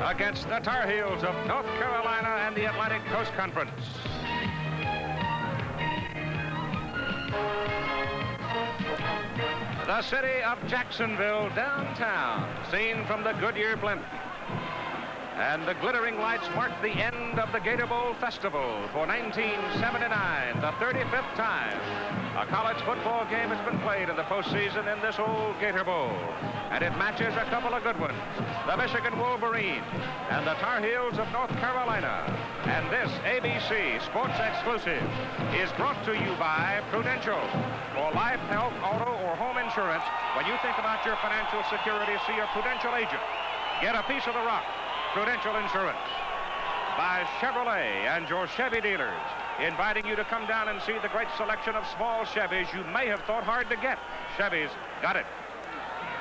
against the Tar Heels of North Carolina and the Atlantic Coast Conference. The city of Jacksonville downtown, seen from the Goodyear blimp. And the glittering lights mark the end of the Gator Bowl Festival for 1979, the 35th time a college football game has been played in the postseason in this old Gator Bowl. And it matches a couple of good ones, the Michigan Wolverines and the Tar Heels of North Carolina. And this ABC Sports Exclusive is brought to you by Prudential. For life, health, auto, or home insurance, when you think about your financial security, see a Prudential agent. Get a piece of the rock. Prudential Insurance. By Chevrolet and your Chevy dealers, inviting you to come down and see the great selection of small Chevys you may have thought hard to get. Chevy's got it.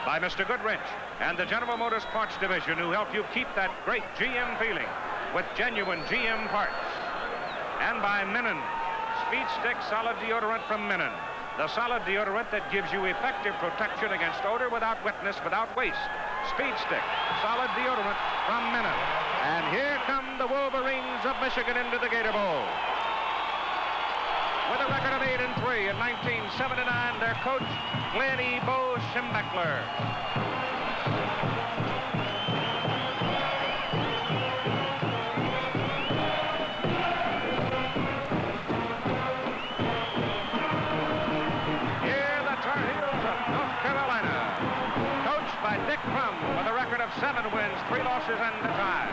By Mr. Goodwrench and the General Motors Parts Division, who help you keep that great GM feeling with genuine GM parts. And by Menon, Speed Stick Solid Deodorant from Menon. The solid deodorant that gives you effective protection against odor without wetness, without waste. Speed Stick, solid deodorant from Menon. And here come the Wolverines of Michigan into the Gator Bowl. With a record of 8-3 in 1979, their coach, Glenn E. Bo Schembechler. Dick Crum with a record of 7 wins, 3 losses, and a tie.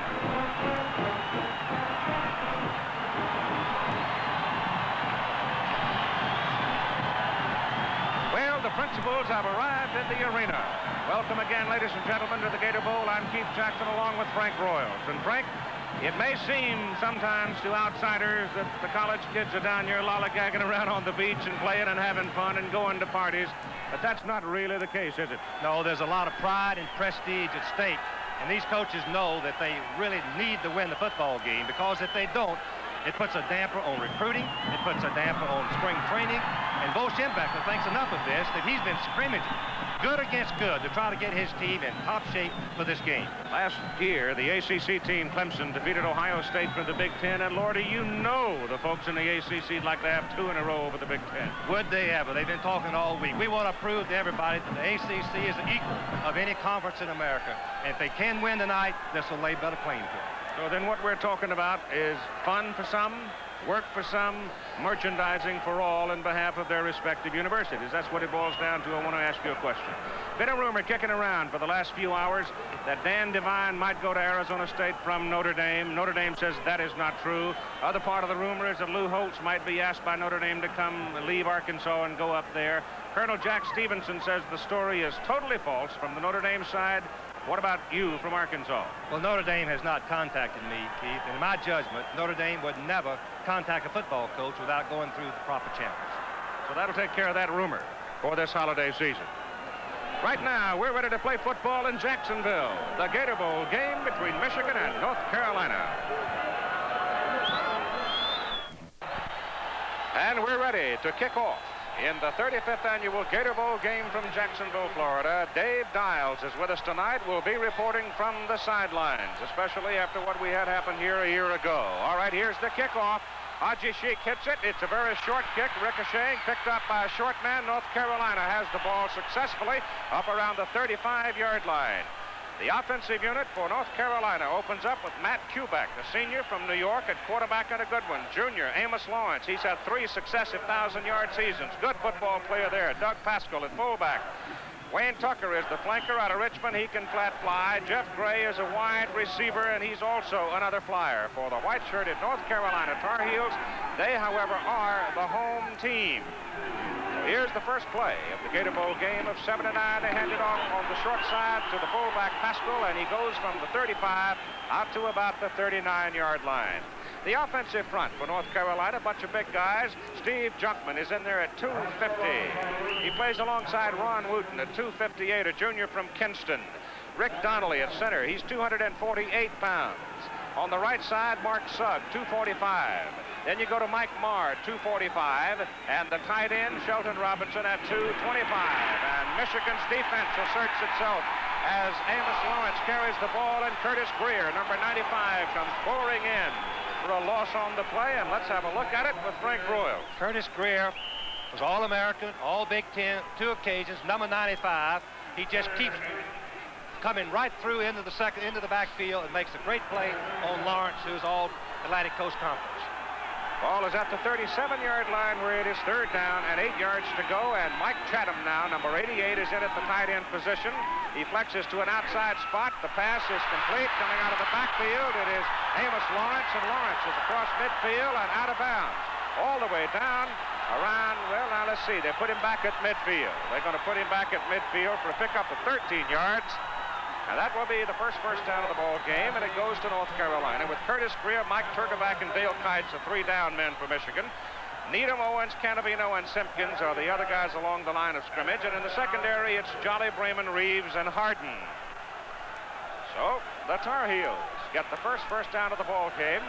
Well, the principals have arrived in the arena. Welcome again, ladies and gentlemen, to the Gator Bowl. I'm Keith Jackson along with Frank Royals. And Frank, it may seem sometimes to outsiders that the college kids are down here lollygagging around on the beach and playing and having fun and going to parties. But that's not really the case, is it? No, there's a lot of pride and prestige at stake. And these coaches know that they really need to win the football game, because if they don't, it puts a damper on recruiting. It puts a damper on spring training. And Bo Schembechler thinks enough of this that he's been scrimmaging good against good to try to get his team in top shape for this game. Last year, the ACC team, Clemson, defeated Ohio State from the Big Ten. And, Lordy, you know the folks in the ACC would like to have 2 in a row over the Big Ten. Would they ever? They've been talking all week. We want to prove to everybody that the ACC is the equal of any conference in America. And if they can win tonight, this will lay better claim to it. So then what we're talking about is fun for some, work for some, merchandising for all in behalf of their respective universities. That's what it boils down to. I want to ask you a question. Been a rumor kicking around for the last few hours that Dan Devine might go to Arizona State from Notre Dame. Notre Dame says that is not true. Other part of the rumor is that Lou Holtz might be asked by Notre Dame to come leave Arkansas and go up there. Colonel Jack Stevenson says the story is totally false from the Notre Dame side. What about you from Arkansas? Well, Notre Dame has not contacted me, Keith. And in my judgment, Notre Dame would never contact a football coach without going through the proper channels. So that'll take care of that rumor for this holiday season. Right now, we're ready to play football in Jacksonville. The Gator Bowl game between Michigan and North Carolina. And we're ready to kick off. In the 35th annual Gator Bowl game from Jacksonville, Florida, Dave Dials is with us tonight. We'll be reporting from the sidelines, especially after what we had happen here a year ago. All right, here's the kickoff. Haji Sheik hits it. It's a very short kick, ricocheting, picked up by a short man. North Carolina has the ball successfully up around the 35-yard line. The offensive unit for North Carolina opens up with Matt Kubek, the senior from New York at quarterback and a good one. Junior, Amos Lawerence. He's had 3 successive 1,000-yard seasons. Good football player there. Doug Pascal at fullback. Wayne Tucker is the flanker out of Richmond. He can flat fly. Jeff Gray is a wide receiver, and he's also another flyer for the white-shirted North Carolina Tar Heels. They, however, are the home team. Here's the first play of the Gator Bowl game of 7-9. They hand it off on the short side to the fullback Pascal, and he goes from the 35 out to about the 39-yard line. The offensive front for North Carolina, a bunch of big guys. Steve Junkman is in there at 250. He plays alongside Ron Wooten at 258, a junior from Kinston. Rick Donnelly at center. He's 248 pounds. On the right side, Mark Sugg, 245. Then you go to Mike Marr, 245, and the tight end, Shelton Robinson, at 225. And Michigan's defense asserts itself as Amos Lawerence carries the ball, and Curtis Greer, number 95, comes pouring in for a loss on the play, and let's have a look at it with Frank Royal. Curtis Greer was All-American, All Big Ten, 2 occasions, number 95. He just keeps coming right through into the backfield and makes a great play on Lawerence, who's All Atlantic Coast Conference. Ball is at the 37-yard line where it is 3rd down and 8 yards to go, and Mike Chatham now, number 88, is in at the tight end position. He flexes to an outside spot. The pass is complete. Coming out of the backfield, it is Amos Lawerence, and Lawerence is across midfield and out of bounds. All the way down around, well, now let's see. They put him back at midfield. They're going to put him back at midfield for a pickup of 13 yards. And that will be the first down of the ball game, and it goes to North Carolina with Curtis Greer, Mike Turkovac, and Dale Kites, the 3 down men for Michigan. Needham, Owens, Canavino, and Simpkins are the other guys along the line of scrimmage. And in the secondary, it's Jolly, Bremen, Reeves, and Harden. So the Tar Heels get the first down of the ball game.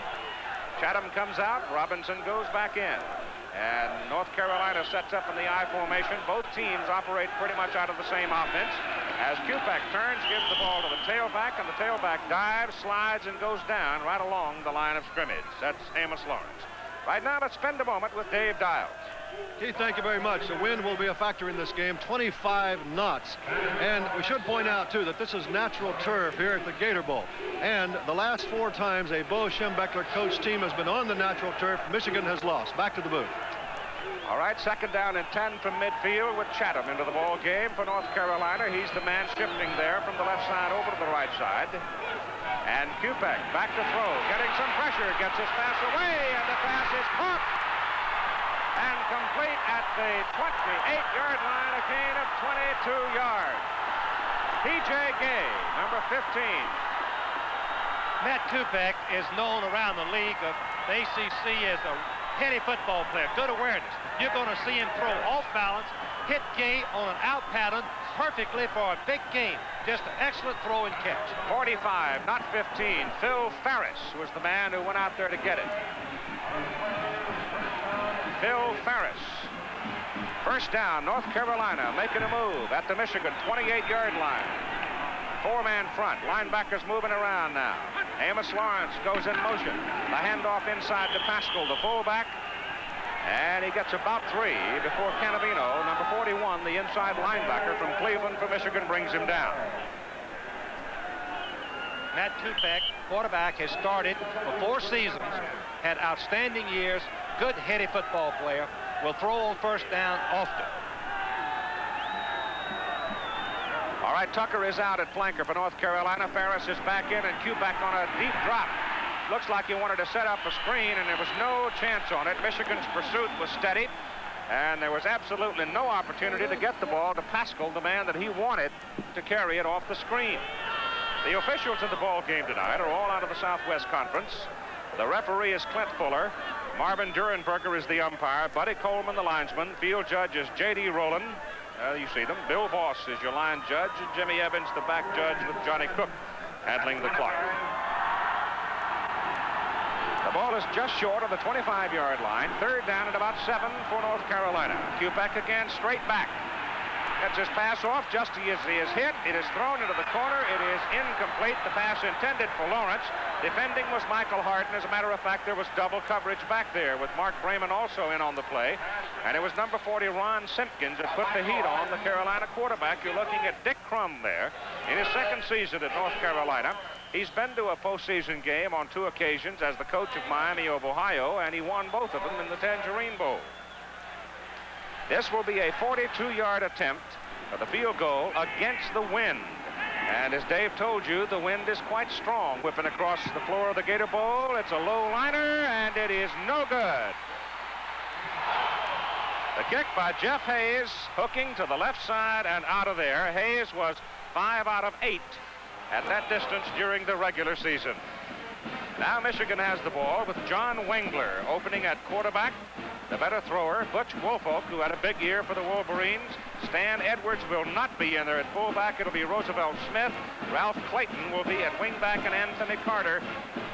Chatham comes out. Robinson goes back in. And North Carolina sets up in the I formation. Both teams operate pretty much out of the same offense. As Kupak turns, gives the ball to the tailback, and the tailback dives, slides, and goes down right along the line of scrimmage. That's Amos Lawerence. Right now, let's spend a moment with Dave Dials. Keith, thank you very much. The wind will be a factor in this game, 25 knots. And we should point out, too, that this is natural turf here at the Gator Bowl. And the last 4 times a Bo Schembechler coach team has been on the natural turf, Michigan has lost. Back to the booth. All right, 2nd down and 10 from midfield with Chatham into the ball game for North Carolina. He's the man shifting there from the left side over to the right side. And Kupak back to throw, getting some pressure, gets his pass away, and the pass is caught and complete at the 28-yard line, a gain of 22 yards. P.J. Gay, number 15. Matt Kupak is known around the league of the ACC as a heady football player, good awareness. You're going to see him throw off balance, hit Gay on an out pattern perfectly for a big gain. Just an excellent throw and catch. 45, not 15. Phil Farris was the man who went out there to get it. Phil Farris. 1st down, North Carolina making a move at the Michigan 28-yard line. 4-man front. Linebackers moving around now. Amos Lawerence goes in motion. The handoff inside to Pascal, the fullback. And he gets about 3 before Canavino, number 41, the inside linebacker from Cleveland for Michigan, brings him down. Matt Kupak, quarterback, has started for 4 seasons, had outstanding years, good heady football player, will throw on 1st down often. All right, Tucker is out at flanker for North Carolina. Farris is back in, and Kupak on a deep drop. Looks like he wanted to set up a screen, and there was no chance on it. Michigan's pursuit was steady, and there was absolutely no opportunity to get the ball to Pascal, the man that he wanted to carry it off the screen. The officials in the ball game tonight are all out of the Southwest Conference. The referee is Clint Fuller. Marvin Durenberger is the umpire. Buddy Coleman, the linesman. Field judge is J.D. Rowland. You see them. Bill Voss is your line judge, and Jimmy Evans, the back judge, with Johnny Cook handling the clock. The ball is just short of the 25-yard line. 3rd down and about 7 for North Carolina. Kupak again, straight back. Gets his pass off just as he is hit. It is thrown into the corner. It is incomplete. The pass intended for Lawerence. Defending was Michael Harden. As a matter of fact, there was double coverage back there with Mark Bremen also in on the play. And it was number 40, Ron Simpkins, that put the heat on the Carolina quarterback. You're looking at Dick Crum there in his 2nd season at North Carolina. He's been to a postseason game on 2 occasions as the coach of Miami of Ohio, and he won both of them in the Tangerine Bowl. This will be a 42-yard attempt for the field goal against the wind. And as Dave told you, the wind is quite strong. Whipping across the floor of the Gator Bowl. It's a low liner, and it is no good. The kick by Jeff Hayes, hooking to the left side and out of there. Hayes was 5 out of 8 at that distance during the regular season. Now Michigan has the ball with John Wengler opening at quarterback. The better thrower, Butch Woolfolk, who had a big year for the Wolverines. Stan Edwards will not be in there at fullback. It'll be Roosevelt Smith. Ralph Clayton will be at wingback, and Anthony Carter,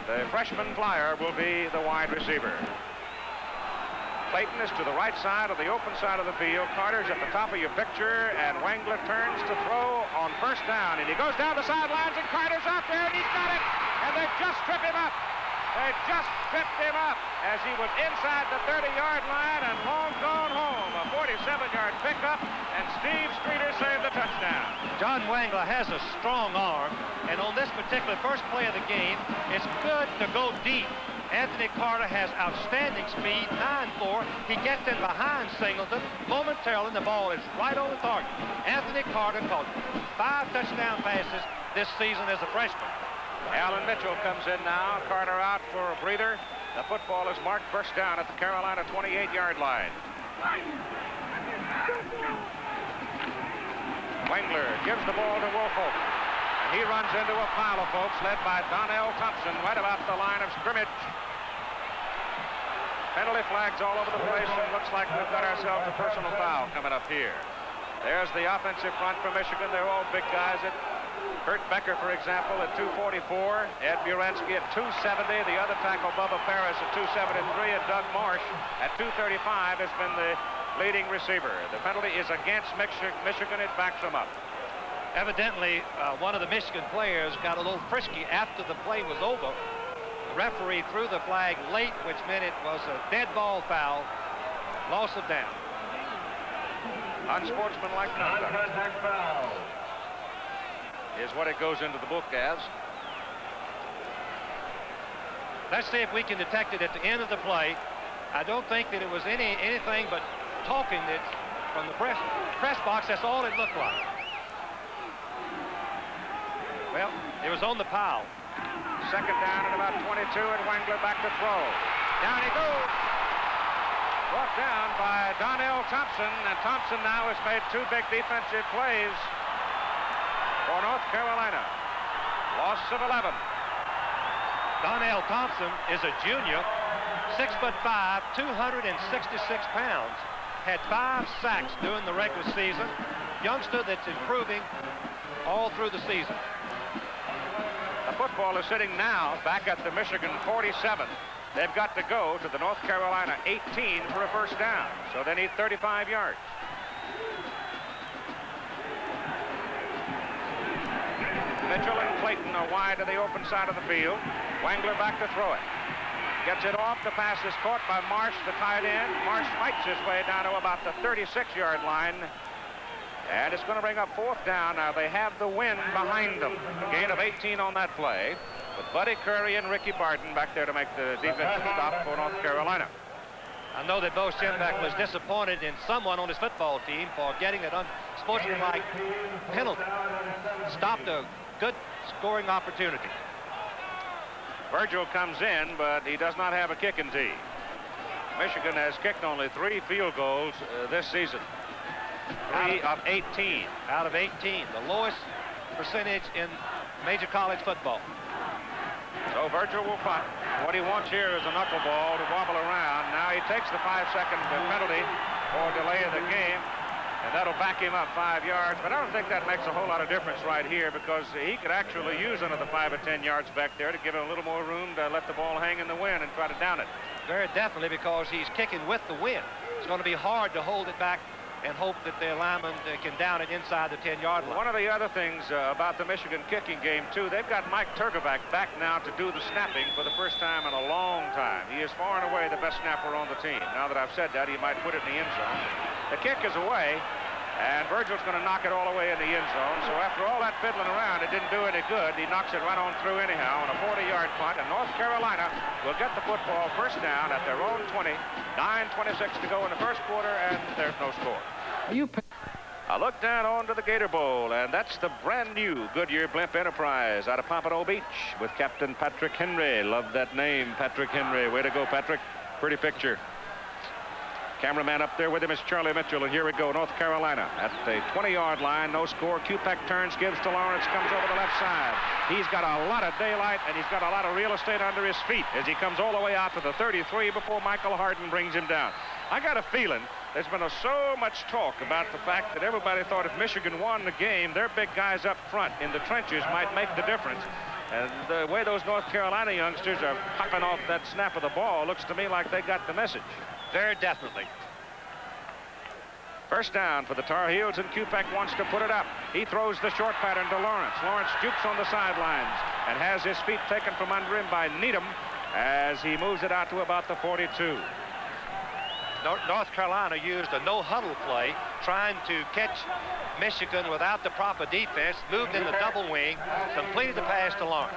the freshman flyer, will be the wide receiver. Clayton is to the right side of the open side of the field. Carter's at the top of your picture, and Wangler turns to throw on first down, and he goes down the sidelines, and Carter's out there, and he's got it, and they just trip him up. They just tripped him up as he was inside the 30-yard line and long gone home. A 47-yard pickup, and Steve Streeter saved the touchdown. John Wangler has a strong arm, and on this particular first play of the game, it's good to go deep. Anthony Carter has outstanding speed, 9'4". He gets in behind Singleton. Momentarily, the ball is right on the target. Anthony Carter caught 5 touchdown passes this season as a freshman. Alan Mitchell comes in now. Carter out for a breather. The football is marked first down at the Carolina 28-yard line. Wangler gives the ball to Woolfolk. And he runs into a pile of folks led by Donnell Thompson right about the line of scrimmage. Penalty flags all over the place, and looks like we've got ourselves a personal foul coming up here. There's the offensive front for Michigan. They're all big guys. Kurt Becker, for example, at 244. Ed Buransky at 270. The other tackle, Bubba Paris, at 273. And Doug Marsh at 235 has been the leading receiver. The penalty is against Michigan. It backs them up. Evidently, one of the Michigan players got a little frisky after the play was over. The referee threw the flag late, which meant it was a dead ball foul, loss of down. Unsportsmanlike conduct is what it goes into the book as. Let's see if we can detect it at the end of the play. I don't think that it was anything but talking that from the press box. That's all it looked like. Well, it was on the pile. Second down at about 22, and Wangler back to throw. Down he goes. Brought down by Donnell Thompson, and Thompson now has made 2 big defensive plays for North Carolina. Loss of 11. Donnell Thompson is a junior, 6'5", 266 pounds. Had 5 sacks during the regular season. Youngster that's improving all through the season. The football is sitting now back at the Michigan 47. They've got to go to the North Carolina 18 for a first down, so they need 35 yards. Mitchell and Clayton are wide to the open side of the field. Wangler back to throw it. Gets it off. The pass is caught by Marsh, the tight end. Marsh fights his way down to about the 36-yard line. And it's going to bring up 4th down. Now, they have the wind behind them. A gain of 18 on that play. With Buddy Curry and Ricky Barton back there to make the defensive stop for North Carolina. I know that Bo Schembech was disappointed in someone on his football team for getting an unsportsmanlike penalty. Stopped a good scoring opportunity. Virgil comes in, but he does not have a kicking tee. Michigan has kicked only 3 field goals this season. 3 of 18. Out of 18, the lowest percentage in major college football. So Virgil will punt. What he wants here is a knuckleball to wobble around. Now he takes the 5-second penalty for delay of the game, and that'll back him up 5 yards. But I don't think that makes a whole lot of difference right here, because he could actually use another 5 or 10 yards back there to give him a little more room to let the ball hang in the wind and try to down it. Very definitely, because he's kicking with the wind. It's going to be hard to hold it back and hope that the lineman can down it inside the 10-yard line. One of the other things about the Michigan kicking game, too, they've got Mike Turkovac back now to do the snapping for the first time in a long time. He is far and away the best snapper on the team. Now that I've said that, he might put it in the end zone. The kick is away, and Virgil's going to knock it all the way in the end zone. So after all that fiddling around, it didn't do any good. He knocks it right on through anyhow on a 40-yard punt, and North Carolina will get the football first down at their own 20. 9:26 to go in the first quarter, and there's no score. I look down onto the Gator Bowl, and that's the brand new Goodyear Blimp Enterprise out of Pompano Beach with Captain Patrick Henry. Love that name, Patrick Henry. Way to go, Patrick. Pretty picture. Cameraman up there with him is Charlie Mitchell, and here we go, North Carolina at the 20-yard line. No score. Kupek turns, gives to Lawerence, comes over the left side. He's got a lot of daylight, and he's got a lot of real estate under his feet as he comes all the way out to the 33 before Michael Harden brings him down. I got a feeling there's been so much talk about the fact that everybody thought if Michigan won the game, their big guys up front in the trenches might make the difference. And the way those North Carolina youngsters are popping off that snap of the ball looks to me like they got the message. Very definitely. First down for the Tar Heels, and Kupek wants to put it up. He throws the short pattern to Lawerence. Lawerence jukes on the sidelines and has his feet taken from under him by Needham as he moves it out to about the 42. North Carolina used a no-huddle play, trying to catch Michigan without the proper defense, moved in the double wing, completed the pass to Lawerence.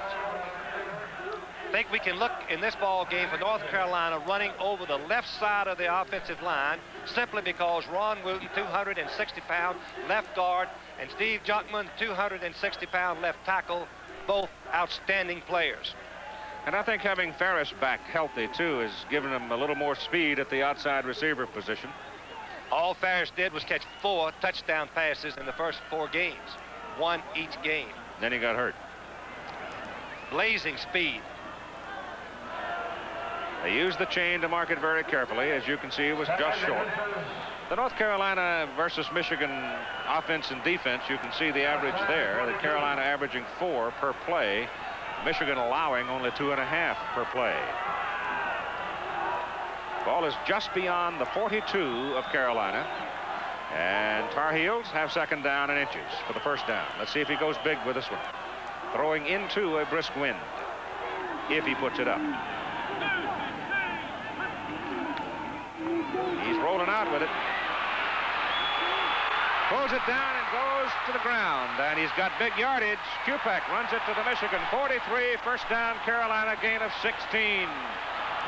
I think we can look in this ball game for North Carolina running over the left side of the offensive line simply because Ron Wooten, 260-pound left guard, and Steve Junkman, 260-pound left tackle, both outstanding players. And I think having Ferris back healthy, too, has given him a little more speed at the outside receiver position. All Ferris did was catch 4 touchdown passes in the first 4 games, 1 each game. Then he got hurt. Blazing speed. They used the chain to mark it very carefully. As you can see, it was just short. The North Carolina versus Michigan offense and defense, you can see the average there. The Carolina averaging 4 per play. Michigan allowing only 2.5 per play. Ball is just beyond the 42 of Carolina. And Tar Heels have second down and inches for the first down. Let's see if he goes big with this one. Throwing into a brisk wind, if he puts it up. He's rolling out with it. Pulls it down and goes to the ground, and he's got big yardage. Kupek runs it to the Michigan 43, first down, Carolina, gain of 16.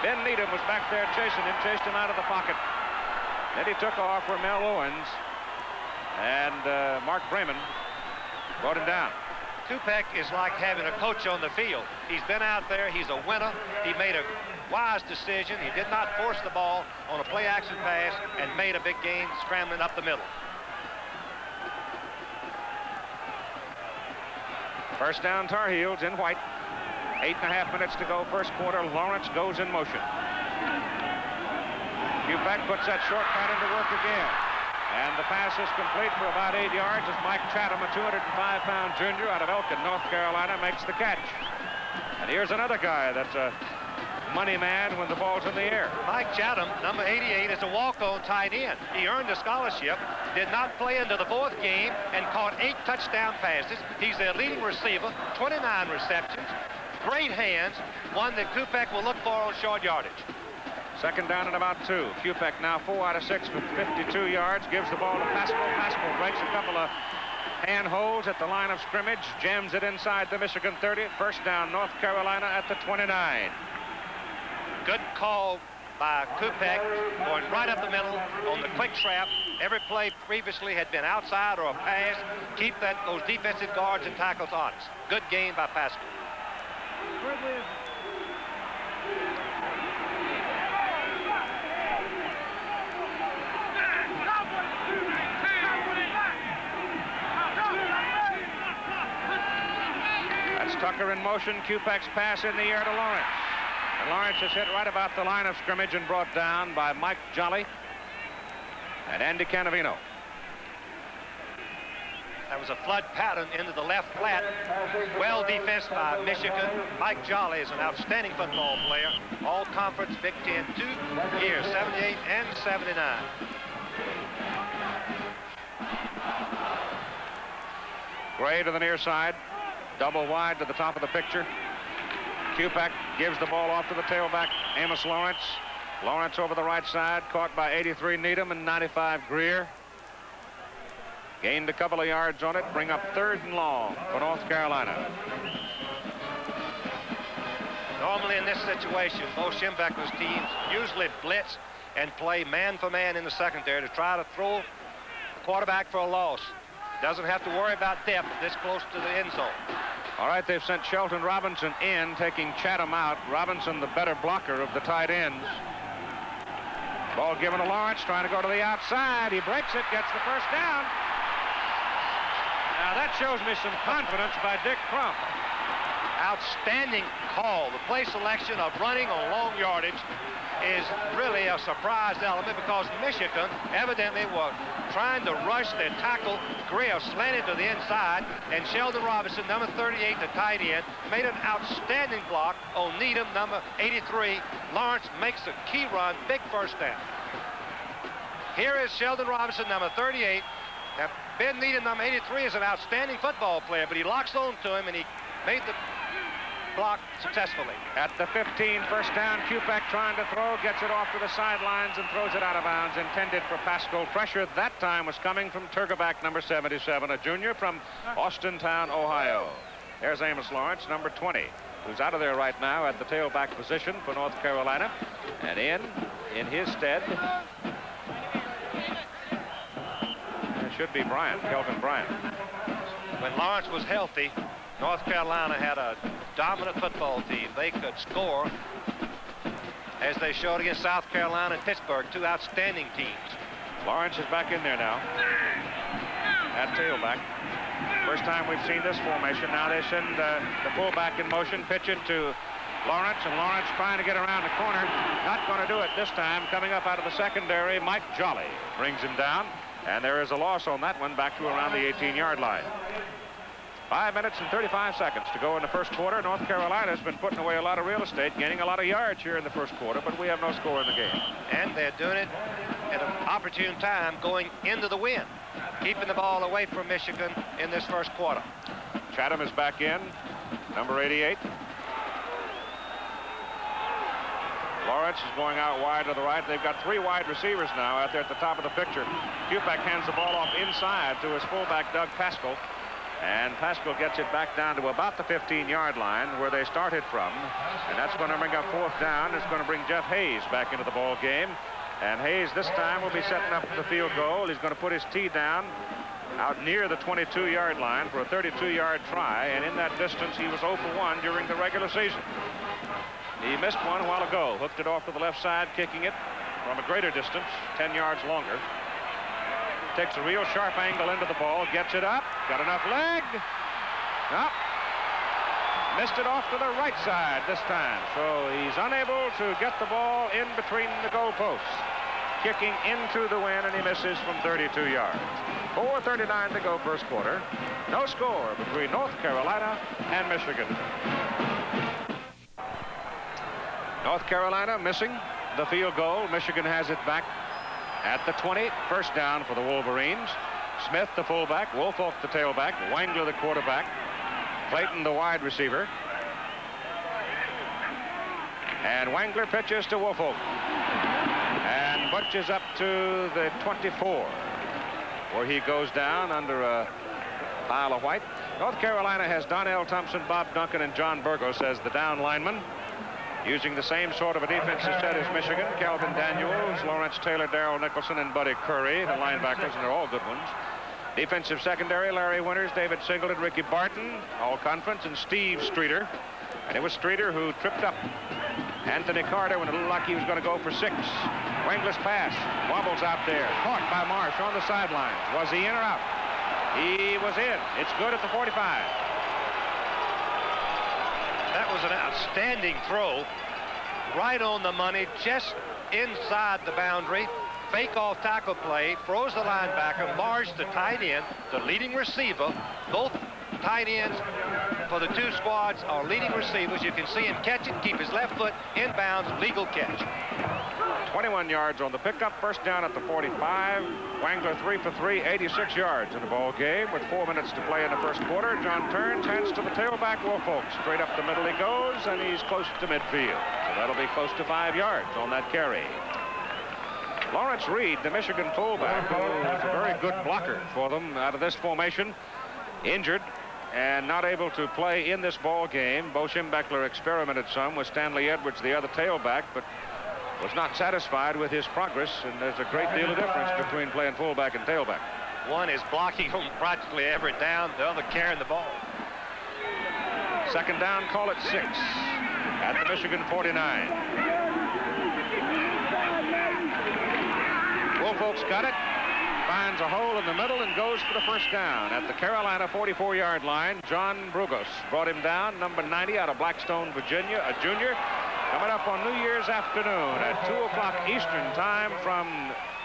Ben Needham was back there chasing him, chased him out of the pocket. Then he took off for Mel Owens, and Mark Bremen brought him down. Kupek is like having a coach on the field. He's been out there, he's a winner. He made a wise decision. He did not force the ball on a play action pass and made a big gain scrambling up the middle. First down, Tar Heels in white. 8.5 minutes to go, first quarter. Lawerence goes in motion. Kupek puts that short pattern to work again. And the pass is complete for about 8 yards as Mike Chatham, a 205-pound junior out of Elkin, North Carolina, makes the catch. And here's another guy that's a money man when the ball's in the air. Mike Chatham, number 88, is a walk-on tight end. He earned a scholarship, did not play into the 4th game, and caught 8 touchdown passes. He's their leading receiver, 29 receptions, great hands, one that Kupek will look for on short yardage. Second down and about 2. Kupek now 4 out of 6 with 52 yards. Gives the ball to Pascal. Pascal breaks a couple of handholds at the line of scrimmage. Jams it inside the Michigan 30. First down, North Carolina at the 29. Good call by Kupek, going right up the middle on the quick trap. Every play previously had been outside or a pass. Keep those defensive guards and tackles honest. Good gain by Pascal. That's Tucker in motion. Kupek's pass in the air to Lawerence. And Lawerence is hit right about the line of scrimmage and brought down by Mike Jolly and Andy Canavino. That was a flood pattern into the left flat. Well defensed by Michigan. Mike Jolly is an outstanding football player. All conference Big Ten 2 years, 78 and 79. Gray to the near side. Double wide to the top of the picture. Kupek gives the ball off to the tailback, Amos Lawerence. Lawerence over the right side, caught by 83 Needham and 95 Greer. Gained a couple of yards on it, bring up 3rd and long for North Carolina. Normally in this situation, Bo Schembechler's teams usually blitz and play man for man in the secondary to try to throw the quarterback for a loss. Doesn't have to worry about depth this close to the end zone. All right, they've sent Shelton Robinson in, taking Chatham out. Robinson, the better blocker of the tight ends. Ball given to Lawerence, trying to go to the outside. He breaks it, gets the first down. Now that shows me some confidence by Dick Crump. outstanding call. The play selection of running on long yardage is really a surprise element because Michigan evidently was trying to rush their tackle. Greer slanted to the inside, and Sheldon Robinson, number 38, the tight end, made an outstanding block on Needham, number 83. Lawerence makes a key run, big first down. Here is Sheldon Robinson, number 38. Now, Ben Needham, number 83, is an outstanding football player, but he locks on to him, and he made the block successfully. At the 15, first down, Kupek trying to throw, gets it off to the sidelines and throws it out of bounds, intended for Pascal. Pressure that time was coming from Turgerback, number 77, a junior from Austintown, Ohio. There's Amos Lawerence, number 20, who's out of there right now at the tailback position for North Carolina. And in his stead, it should be Bryant, Kelvin Bryant. When Lawerence was healthy, North Carolina had a dominant football team. They could score, as they showed against South Carolina and Pittsburgh, two outstanding teams. Lawerence is back in there now at tailback. First time we've seen this formation. Now they send the fullback in motion, pitch it to Lawerence, and Lawerence trying to get around the corner. Not going to do it this time. Coming up out of the secondary, Mike Jolly brings him down, and there is a loss on that one back to around the 18-yard line. 5 minutes and 35 seconds to go in the first quarter. North Carolina has been putting away a lot of real estate, gaining a lot of yards here in the first quarter, but we have no score in the game. And they're doing it at an opportune time going into the wind, keeping the ball away from Michigan in this first quarter. Chatham is back in, number 88. Lawerence is going out wide to the right. They've got three wide receivers now out there at the top of the picture. Kupek hands the ball off inside to his fullback, Doug Pascal. And Pascal gets it back down to about the 15-yard line where they started from. And that's going to bring up fourth down. It's going to bring Jeff Hayes back into the ball game. And Hayes this time will be setting up the field goal. He's going to put his tee down out near the 22-yard line for a 32-yard try. And in that distance, he was 0 for 1 during the regular season. He missed one a while ago. Hooked it off to the left side, kicking it from a greater distance, 10 yards longer. Takes a real sharp angle into the ball, gets it up, got enough leg. Nope. Missed it off to the right side this time. So he's unable to get the ball in between the goalposts. Kicking into the wind, and he misses from 32 yards. 4:39 to go first quarter. No score between North Carolina and Michigan. North Carolina missing the field goal. Michigan has it back at the 20, first down for the Wolverines. Smith, the fullback, Woolfolk, the tailback, Wangler, the quarterback, Clayton, the wide receiver. And Wangler pitches to Woolfolk. And Butch is up to the 24, where he goes down under a pile of white. North Carolina has Donnell Thompson, Bob Duncan, and John Burgos as the down linemen, using the same sort of a defensive set as Michigan. Calvin Daniels, Lawrence Taylor, Darrell Nicholson, and Buddy Curry, the linebackers, and they're all good ones. Defensive secondary, Larry Winters, David Singleton, Ricky Barton, all conference, and Steve Streeter. And it was Streeter who tripped up Anthony Carter when it looked like he was going to go for 6. Wangler's pass wobbles out there, caught by Marsh on the sidelines. Was he in or out? He was in. It's good at the 45. That was an outstanding throw, right on the money, just inside the boundary. Fake off tackle play, throws the linebacker, Marsh, the tight end, the leading receiver. Both tight ends for the two squads are leading receivers. You can see him catch it, keep his left foot inbounds, legal catch. 21 yards on the pickup, first down at the 45. Wangler 3 for 3, 86 yards in the ball game with 4 minutes to play in the first quarter. John turns, hands to the tailback, Woolfolk. Straight up the middle he goes, and he's close to midfield. So that'll be close to 5 yards on that carry. Lawrence Reed, the Michigan fullback, who was a very good blocker for them out of this formation, injured and not able to play in this ball game. Bo Schembechler experimented some with Stanley Edwards, the other tailback, but was not satisfied with his progress, and there's a great deal of difference between playing fullback and tailback. One is blocking him practically every down, the other carrying the ball. Second down, call it 6 at the Michigan 49. Woolfolk's got it. finds a hole in the middle and goes for the first down. At the Carolina 44-yard line, John Brugos brought him down, number 90 out of Blackstone, Virginia, a junior. Coming up on New Year's afternoon at 2 o'clock Eastern time from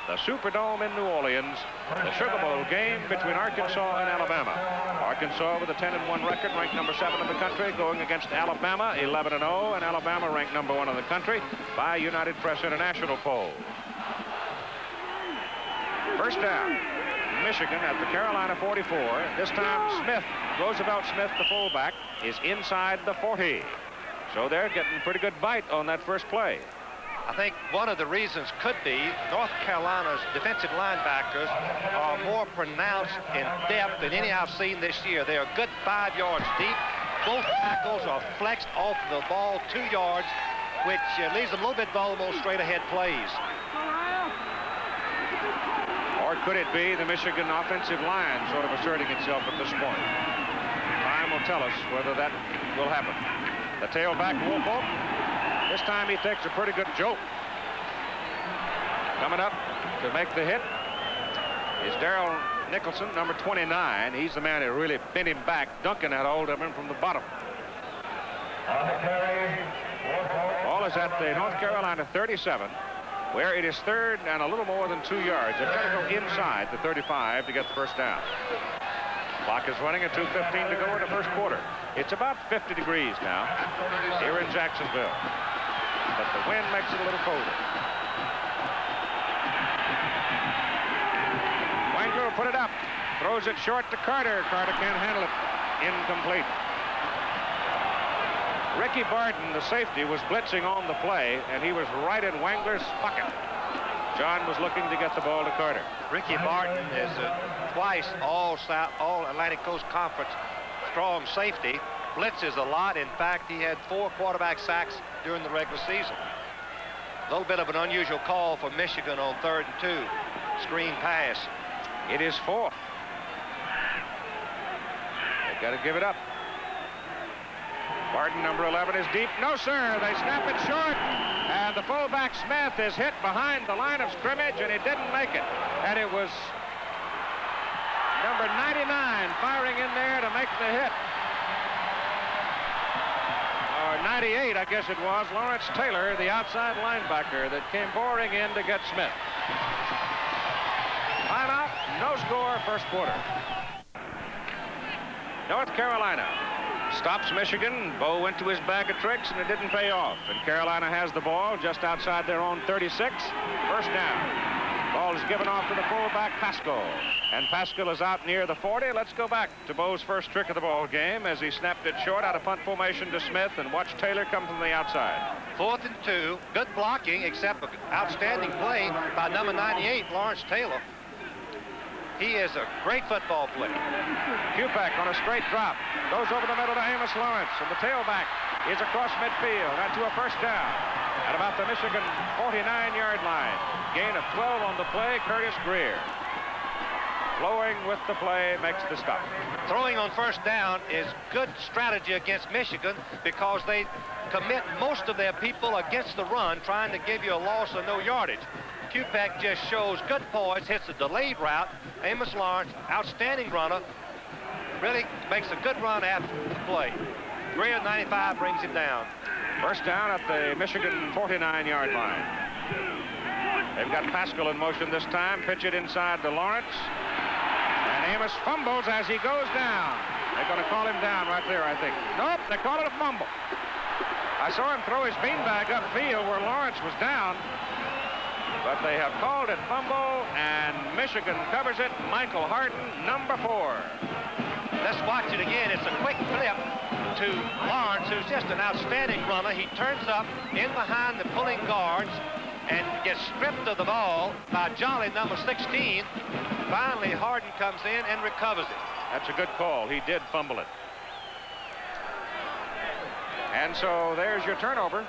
the Superdome in New Orleans, the Sugar Bowl game between Arkansas and Alabama. Arkansas with a 10-1 record, ranked number 7 in the country, going against Alabama, 11-0, and Alabama ranked number 1 in the country by United Press International poll. First down, Michigan at the Carolina 44. This time Smith, Roosevelt Smith, the fullback, is inside the 40. So they're getting pretty good bite on that first play. I think one of the reasons could be North Carolina's defensive linebackers are more pronounced in depth than any I've seen this year. They are a good 5 yards deep. Both tackles are flexed off the ball 2 yards, which leaves them a little bit vulnerable straight ahead plays. Or could it be the Michigan offensive line sort of asserting itself at this point? Time will tell us whether that will happen. The tailback, Woolfolk. This time he takes a pretty good joke. Coming up to make the hit is Darrell Nicholson, number 29. He's the man who really bent him back. Duncan had a hold of him from the bottom. Ball is at the North Carolina 37, where it is third and a little more than 2 yards. They've got to go inside the 35 to get the first down. Clock is running at 2:15 to go in the first quarter. It's about 50 degrees now here in Jacksonville, but the wind makes it a little colder. Wangler will put it up, throws it short to Carter. Carter can't handle it. Incomplete. Ricky Barton, the safety, was blitzing on the play, and he was right in Wangler's pocket. John was looking to get the ball to Carter. Ricky Barton is twice all Atlantic Coast Conference strong safety. Blitzes a lot. In fact, he had 4 quarterback sacks during the regular season. A little bit of an unusual call for Michigan on 3rd and 2. Screen pass. It is 4th. They've got to give it up. Barton, number 11, is deep. No, sir. They snap it short. And the fullback Smith is hit behind the line of scrimmage, and he didn't make it. And it was number 99 firing in there to make the hit. Or 98, I guess it was. Lawerence Taylor, the outside linebacker that came boring in to get Smith. Timeout, no score, first quarter. North Carolina stops Michigan. Bo went to his bag of tricks, and it didn't pay off. And Carolina has the ball just outside their own 36. First down. Ball is given off to the fullback, Pascal. And Pascal is out near the 40. Let's go back to Bo's first trick of the ball game as he snapped it short out of punt formation to Smith, and watch Taylor come from the outside. 4th and 2. Good blocking, except an outstanding play by number 98, Lawerence Taylor. He is a great football player. Kupak on a straight drop. Goes over the middle to Amos Lawerence. And the tailback is across midfield and to a first down at about the Michigan 49-yard line. Gain of 12 on the play, Curtis Greer. Flowing with the play makes the stop. Throwing on first down is good strategy against Michigan because they commit most of their people against the run, trying to give you a loss of no yardage. Kupak just shows good poise, hits a delayed route. Amos Lawerence, outstanding runner, really makes a good run after the play. Greer, 95, brings him down. First down at the Michigan 49-yard line. They've got Pascal in motion this time. Pitch it inside to Lawerence. And Amos fumbles as he goes down. They're going to call him down right there, I think. Nope, they call it a fumble. I saw him throw his beanbag upfield where Lawerence was down. But they have called it fumble, and Michigan covers it. Michael Harden, number 4. Let's watch it again. It's a quick flip to Lawerence, who's just an outstanding runner. He turns up in behind the pulling guards and gets stripped of the ball by Jolly, number 16. Finally, Harden comes in and recovers it. That's a good call. He did fumble it. And so there's your turnover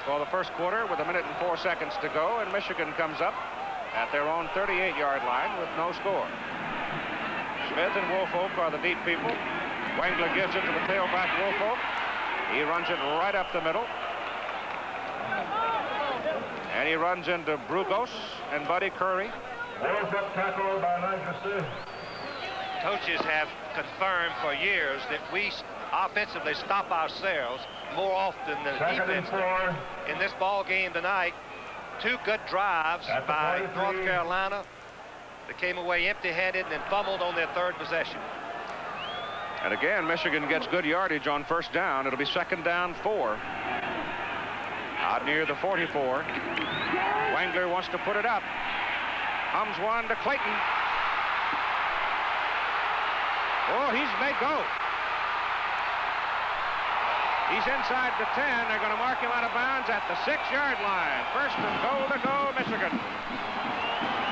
for the first quarter with 1 minute and 4 seconds to go, and Michigan comes up at their own 38-yard line with no score. Smith and Woolfolk are the deep people. Wangler gives it to the tailback, Woolfolk. He runs it right up the middle. And he runs into Brugos and Buddy Curry. Tackle by Lancaster. Coaches have confirmed for years that we offensively stop ourselves more often than defense. In this ball game tonight, 2 good drives by North Carolina that came away empty-handed and then fumbled on their 3rd possession. And again, Michigan gets good yardage on 1st down. It'll be 2nd down 4. Out near the 44. Wangler wants to put it up. Comes one to Clayton. Oh, he's made go. He's inside the 10. They're going to mark him out of bounds at the 6-yard line. 1st and goal to go, Michigan.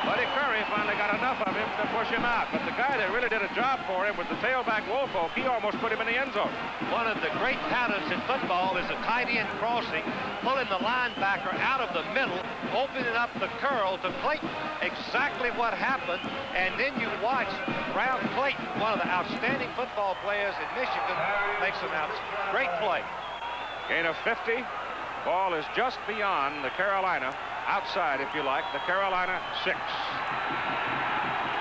Buddy Curry finally got enough of him to push him out. But the guy that really did a job for him was the tailback Woolfolk. He almost put him in the end zone. One of the great patterns in football is a tight end crossing, pulling the linebacker out of the middle, opening up the curl to Clayton. Exactly what happened. And then you watch Brown Clayton, one of the outstanding football players in Michigan, makes an great play. Gain of 50. Ball is just beyond the Carolina, outside if you like, the Carolina 6.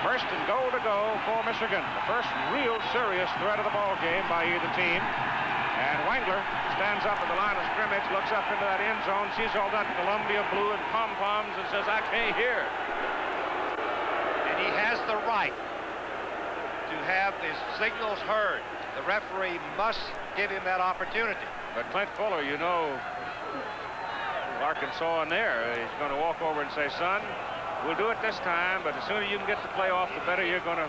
1st and goal to go for Michigan. The first real serious threat of the ball game by either team. And Wangler stands up at the line of scrimmage, looks up into that end zone, sees all that Columbia blue and pom-poms and says, I can't hear. And he has the right to have his signals heard. The referee must give him that opportunity. But Clint Fuller, you know, Arkansas in there, he's going to walk over and say, son, we'll do it this time, but the sooner you can get the play off, the better you're going to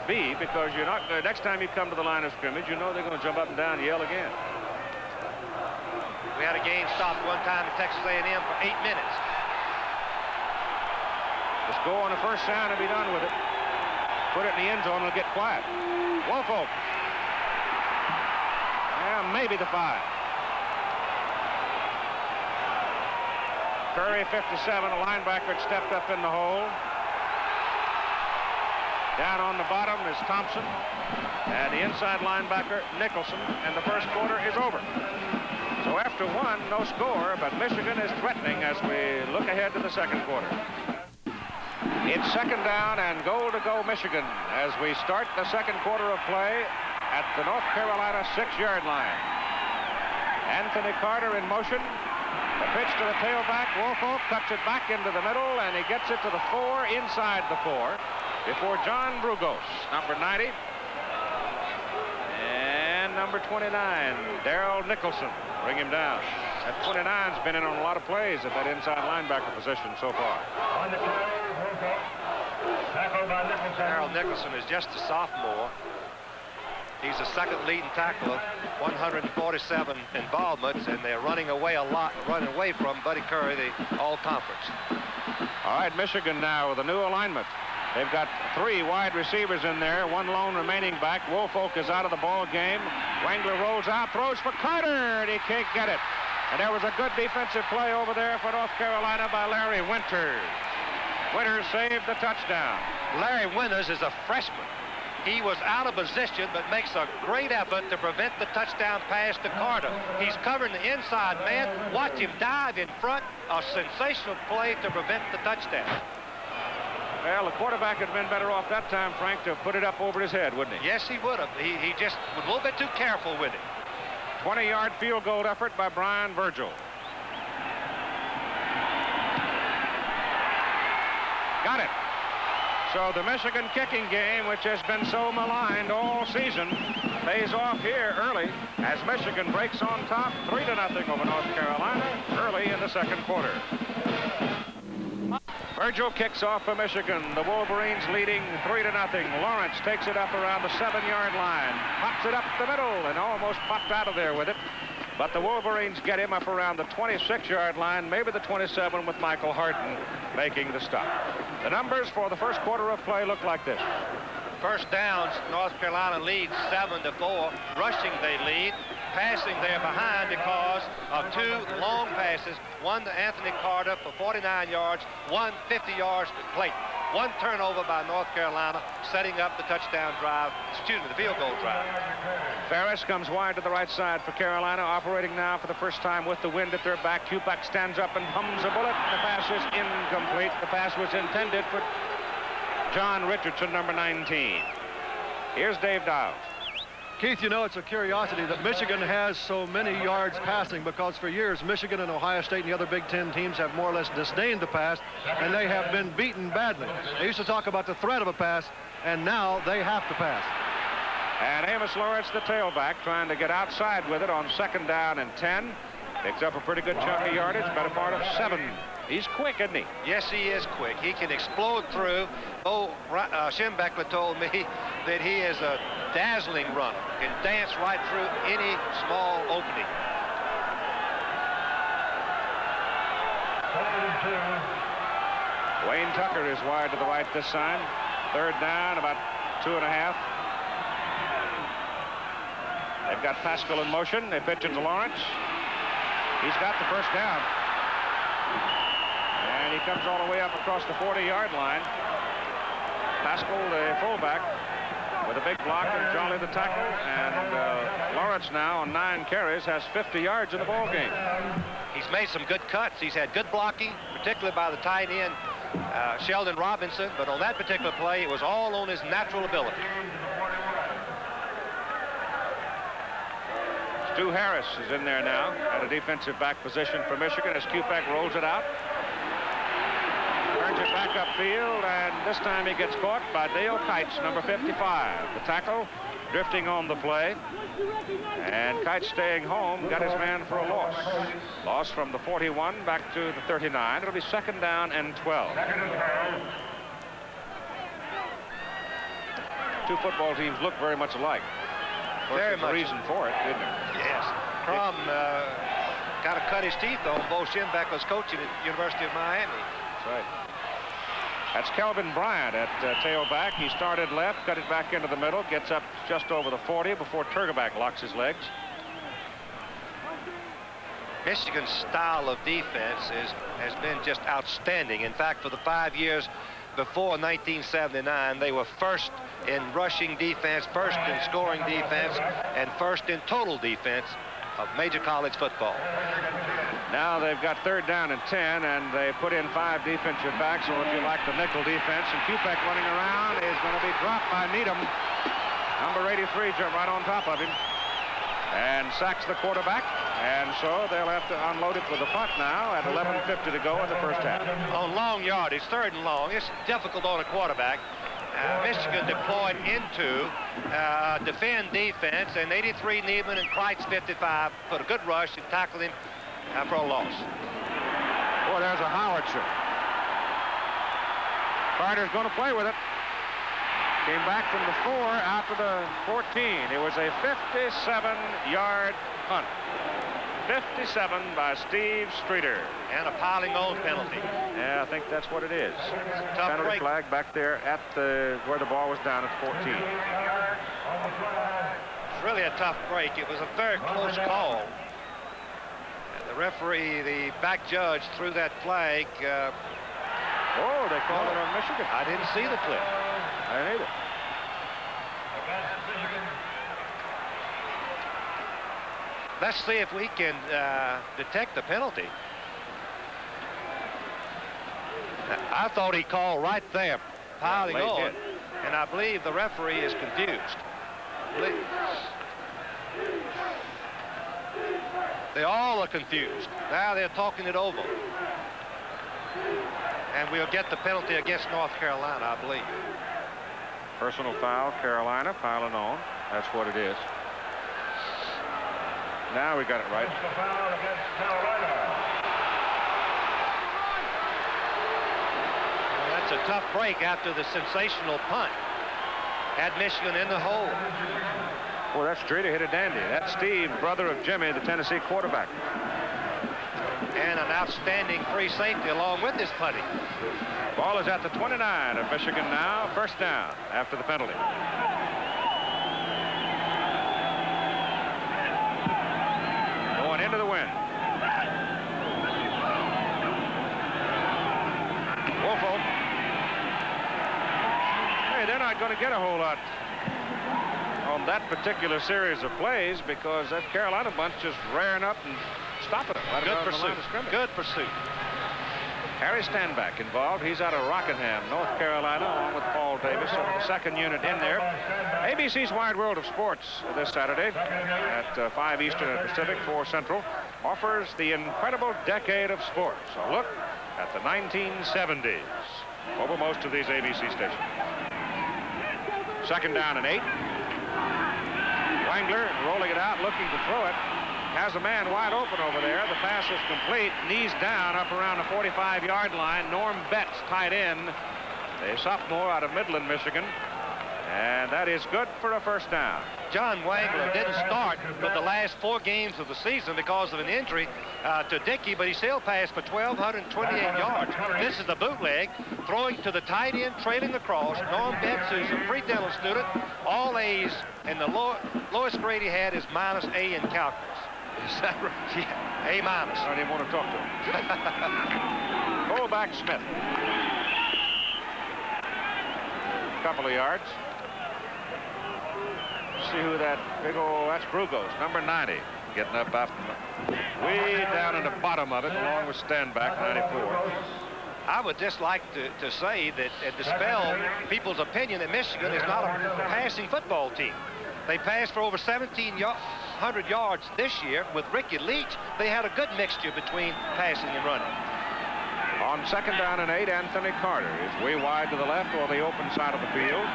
be, because you're not, next time you come to the line of scrimmage, you know they're going to jump up and down and yell again. We had a game stopped one time at Texas A&M for 8 minutes. Just go on the 1st down and be done with it. Put it in the end zone and it'll get quiet. Woolfolk. Yeah, maybe the 5. Curry, 57, a linebacker, had stepped up in the hole. Down on the bottom is Thompson, and the inside linebacker, Nicholson, and the 1st quarter is over. So after 1, no score, but Michigan is threatening as we look ahead to the 2nd quarter. It's 2nd down and goal to go, Michigan, as we start the 2nd quarter of play at the North Carolina 6-yard line. Anthony Carter in motion. The pitch to the tailback. Woolfolk cuts it back into the middle, and he gets it to the 4, inside the 4, before John Brugos, number 90. And number 29, Darrell Nicholson, bring him down. That 29's been in on a lot of plays at that inside linebacker position so far. Darrell Nicholson is just a sophomore. He's the 2nd leading tackler, 147 involvements, and they're running away from Buddy Curry, the all-conference. All right, Michigan now with a new alignment. They've got 3 wide receivers in there, 1 lone remaining back. Woolfolk is out of the ball game. Wangler rolls out, throws for Carter, and he can't get it. And there was a good defensive play over there for North Carolina by Larry Winters. Winters saved the touchdown. Larry Winters is a freshman. He was out of position, but makes a great effort to prevent the touchdown pass to Carter. He's covering the inside man. Watch him dive in front. A sensational play to prevent the touchdown. Well, the quarterback had been better off that time, Frank, to put it up over his head, wouldn't he? Yes, he would have. He just was a little bit too careful with it. 20-yard field goal effort by Brian Virgil. Got it. So the Michigan kicking game, which has been so maligned all season, pays off here early as Michigan breaks on top 3-0 over North Carolina early in the 2nd quarter. Virgil kicks off for Michigan. The Wolverines leading 3-0. Lawerence takes it up around the 7-yard line, pops it up the middle, and almost popped out of there with it. But the Wolverines get him up around the 26-yard line, maybe the 27, with Michael Harden making the stop. The numbers for the 1st quarter of play look like this. 1st downs, North Carolina leads 7-4. Rushing, they lead. Passing, they're behind because of 2 long passes. One to Anthony Carter for 49 yards, one 50 yards to Clayton. One turnover by North Carolina, setting up the touchdown drive, the field goal drive. Ferris comes wide to the right side for Carolina, operating now for the first time with the wind at their back. Kupak stands up and hums a bullet. The pass is incomplete. The pass was intended for John Richardson, number 19. Here's Dave Dials. Keith, you know, it's a curiosity that Michigan has so many yards passing because for years Michigan and Ohio State and the other Big Ten teams have more or less disdained the pass, and they have been beaten badly. They used to talk about the threat of a pass, and now they have to pass. And Amos Lawerence, the tailback, trying to get outside with it on 2nd down and 10. Picks up a pretty good chunk of yardage, better part of 7. He's quick, isn't he? Yes, he is quick. He can explode through. Schembechler told me that he is a dazzling runner, can dance right through any small opening. Wayne Tucker is wide to the right this time. 3rd down, about 2.5. They've got Pascal in motion. They pitch it to Lawerence. He's got the first down. And he comes all the way up across the 40-yard line. Pascal, the fullback, with a big block, and Jolly the tackle. And Lawerence now on 9 carries has 50 yards in the ball game. He's made some good cuts. He's had good blocking, particularly by the tight end, Sheldon Robinson. But on that particular play, it was all on his natural ability. Stu Harris is in there now at a defensive back position for Michigan as Kupak rolls it out. Turns it back upfield, and this time he gets caught by Dale Kites, number 55. The tackle drifting on the play. And Kites staying home, got his man for a loss. Loss from the 41 back to the 39. It'll be 2nd down and 12. Two football teams look very much alike. Very much. A reason for it, didn't it? Yes. Crum kind of cut his teeth on Bo Schembechler's coaching at the University of Miami. That's right. That's Kelvin Bryant at tailback. He started left, cut it back into the middle, gets up just over the 40 before Turgeback locks his legs. Michigan's style of defense has been just outstanding. In fact, for the 5 years before 1979, they were first in rushing defense, first in scoring defense, and first in total defense of major college football. Now they've got 3rd down and 10, and they put in 5 defensive backs, or if you like, the nickel defense. And Kupak running around is going to be dropped by Needham. Number 83 jumped right on top of him and sacks the quarterback. And so they'll have to unload it with a punt now at 11:50 to go in the first half. On long yardage, 3rd and long, it's difficult on a quarterback. Michigan deployed into defend defense, and 83 Neiman and Kreitz 55 put a good rush and tackled him for a loss. Boy, there's a howitzer. Carter's going to play with it. Came back from the 4 out to the 14. It was a 57-yard punt. 57 by Steve Streeter. And a piling on penalty. Yeah, I think that's what it is. Tough penalty break. Flag back there at where the ball was down at 14. It's really a tough break. It was a very close call. And the referee, the back judge, threw that flag. Oh, they called it on Michigan. I didn't see the clip. I didn't either. Let's see if we can detect the penalty. I thought he called right there, piling late on, hit. and I believe the referee is confused. They all are confused. Now they're talking it over. And we'll get the penalty against North Carolina, I believe. Personal foul, Carolina, piling on. That's what it is. Now we got it right. Well, that's a tough break after the sensational punt. Had Michigan in the hole. Well, that's Streeter hit a dandy. That's Steve, brother of Jimmy, the Tennessee quarterback. And an outstanding free safety along with his punting. Ball is at the 29 of Michigan now. 1st down after the penalty. Going into the wind. Woolfolk going to get a whole lot on that particular series of plays because that Carolina bunch just rearing up and stopping it. Right Good pursuit. Good pursuit. Harry Stanback involved. He's out of Rockingham, North Carolina, along with Paul Davis, so the second unit in there. ABC's Wide World of Sports this Saturday at 5 Eastern and Pacific, 4 Central, offers the incredible decade of sports. A look at the 1970s over most of these ABC stations. Second down and 8. Wangler rolling it out, looking to throw it. Has a man wide open over there. The pass is complete. Knees down up around the 45-yard line. Norm Betts, tight end, a sophomore out of Midland, Michigan. And that is good for a first down. John Wangler didn't start but the last 4 games of the season because of an injury to Dickey, but he still passed for 1,228 yards. This is the bootleg, throwing to the tight end, trailing across. Norm Betts, who's a pre-dental student, all A's, and the lowest grade he had is -A in calculus. Is that right? Yeah, A-. I don't even want to talk to him. Fullback Smith. Couple of yards. See who that big old, that's Brugos, number 90. Getting up after way down in the bottom of it, along with Stanback, 94. I would just like to say that dispel people's opinion that Michigan is not a passing football team. They passed for over 1,700 yards this year. With Ricky Leach, they had a good mixture between passing and running. On second down and 8, Anthony Carter is way wide to the left or the open side of the field.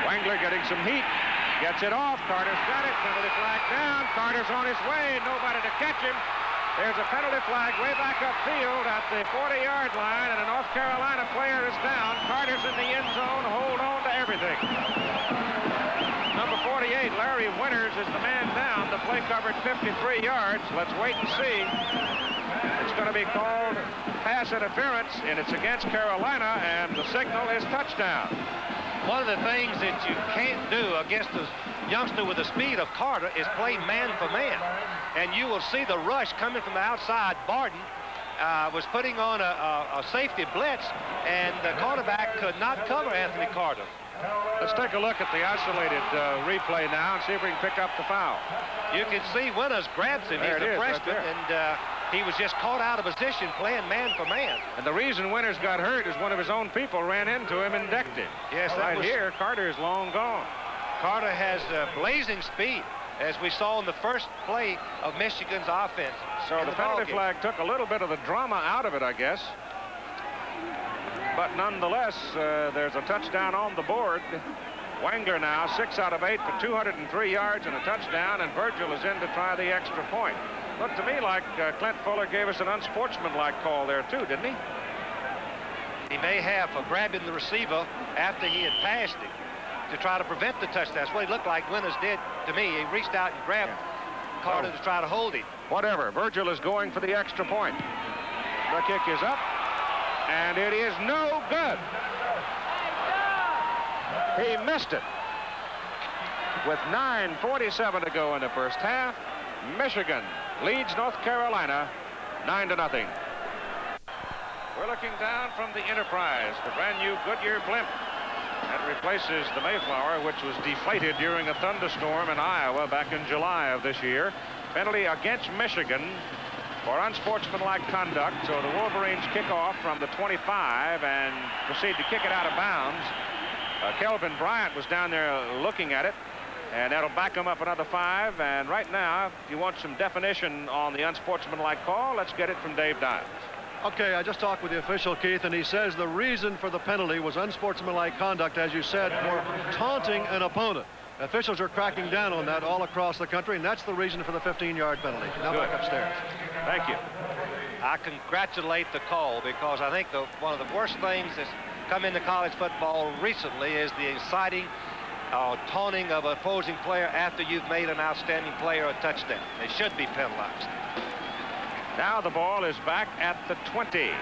Wangler getting some heat. Gets it off. Carter's got it. Penalty flag down. Carter's on his way. Nobody to catch him. There's a penalty flag way back upfield at the 40-yard line, and a North Carolina player is down. Carter's in the end zone. Hold on to everything. Number 48, Larry Winters, is the man down. The play covered 53 yards. Let's wait and see. It's going to be called pass interference, and it's against Carolina, and the signal is touchdown. One of the things that you can't do against a youngster with the speed of Carter is play man for man. And you will see the rush coming from the outside. Barton was putting on a safety blitz, and the quarterback could not cover Anthony Carter. Let's take a look at the isolated replay now and see if we can pick up the foul. You can see Winters grabs him. He's a freshman, and he was just caught out of position playing man for man. And the reason Winters got hurt is one of his own people ran into him and decked him. Yes, right here, Carter is long gone. Carter has blazing speed, as we saw in the first play of Michigan's offense. So the penalty flag took a little bit of the drama out of it, I guess. But nonetheless, there's a touchdown on the board. Wangler now 6 out of 8 for 203 yards and a touchdown, and Virgil is in to try the extra point. Looked to me like Clint Fuller gave us an unsportsmanlike call there too, didn't he? He may have, for grabbing the receiver after he had passed him to try to prevent the touchdown. That's what he looked like Winters did to me. He reached out and grabbed Carter to try to hold him. Whatever. Virgil is going for the extra point. The kick is up, and it is no good. He missed it. With 9:47 to go in the first half, Michigan leads North Carolina 9-0. We're looking down from the Enterprise, the brand new Goodyear blimp that replaces the Mayflower, which was deflated during a thunderstorm in Iowa back in July of this year. Penalty against Michigan for unsportsmanlike conduct. So the Wolverines kick off from the 25 and proceed to kick it out of bounds. Kelvin Bryant was down there looking at it, and that'll back him up another 5. And right now, if you want some definition on the unsportsmanlike call, let's get it from Dave Dimes. Okay, I just talked with the official, Keith, and he says the reason for the penalty was unsportsmanlike conduct, as you said, for taunting an opponent. Officials are cracking down on that all across the country, and that's the reason for the 15-yard penalty. Now back upstairs. Thank you. I congratulate the call, because I think one of the worst things that's come into college football recently is the inciting taunting of an opposing player after you've made an outstanding player a touchdown. They should be penalized. Now the ball is back at the 20.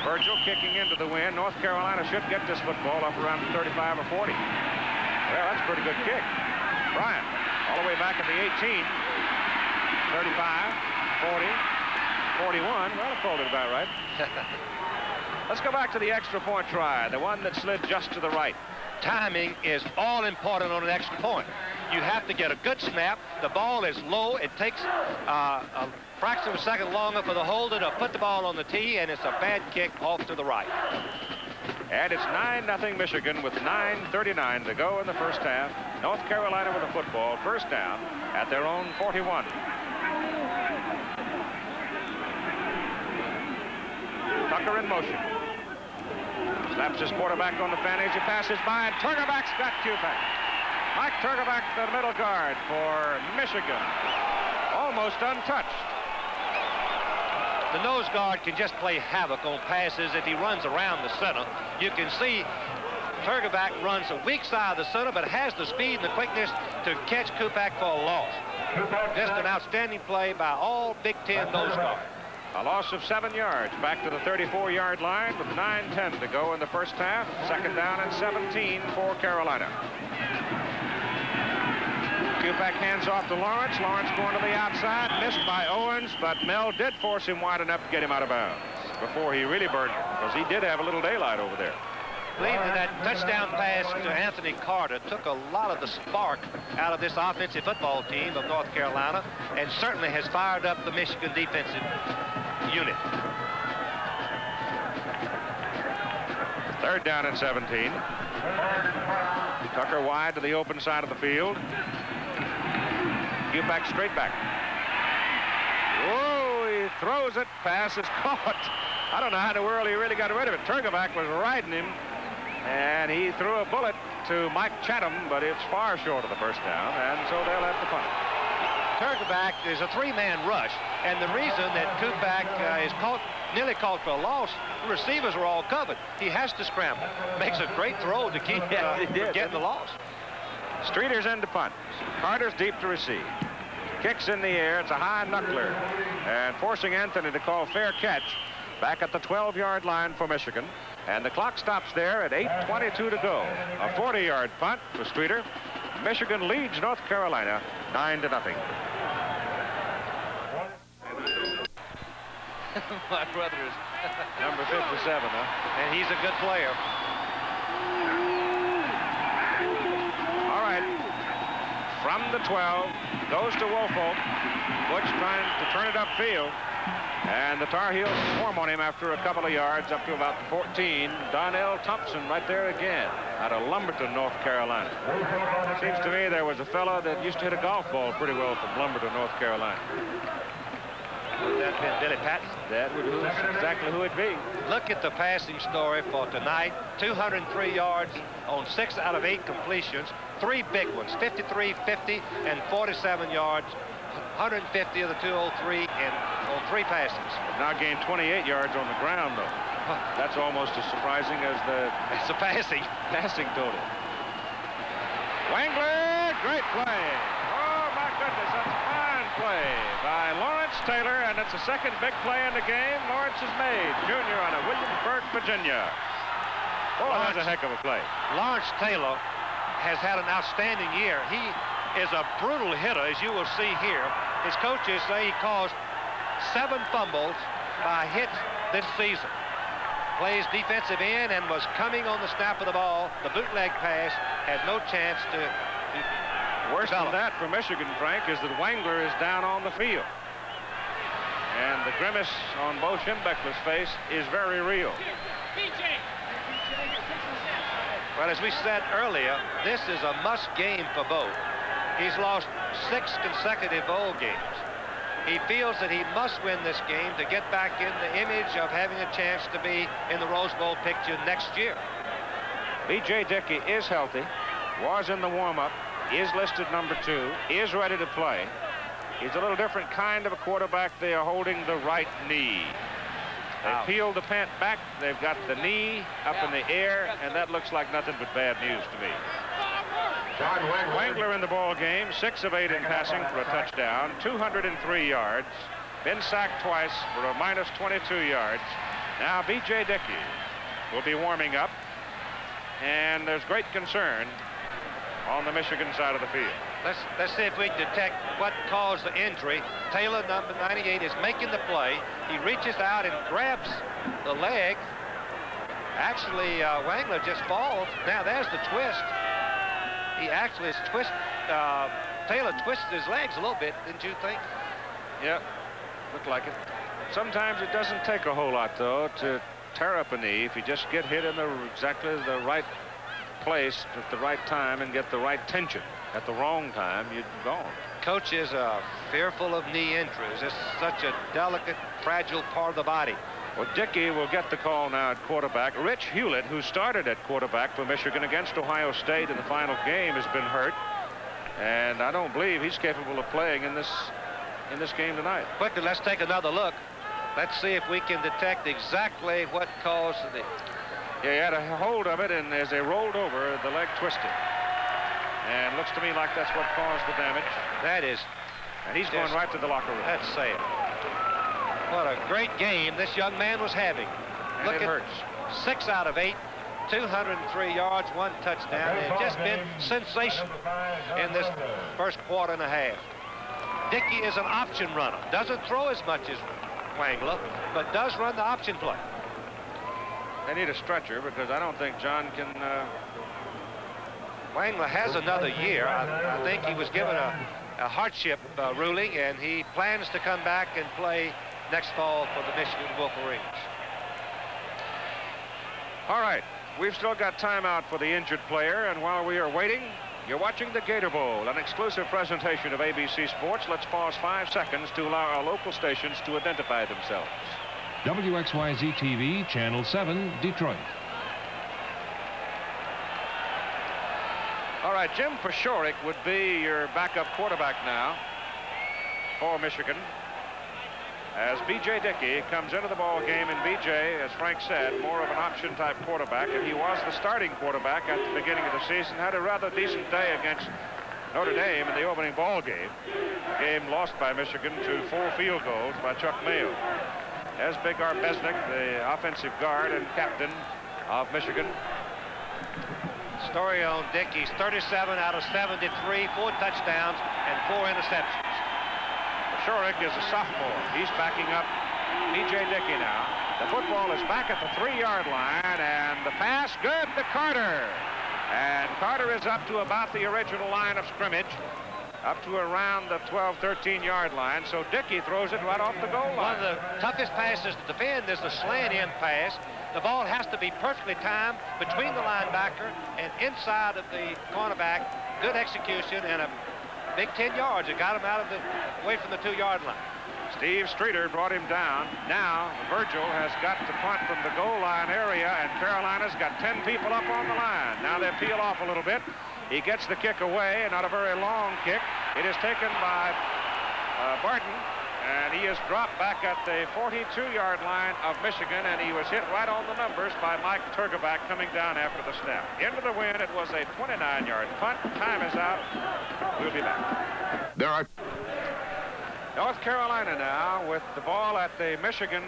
Virgil kicking into the wind. North Carolina should get this football up around 35 or 40. Well, that's a pretty good kick. Bryant all the way back at the 18. 35, 40, 41. Well, I called it about right. Let's go back to the extra point try, the one that slid just to the right. Timing is all important on an extra point. You have to get a good snap. The ball is low. It takes a fraction of a second longer for the holder to put the ball on the tee, and it's a bad kick off to the right. And it's 9-0 Michigan with 9:39 to go in the first half. North Carolina with a football, first down at their own 41. Tucker in motion. Slaps his quarterback on the fan as he passes by, and Turgerback's got Kupak. Mike Turgerback, the middle guard for Michigan, almost untouched. The nose guard can just play havoc on passes if he runs around the center. You can see Turgerback runs a weak side of the center, but has the speed and the quickness to catch Kupak for a loss. Just an outstanding play by all Big Ten nose guards. A loss of 7 yards back to the 34-yard line with 9:10 to go in the first half. Second down and 17 for Carolina. Kupak hands off to Lawerence. Lawerence going to the outside, missed by Owens, but Mel did force him wide enough to get him out of bounds before he really burned him, because he did have a little daylight over there. I believe that touchdown pass to Anthony Carter took a lot of the spark out of this offensive football team of North Carolina, and certainly has fired up the Michigan defensive unit. Third down and 17. Tucker wide to the open side of the field. Kupak straight back. Whoa, he throws it. Pass is caught. I don't know how in the world he really got rid of it. Turgerback was riding him, and he threw a bullet to Mike Chatham, but it's far short of the first down, and so they'll have to punt. Turgerback is a three-man rush, and the reason that Kupak is nearly caught for a loss, the receivers are all covered. He has to scramble. Makes a great throw to keep getting the loss. Streeter's in to punt. Carter's deep to receive. Kicks in the air. It's a high knuckler, and forcing Anthony to call fair catch back at the 12-yard line for Michigan. And the clock stops there at 8:22 to go. A 40-yard punt for Streeter. Michigan leads North Carolina 9-0. My brother is number 57, huh? And he's a good player. All right. From the 12, goes to Woolfolk. Butch trying to turn it upfield. And the Tar Heels swarm on him after a couple of yards up to about the 14. Donnell Thompson right there again out of Lumberton, North Carolina. Seems to me there was a fellow that used to hit a golf ball pretty well from Lumberton, North Carolina. Would that been Billy Patton? That would exactly who it'd be. Look at the passing story for tonight. 203 yards on 6 out of 8 completions. 3 big ones, 53, 50, and 47 yards. 150 of the 203 and on 3 passes. Now gained 28 yards on the ground, though. That's almost as surprising as the passing total. Wangler, great play. Oh, my goodness, that's a fine play by Lawrence Taylor, and it's the second big play in the game Lawrence has made, junior, out of Williamsburg, Virginia. Oh, that's a heck of a play. Lawrence Taylor has had an outstanding year. He is a brutal hitter, as you will see here. His coaches say he caused 7 fumbles by hits this season. Plays defensive end and was coming on the snap of the ball. The bootleg pass had no chance to Worse than that for Michigan, Frank, is that Wangler is down on the field. And the grimace on Bo Schembechler's face is very real. Well, as we said earlier, this is a must game for Bo. He's lost 6 consecutive bowl games. He feels that he must win this game to get back in the image of having a chance to be in the Rose Bowl picture next year. B.J. Dickey is healthy, was in the warm-up, is listed number 2, is ready to play. He's a little different kind of a quarterback. They are holding the right knee. They peeled the pant back. They've got the knee up in the air, and that looks like nothing but bad news to me. Wangler in the ball game, 6 of 8 in passing for a touchdown, 203 yards. Been sacked twice for a minus 22 yards. Now B.J. Dickey will be warming up, and there's great concern on the Michigan side of the field. Let's see if we can detect what caused the injury. Taylor, number 98, is making the play. He reaches out and grabs the leg Actually, Wangler just falls. Now there's the twist. He actually is Taylor twisted his legs a little bit, didn't you think? Yeah, looked like it. Sometimes it doesn't take a whole lot, though, to tear up a knee if you just get hit in exactly the right place at the right time and get the right tension. At the wrong time, you're gone. Coach is fearful of knee injuries. It's such a delicate, fragile part of the body. Well, Dickey will get the call now at quarterback. Rich Hewlett, who started at quarterback for Michigan against Ohio State in the final game, has been hurt. And I don't believe he's capable of playing in this game tonight. Quickly, let's take another look. Let's see if we can detect exactly what caused the... Yeah, he had a hold of it, and as they rolled over, the leg twisted. And looks to me like that's what caused the damage. That is. And he's going right to the locker room. That's sad. What a great game this young man was having. And look, it hurts. 6 out of 8, 203 yards, 1 touchdown. It's just been sensational in this first quarter and a half. Dickey is an option runner. Doesn't throw as much as Wangler, but does run the option play. They need a stretcher because I don't think John can... Wangler has another year. I think he was given a hardship ruling, and he plans to come back and play next fall for the Michigan Wolverines. All right, we've still got timeout for the injured player, and while we are waiting, you're watching the Gator Bowl, an exclusive presentation of ABC Sports. Let's pause 5 seconds to allow our local stations to identify themselves. WXYZ TV, Channel 7, Detroit. All right, Jim Pashorik would be your backup quarterback now for Michigan, as B.J. Dickey comes into the ball game. And B.J., as Frank said, more of an option-type quarterback, and he was the starting quarterback at the beginning of the season. Had a rather decent day against Notre Dame in the opening ball game. The game lost by Michigan to 4 field goals by Chuck Mayo. As Big Art Besnick, the offensive guard and captain of Michigan. Story on Dickey's 37 out of 73, 4 touchdowns and 4 interceptions. Pashorik is a sophomore. He's backing up B.J. Dickey now. The football is back at the 3-yard line, and the pass good to Carter. And Carter is up to about the original line of scrimmage, up to around the 12, 13-yard line. So Dickey throws it right off the goal line. One of the toughest passes to defend is the slant-in pass. The ball has to be perfectly timed between the linebacker and inside of the cornerback. Good execution and a big 10 yards. It got him away from the 2-yard line. Steve Streeter brought him down. Now Virgil has got to punt from the goal line area, and Carolina's got 10 people up on the line. Now they peel off a little bit. He gets the kick away, not a very long kick. It is taken by Barton, and he is dropped back at the 42-yard line of Michigan, and he was hit right on the numbers by Mike Turgeback coming down after the snap. Into the wind, it was a 29-yard punt. Time is out. We'll be back. There are... North Carolina now with the ball at the Michigan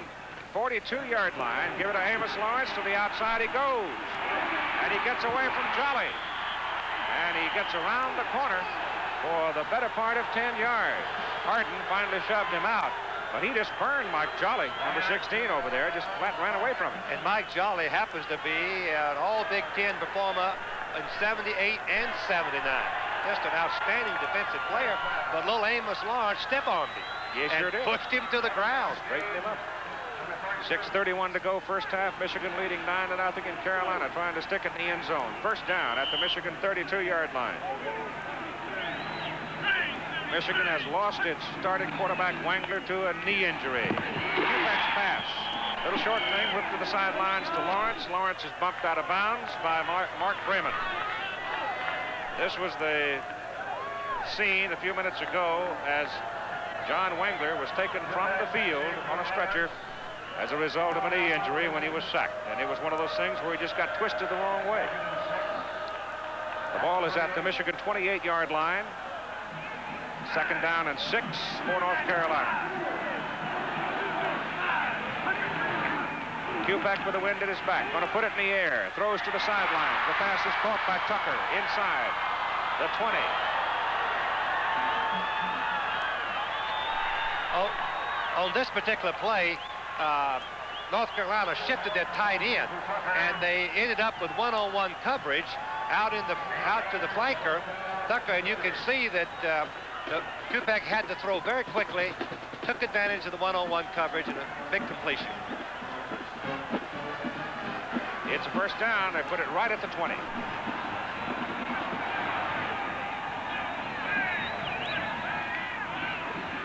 42-yard line. Give it to Amos Lawrence. To the outside he goes. And he gets away from Jolly. And he gets around the corner for the better part of 10 yards. Harden finally shoved him out, but he just burned Mike Jolly, number 16 over there, just flat ran away from him. And Mike Jolly happens to be an all Big Ten performer in 78 and 79. Just an outstanding defensive player, but little Amos Lawrence step-armed him. Yes, and sure did. Pushed him to the ground. Straightened him up. 6:31 to go, first half. Michigan leading 9-0 in Carolina, trying to stick it in the end zone. First down at the Michigan 32-yard line. Michigan has lost its starting quarterback Wangler to a knee injury. Defense pass. Little short thing, whipped to the sidelines to Lawrence. Lawrence is bumped out of bounds by Mark Freeman. This was the scene a few minutes ago as John Wangler was taken from the field on a stretcher as a result of a knee injury when he was sacked. And it was one of those things where he just got twisted the wrong way. The ball is at the Michigan 28-yard line. Second down and 6 for North Carolina. Kupak with the wind at his back. Going to put it in the air. Throws to the sideline. The pass is caught by Tucker inside the 20. Oh, on this particular play, North Carolina shifted their tight end, and they ended up with one-on-one coverage out to the flanker, Tucker, and you can see that Kupek had to throw very quickly, took advantage of the one-on-one coverage, and a big completion. It's a first down. They put it right at the 20.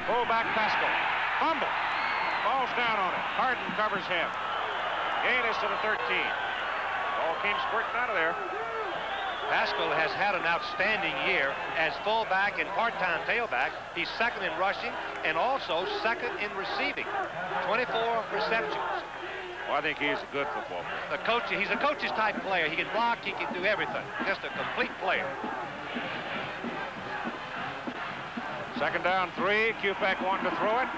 Fullback Pascal. Fumble. Falls down on it. Harden covers him. Gain is to the 13. Ball came squirting out of there. Pascal has had an outstanding year as fullback and part-time tailback. He's second in rushing and also second in receiving. 24 receptions. Well, I think he's a good football player. He's a coach's type player. He can block, he can do everything. Just a complete player. Second down, 3. Kupek wanted to throw it.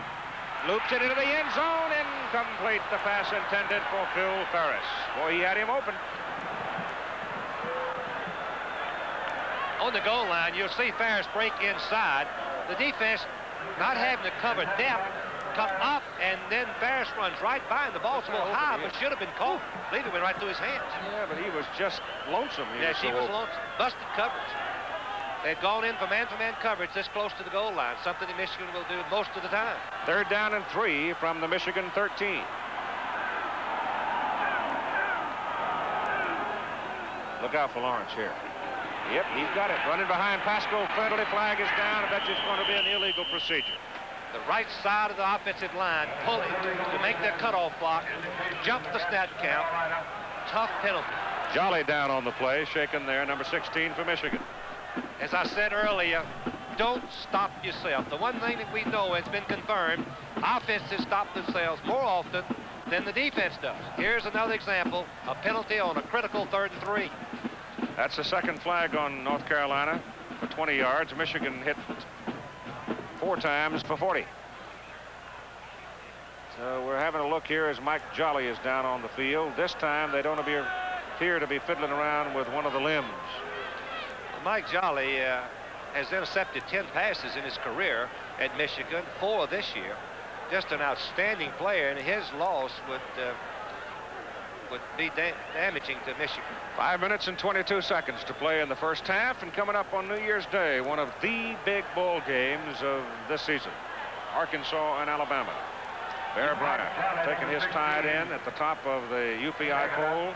Loops it into the end zone. Incomplete. The pass intended for Phil Ferris. Boy, he had him open. On the goal line, you'll see Ferris break inside. The defense not having to cover depth, come up, and then Ferris runs right by him. The ball's a little high, but should have been caught. I believe it went right through his hands. Yeah, but he was just lonesome. He was lonesome. Busted coverage. They'd gone in for man-to-man coverage this close to the goal line, something that Michigan will do most of the time. Third down and 3 from the Michigan 13. Look out for Lawerence here. Yep, he's got it. Running behind Pascal. Penalty flag is down. I bet you it's going to be an illegal procedure. The right side of the offensive line pulling to make their cutoff block. Jump the snap count. Tough penalty. Jolly down on the play. Shaken there. Number 16 for Michigan. As I said earlier, don't stop yourself. The one thing that we know has been confirmed, offenses stop themselves more often than the defense does. Here's another example, a penalty on a critical 3rd and 3. That's the second flag on North Carolina for 20 yards. Michigan hit 4 times for 40. So we're having a look here as Mike Jolly is down on the field. This time they don't appear to be fiddling around with one of the limbs. Mike Jolly has intercepted 10 passes in his career at Michigan, 4 this year. Just an outstanding player, and his loss would be damaging to Michigan. 5 minutes and 22 seconds to play in the first half, and coming up on New Year's Day, one of the big ball games of this season. Arkansas and Alabama. Bear Bryant taking his tight end at the top of the UPI poll.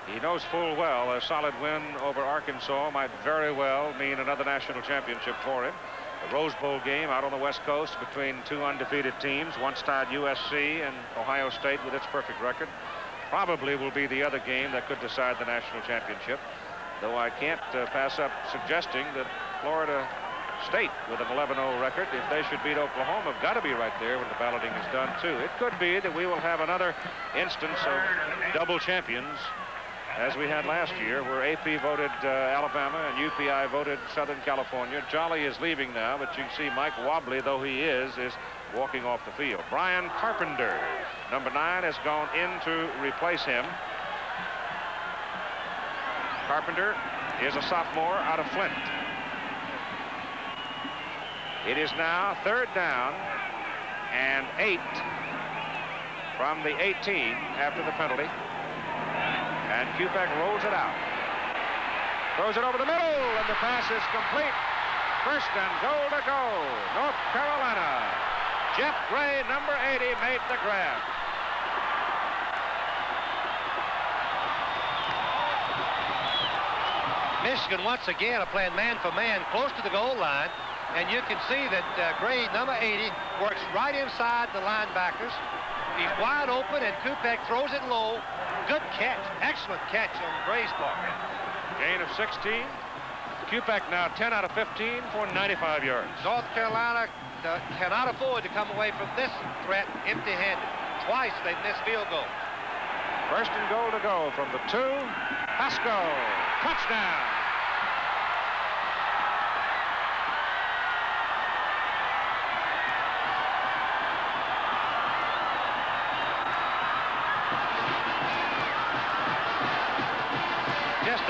He knows full well a solid win over Arkansas might very well mean another national championship for him. The Rose Bowl game out on the West Coast between 2 undefeated teams, once tied USC and Ohio State with its perfect record, probably will be the other game that could decide the national championship. Though I can't pass up suggesting that Florida State with an 11-0 record, if they should beat Oklahoma, have got to be right there when the balloting is done too. It could be that we will have another instance of double champions as we had last year, where AP voted Alabama and UPI voted Southern California. Jolly is leaving now, but you can see Mike Wobbly, though he is walking off the field. Brian Carpenter, number 9, has gone in to replace him. Carpenter is a sophomore out of Flint. It is now 3rd down and 8 from the 18 after the penalty. And Kupek rolls it out. Throws it over the middle, and the pass is complete. 1st and goal to go. North Carolina. Jeff Gray, number 80, made the grab. Michigan once again are playing man for man close to the goal line, and you can see that Gray, number 80, works right inside the linebackers. He's wide open, and Kupek throws it low. Good catch. Excellent catch on Gray's part. Gain of 16. Kupek now 10 out of 15 for 95 yards. North Carolina cannot afford to come away from this threat empty-handed. Twice they've missed field goal. 1st and goal to go from the 2. Pascal. Touchdown.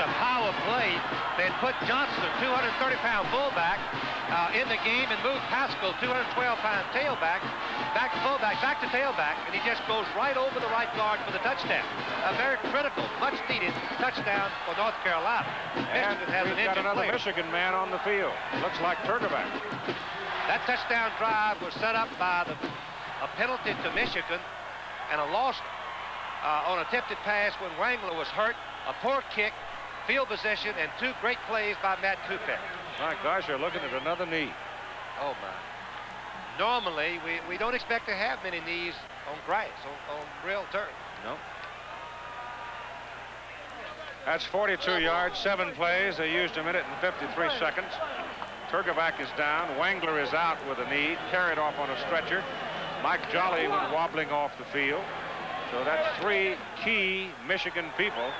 a power play. They had put Johnson, 230-pound fullback, in the game and moved Pascal, 212-pound tailback, back to fullback, back to tailback, and he just goes right over the right guard for the touchdown. A very critical, much-needed touchdown for North Carolina. And we've got another Michigan man on the field. Looks like Turkovac. That touchdown drive was set up by a penalty to Michigan and a loss on a attempted pass when Wangler was hurt, a poor kick, field position, and 2 great plays by Matt Kupek. My gosh, you're looking at another knee. Oh, my. Normally, we don't expect to have many knees on grass, on real turf. No. That's 42 yards, 7 plays. They used 1 minute and 53 seconds. Turkovac is down. Wangler is out with a knee, carried off on a stretcher. Mike Jolly went wobbling off the field. So that's 3 key Michigan people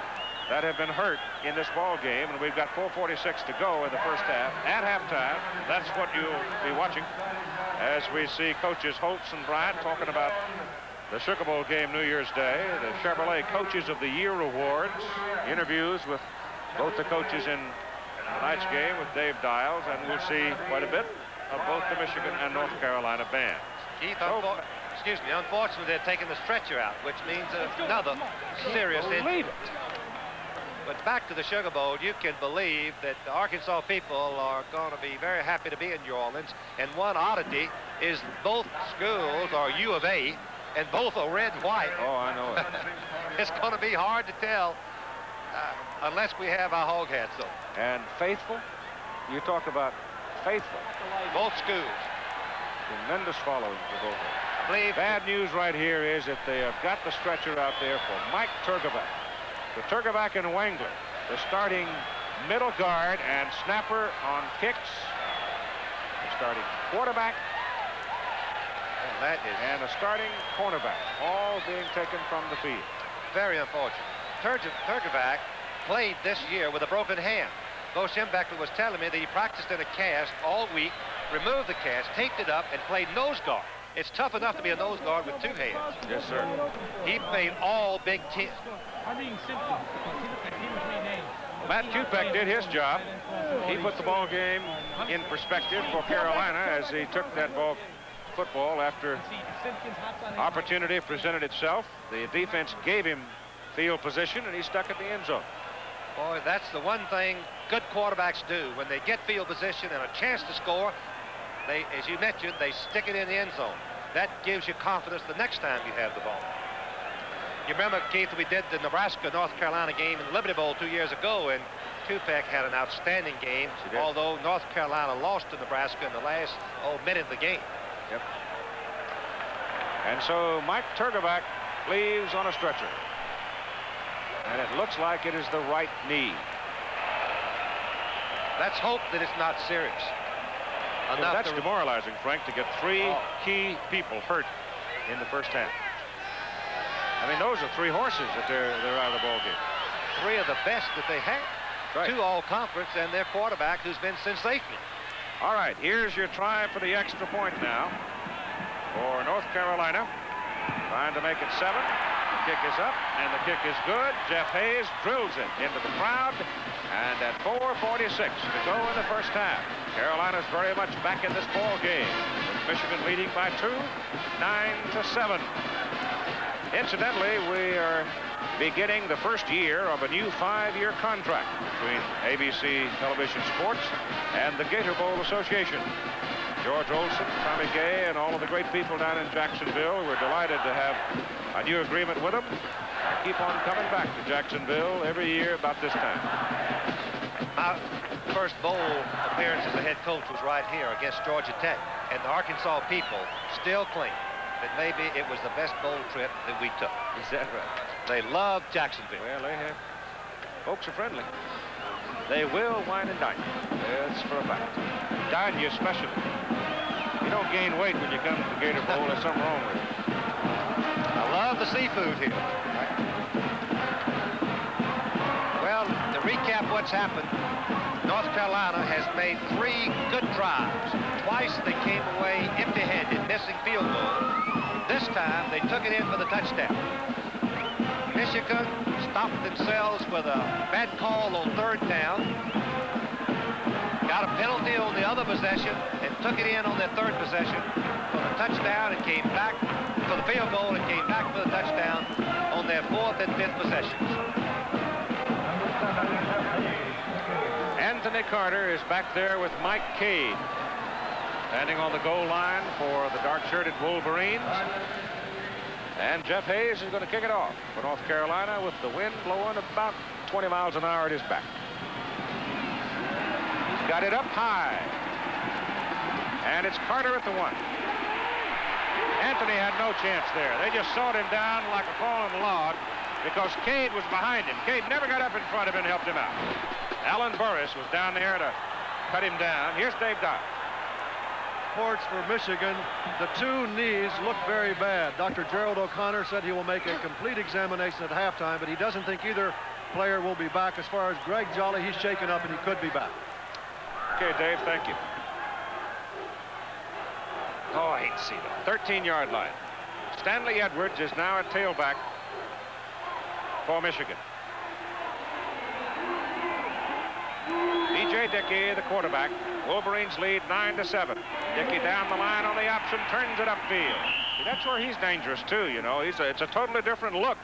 that have been hurt in this ball game, and we've got 4:46 to go in the first half. At halftime, that's what you'll be watching as we see coaches Holtz and Bryant talking about the Sugar Bowl game New Year's Day, the Chevrolet Coaches of the Year Awards, interviews with both the coaches in tonight's game with Dave Dials, and we'll see quite a bit of both the Michigan and North Carolina bands. Keith, unfortunately, they're taking the stretcher out, which means another serious injury. But back to the Sugar Bowl, you can believe that the Arkansas people are going to be very happy to be in New Orleans. And one oddity is both schools are U of A, and both are red and white. Oh, I know it. It's going to be hard to tell unless we have our hog hats on. And faithful, you talk about faithful. Both schools. Tremendous following for both of them. I believe bad news right here is that they have got the stretcher out there for Mike Turkovac. The Turkovac and Wangler, the starting middle guard and snapper on kicks, the starting quarterback, and a starting cornerback, all being taken from the field. Very unfortunate. Turkovac played this year with a broken hand. Bo Schembechler was telling me that he practiced in a cast all week, removed the cast, taped it up, and played nose guard. It's tough enough to be a nose guard with 2 hands. Yes, sir. He played all Big Ten. Matt Kupek did his job. He put the ball game in perspective for Carolina as he took that football after opportunity presented itself. The defense gave him field position, and he stuck at the end zone. Boy, that's the one thing good quarterbacks do. When they get field position and a chance to score, they, as you mentioned, they stick it in the end zone. That gives you confidence the next time you have the ball. You remember, Keith, we did the Nebraska-North Carolina game in the Liberty Bowl 2 years ago, and Kupek had an outstanding game, although North Carolina lost to Nebraska in the last minute of the game. Yep. And so Mike Turkovac leaves on a stretcher. And it looks like it is the right knee. Let's hope that it's not serious. Well, that's demoralizing, Frank, to get 3 key people hurt in the first half. I mean, those are 3 horses that they're out of the ball game. 3 of the best that they have. Right. 2 all-conference and their quarterback who's been sensational. All right, here's your try for the extra point now for North Carolina. Trying to make it 7. The kick is up, and the kick is good. Jeff Hayes drills it into the crowd, and at 4:46 to go in the first half. Carolina's very much back in this ball game, with Michigan leading by 2, 9-7. Incidentally, we are beginning the first year of a new 5-year contract between ABC Television Sports and the Gator Bowl Association. George Olson, Tommy Gay, and all of the great people down in Jacksonville, we're delighted to have a new agreement with them. I keep on coming back to Jacksonville every year about this time. My first bowl appearance as a head coach was right here against Georgia Tech, and the Arkansas people still claim that maybe it was the best bowl trip that we took. Is that right? They love Jacksonville. Well, they have. Folks are friendly. They will wine and dine. That's for a fact. Dine you especially. You don't gain weight when you come to the Gator Bowl. There's something wrong with it. I love the seafood here. Well, to recap what's happened, North Carolina has made 3 good drives. Twice they came away empty-handed, missing field goals. This time they took it in for the touchdown. Michigan stopped themselves with a bad call on 3rd down. Got a penalty on the other possession and took it in on their 3rd possession for the touchdown and came back for the field goal and came back for the touchdown on their 4th and 5th possessions. Anthony Carter is back there with Mike Cade, standing on the goal line for the dark-shirted Wolverines. And Jeff Hayes is going to kick it off for North Carolina with the wind blowing about 20 miles an hour at his back. He's got it up high. And it's Carter at the 1. Anthony had no chance there. They just sawed him down like a fallen log because Cade was behind him. Cade never got up in front of him and helped him out. Alan Burris was down there to cut him down. Here's Dave Dial. Reports for Michigan, the 2 knees look very bad. Dr. Gerald O'Connor said he will make a complete examination at halftime, but he doesn't think either player will be back. As far as Greg Jolly, he's shaken up and he could be back. Okay, Dave, thank you. Oh, I hate to see that. 13-yard line. Stanley Edwards is now at tailback for Michigan. B.J. Dickey, the quarterback. Wolverines lead 9-7. Dickey down the line on the option, turns it upfield. See, that's where he's dangerous too, you know. It's a totally different look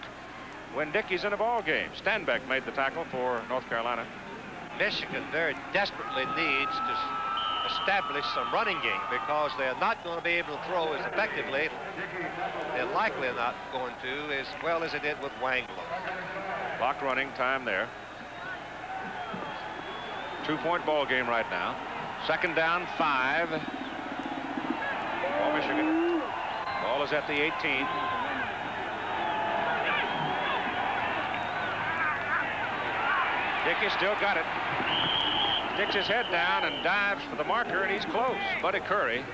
when Dickey's in a ball game. Stanbeck made the tackle for North Carolina. Michigan very desperately needs to establish some running game because they're not going to be able to throw as effectively. They're likely not going to as well as they did with Wangler. Clock running, time there. 2-point ball game right now. 2nd down, 5 for Michigan. Ball is at the 18. Dickey still got it. Sticks his head down and dives for the marker, and he's close. Buddy Curry,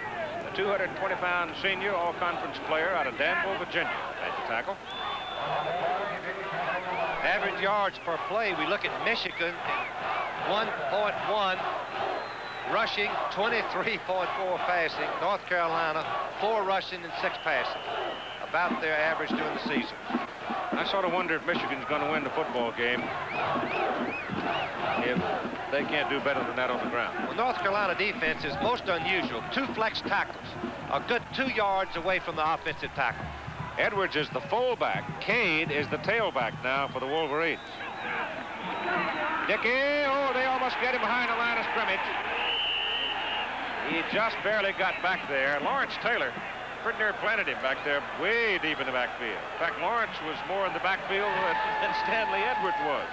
a 220-pound senior all-conference player out of Danville, Virginia, made the tackle. Average yards per play, we look at Michigan, 1.1 rushing, 23.4 passing. North Carolina, 4 rushing and 6 passing. About their average during the season. I sort of wonder if Michigan's going to win the football game if they can't do better than that on the ground. Well, North Carolina defense is most unusual. 2 flex tackles, a good 2 yards away from the offensive tackle. Edwards is the fullback. Cade is the tailback now for the Wolverines. Dickey, oh, they almost get him behind the line of scrimmage. He just barely got back there. Lawerence Taylor pretty near planted him back there, way deep in the backfield. In fact, Lawerence was more in the backfield than Stanley Edwards was.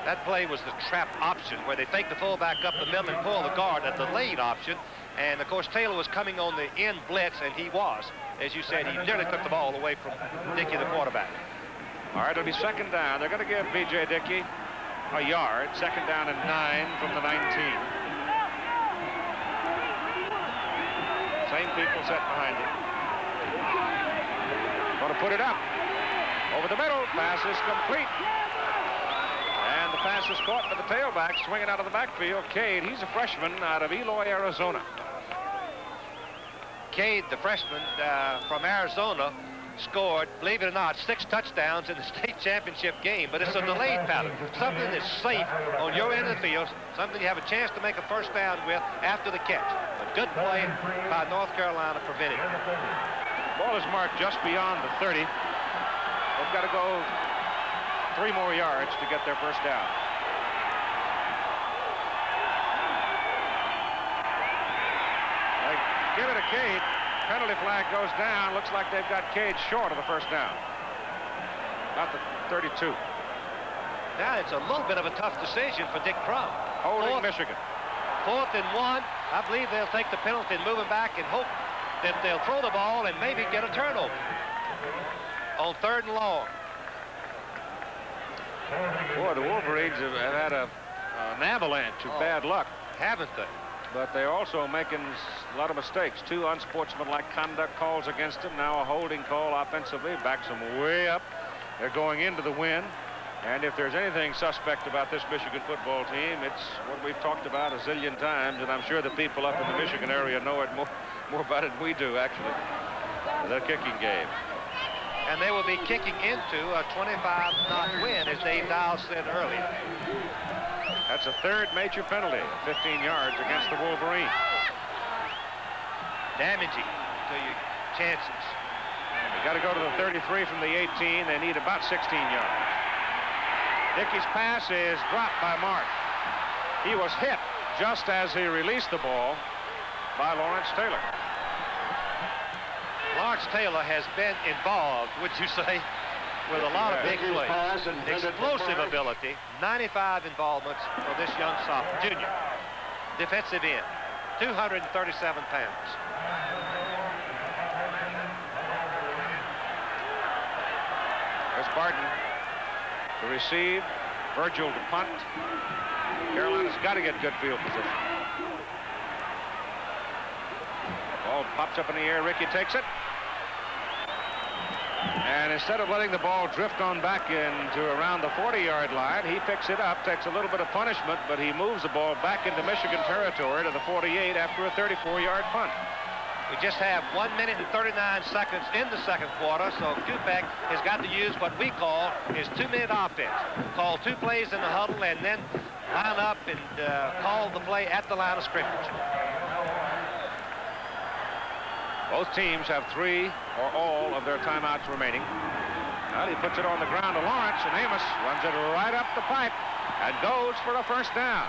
That play was the trap option where they fake the fullback up the middle and pull the guard, a delayed option. And, of course, Taylor was coming on the end blitz, and he was. As you said, he nearly took the ball away from Dickey, the quarterback. All right, it'll be 2nd down. They're going to give B.J. Dickey a yard. 2nd down and 9 from the 19. Same people set behind him. Going to put it up. Over the middle. Pass is complete. And the pass is caught by the tailback, swinging out of the backfield. Cade, he's a freshman out of Eloy, Arizona. Cade, the freshman from Arizona, scored, believe it or not, 6 touchdowns in the state championship game, but it's a delayed pattern. Something that's safe on your end of the field, something you have a chance to make a 1st down with after the catch. A good play by North Carolina preventing it. Ball is marked just beyond the 30. They've got to go 3 more yards to get their 1st down. They give it to Cade. Penalty flag goes down. Looks like they've got Cade short of the 1st down. About the 32. Now it's a little bit of a tough decision for Dick Crum. Holding Michigan. 4th and 1. I believe they'll take the penalty and move him back and hope that they'll throw the ball and maybe get a turnover on 3rd and long. Boy, the Wolverines have had an avalanche of bad luck. Haven't they? But they're also making a lot of mistakes. 2 unsportsmanlike conduct calls against them. Now a holding call offensively. Backs them way up. They're going into the wind. And if there's anything suspect about this Michigan football team, it's what we've talked about a zillion times. And I'm sure the people up in the Michigan area know it more about it than we do, actually. The kicking game. and they will be kicking into a 25-knot win, as Dave Dial said earlier. That's a third major penalty, 15 yards against the Wolverines. Damaging to your chances. They got to go to the 33 from the 18. They need about 16 yards. Dickey's pass is dropped by Mark. He was hit just as he released the ball by Lawerence Taylor. Lawerence Taylor has been involved, would you say, with a lot of big plays. Explosive ability, 95 involvements for this young sophomore, junior. Defensive end, 237 pounds. There's Barton to receive, Virgil to punt. Carolina's got to get good field position. Ball pops up in the air. Rickey takes it. And instead of letting the ball drift on back into around the 40-yard line, he picks it up, takes a little bit of punishment, but he moves the ball back into Michigan territory to the 48 after a 34-yard punt. We just have 1 minute and 39 seconds in the second quarter, so Kupek has got to use what we call his 2-minute offense. Call 2 plays in the huddle and then line up and call the play at the line of scrimmage. Both teams have 3 or all of their timeouts remaining. Well, he puts it on the ground to Lawerence, and Amos runs it right up the pipe and goes for a first down.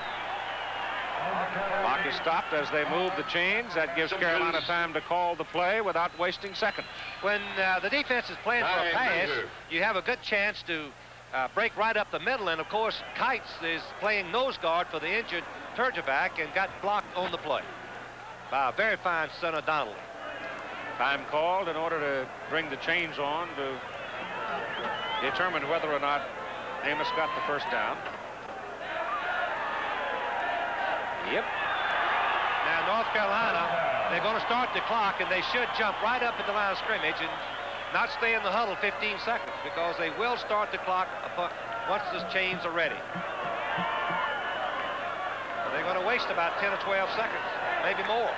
Clock is stopped as they move the chains. That gives Carolina time to call the play without wasting seconds. When the defense is playing for a pass, you have a good chance to break right up the middle. And, of course, Kites is playing nose guard for the injured Turgeback and got blocked on the play by a very fine center, Donnelly. Time called in order to bring the chains on to determine whether or not Amos got the first down. Yep. Now, North Carolina, they're going to start the clock, and they should jump right up at the line of scrimmage and not stay in the huddle 15 seconds, because they will start the clock once the chains are ready. But they're going to waste about 10 or 12 seconds, maybe more.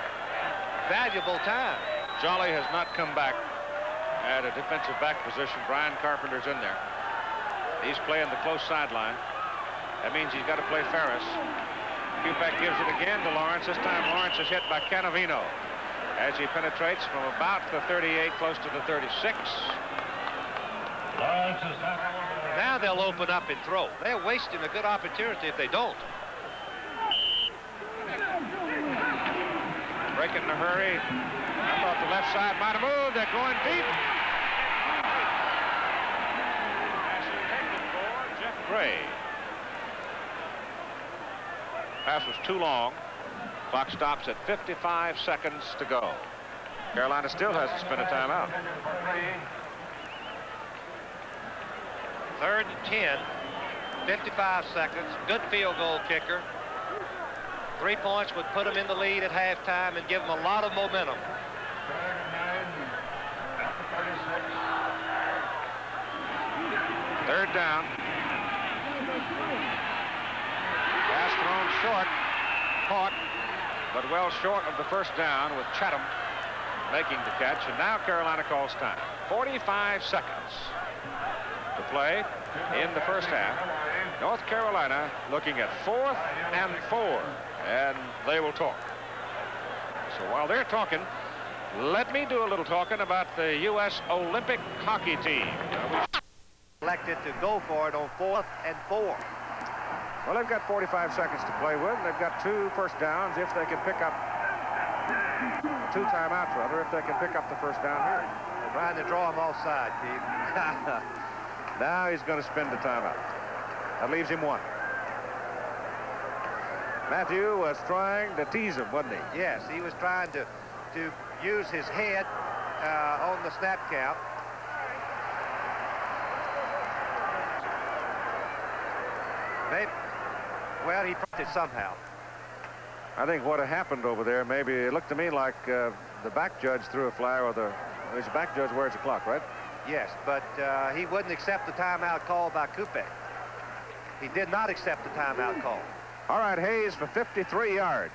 Valuable time. Jolly has not come back at a defensive back position. Brian Carpenter's in there. He's playing the close sideline. That means he's got to play Ferris. Kupek gives it again to Lawerence. This time Lawerence is hit by Canavino as he penetrates from about the 38 close to the 36. Now they'll open up and throw. They're wasting a good opportunity if they don't. Breaking in a hurry. I thought the left side might have moved. They're going deep. Jeff Gray. Pass was too long. Clock stops at 55 seconds to go. Carolina still hasn't spent a timeout. 3rd and 10, 55 seconds. Good field goal kicker. 3 points would put them in the lead at halftime and give them a lot of momentum. Third down. Pass thrown short. Caught, but well short of the first down with Chatham making the catch. And now Carolina calls time. 45 seconds to play in the first half. North Carolina looking at 4th and 4, and they will talk. So while they're talking, let me do a little talking about the U.S. Olympic hockey team. Elected to go for it on 4th and 4. Well, they've got 45 seconds to play with. They've got 2 first downs if they can pick up 2 timeouts, rather, if they can pick up the first down here. They're trying to draw him offside, Keith. Now he's going to spend the timeout. That leaves him 1. Matthew was trying to tease him, wasn't he? Yes, he was trying to use his head on the snap count. Maybe, well, he dropped it somehow. I think what had happened over there, maybe it looked to me like the back judge threw a flag, or the back judge wears the clock, right? Yes, but he wouldn't accept the timeout call by Kupek. He did not accept the timeout call. All right, Hayes for 53 yards.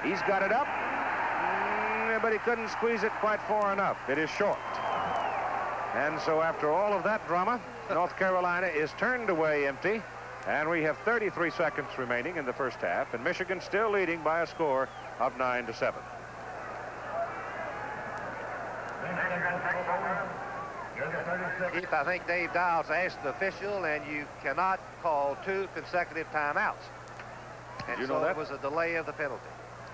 He's got it up, but he couldn't squeeze it quite far enough. It is short. And so after all of that drama, North Carolina is turned away empty. And we have 33 seconds remaining in the first half. And Michigan still leading by a score of 9-7. Keith, I think Dave Dials asked the official, and you cannot call 2 consecutive timeouts. And you so know that? it was a delay of the penalty.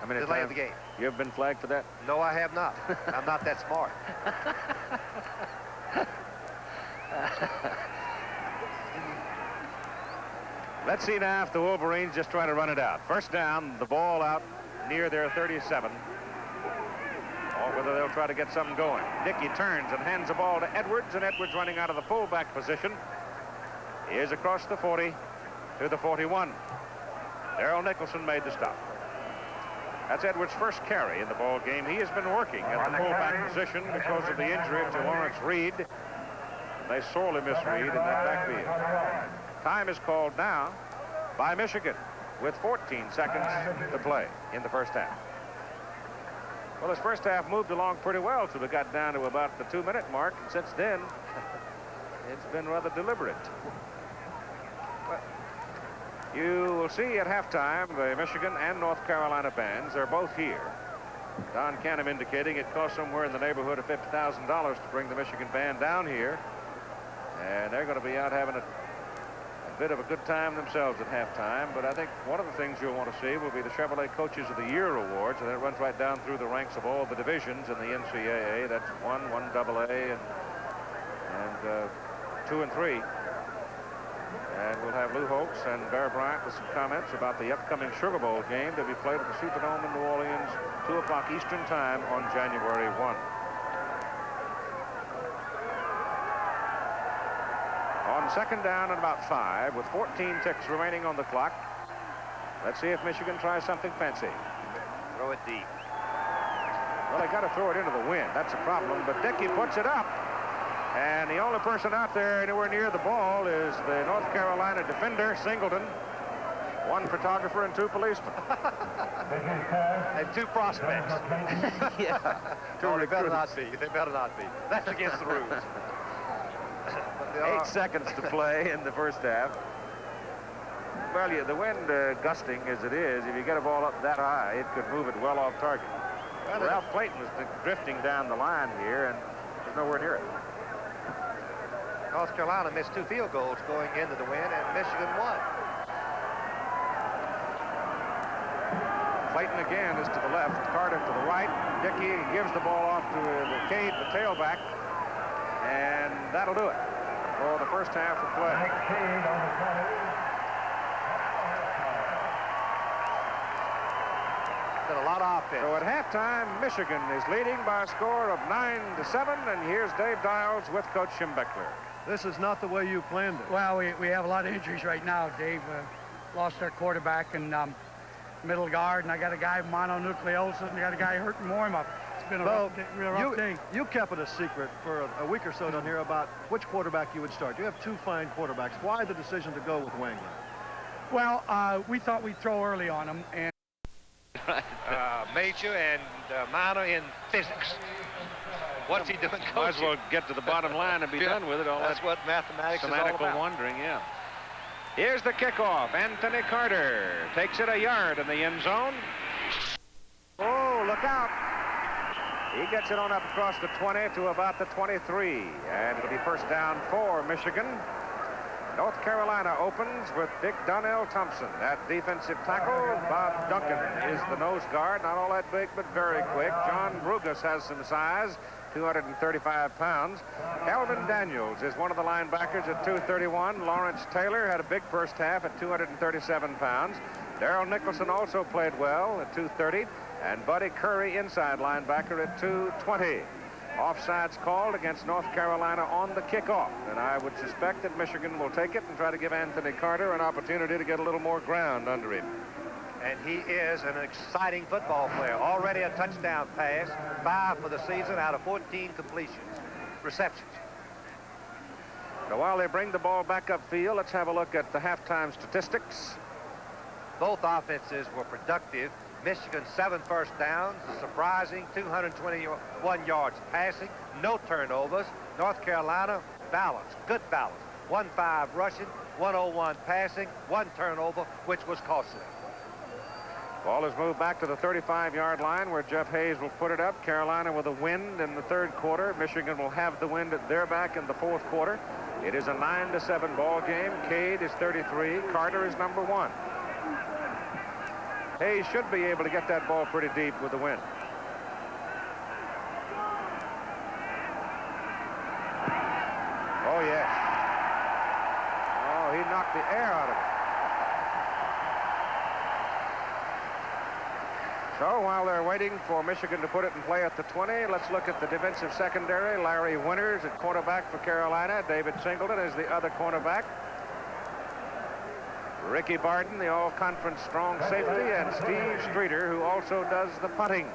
Delay of the game. You have been flagged for that? No, I have not. I'm not that smart. Let's see now if the Wolverines just try to run it out. First down, the ball out near their 37. Or whether they'll try to get something going. Dickey turns and hands the ball to Edwards, and Edwards running out of the fullback position. He is across the 40 to the 41. Darrell Nicholson made the stop. That's Edwards' first carry in the ball game. He has been working at the fullback position because of the injury to Lawerence Reed. They sorely miss Reed in that backfield. Time is called now by Michigan with 14 seconds to play in the first half. Well, this first half moved along pretty well till we got down to about the 2-minute mark. And since then, it's been rather deliberate. But you will see at halftime the Michigan and North Carolina bands are both here. Don Canham indicating it cost somewhere in the neighborhood of $50,000 to bring the Michigan band down here. And they're going to be out having a bit of a good time themselves at halftime. But I think one of the things you'll want to see will be the Chevrolet Coaches of the Year awards, and that runs right down through the ranks of all the divisions in the NCAA. That's 1, 1AA, and 2 and 3. And we'll have Lou Holtz and Bear Bryant with some comments about the upcoming Sugar Bowl game to be played at the Superdome in New Orleans, 2 o'clock Eastern Time on January 1. On second down and about 5 with 14 ticks remaining on the clock. Let's see if Michigan tries something fancy. Throw it deep. Well, they got to throw it into the wind. That's a problem, but Dickey puts it up. And the only person out there anywhere near the ball is the North Carolina defender, Singleton. 1 photographer and 2 policemen. And 2 prospects. Yeah. No, they better not be. They better not be. That's against the rules. 8 seconds to play in the first half. Well, the wind gusting as it is, if you get a ball up that high, it could move it well off target. Well, Ralph Clayton was drifting down the line here, and there's nowhere near it. North Carolina missed 2 field goals going into the win, and Michigan won. Clayton again is to the left, Carter to the right. Dickey gives the ball off to the Cade, the tailback, and that'll do it for the first half of play. Did a lot of offense. So at halftime, Michigan is leading by a score of 9-7, and here's Dave Dials with Coach Schembechler. This is not the way you planned it. Well, we have a lot of injuries right now, Dave. Lost our quarterback and middle guard, and I got a guy with mononucleosis, and I got a guy hurting warm-up. It's been a real rough day. You kept it a secret for a week or so down here about which quarterback you would start. You have 2 fine quarterbacks. Why the decision to go with Wangler? Well, we thought we'd throw early on him, and Major and minor in physics. What's he doing coaching? Might as well get to the bottom line and be done with it. All That's what mathematics is all fanatical about. wondering, yeah. Here's the kickoff. Anthony Carter takes it a yard in the end zone. Oh, look out. He gets it on up across the 20 to about the 23. And it'll be first down for Michigan. North Carolina opens with Dick Donnell Thompson at defensive tackle. Bob Duncan is the nose guard. Not all that big, but very quick. John Brugus has some size, 235 pounds. Calvin Daniels is one of the linebackers at 231. Lawrence Taylor had a big first half at 237 pounds. Darrell Nicholson also played well at 230. And Buddy Curry, inside linebacker, at 220. Offsides called against North Carolina on the kickoff. And I would suspect that Michigan will take it and try to give Anthony Carter an opportunity to get a little more ground under him. And he is an exciting football player. Already a touchdown pass, 5 for the season out of 14 receptions. Now, while they bring the ball back upfield, let's have a look at the halftime statistics. Both offenses were productive Michigan 7 first downs, a surprising 221 yards passing, no turnovers. North Carolina, balance, good balance. 1-5 rushing, 101 passing, 1 turnover, which was costly. Ball is moved back to the 35-yard line where Jeff Hayes will put it up. Carolina with a wind in the third quarter. Michigan will have the wind at their back in the fourth quarter. It is a 9-7 ball game. Cade is 33. Carter is number 1. Hayes should be able to get that ball pretty deep with the wind. Oh, yes. Oh, he knocked the air out of it. So while they're waiting for Michigan to put it in play at the 20, let's look at the defensive secondary. Larry Winters at quarterback for Carolina. David Singleton is the other cornerback. Ricky Barton, the all-conference strong safety, and Steve Streeter, who also does the punting.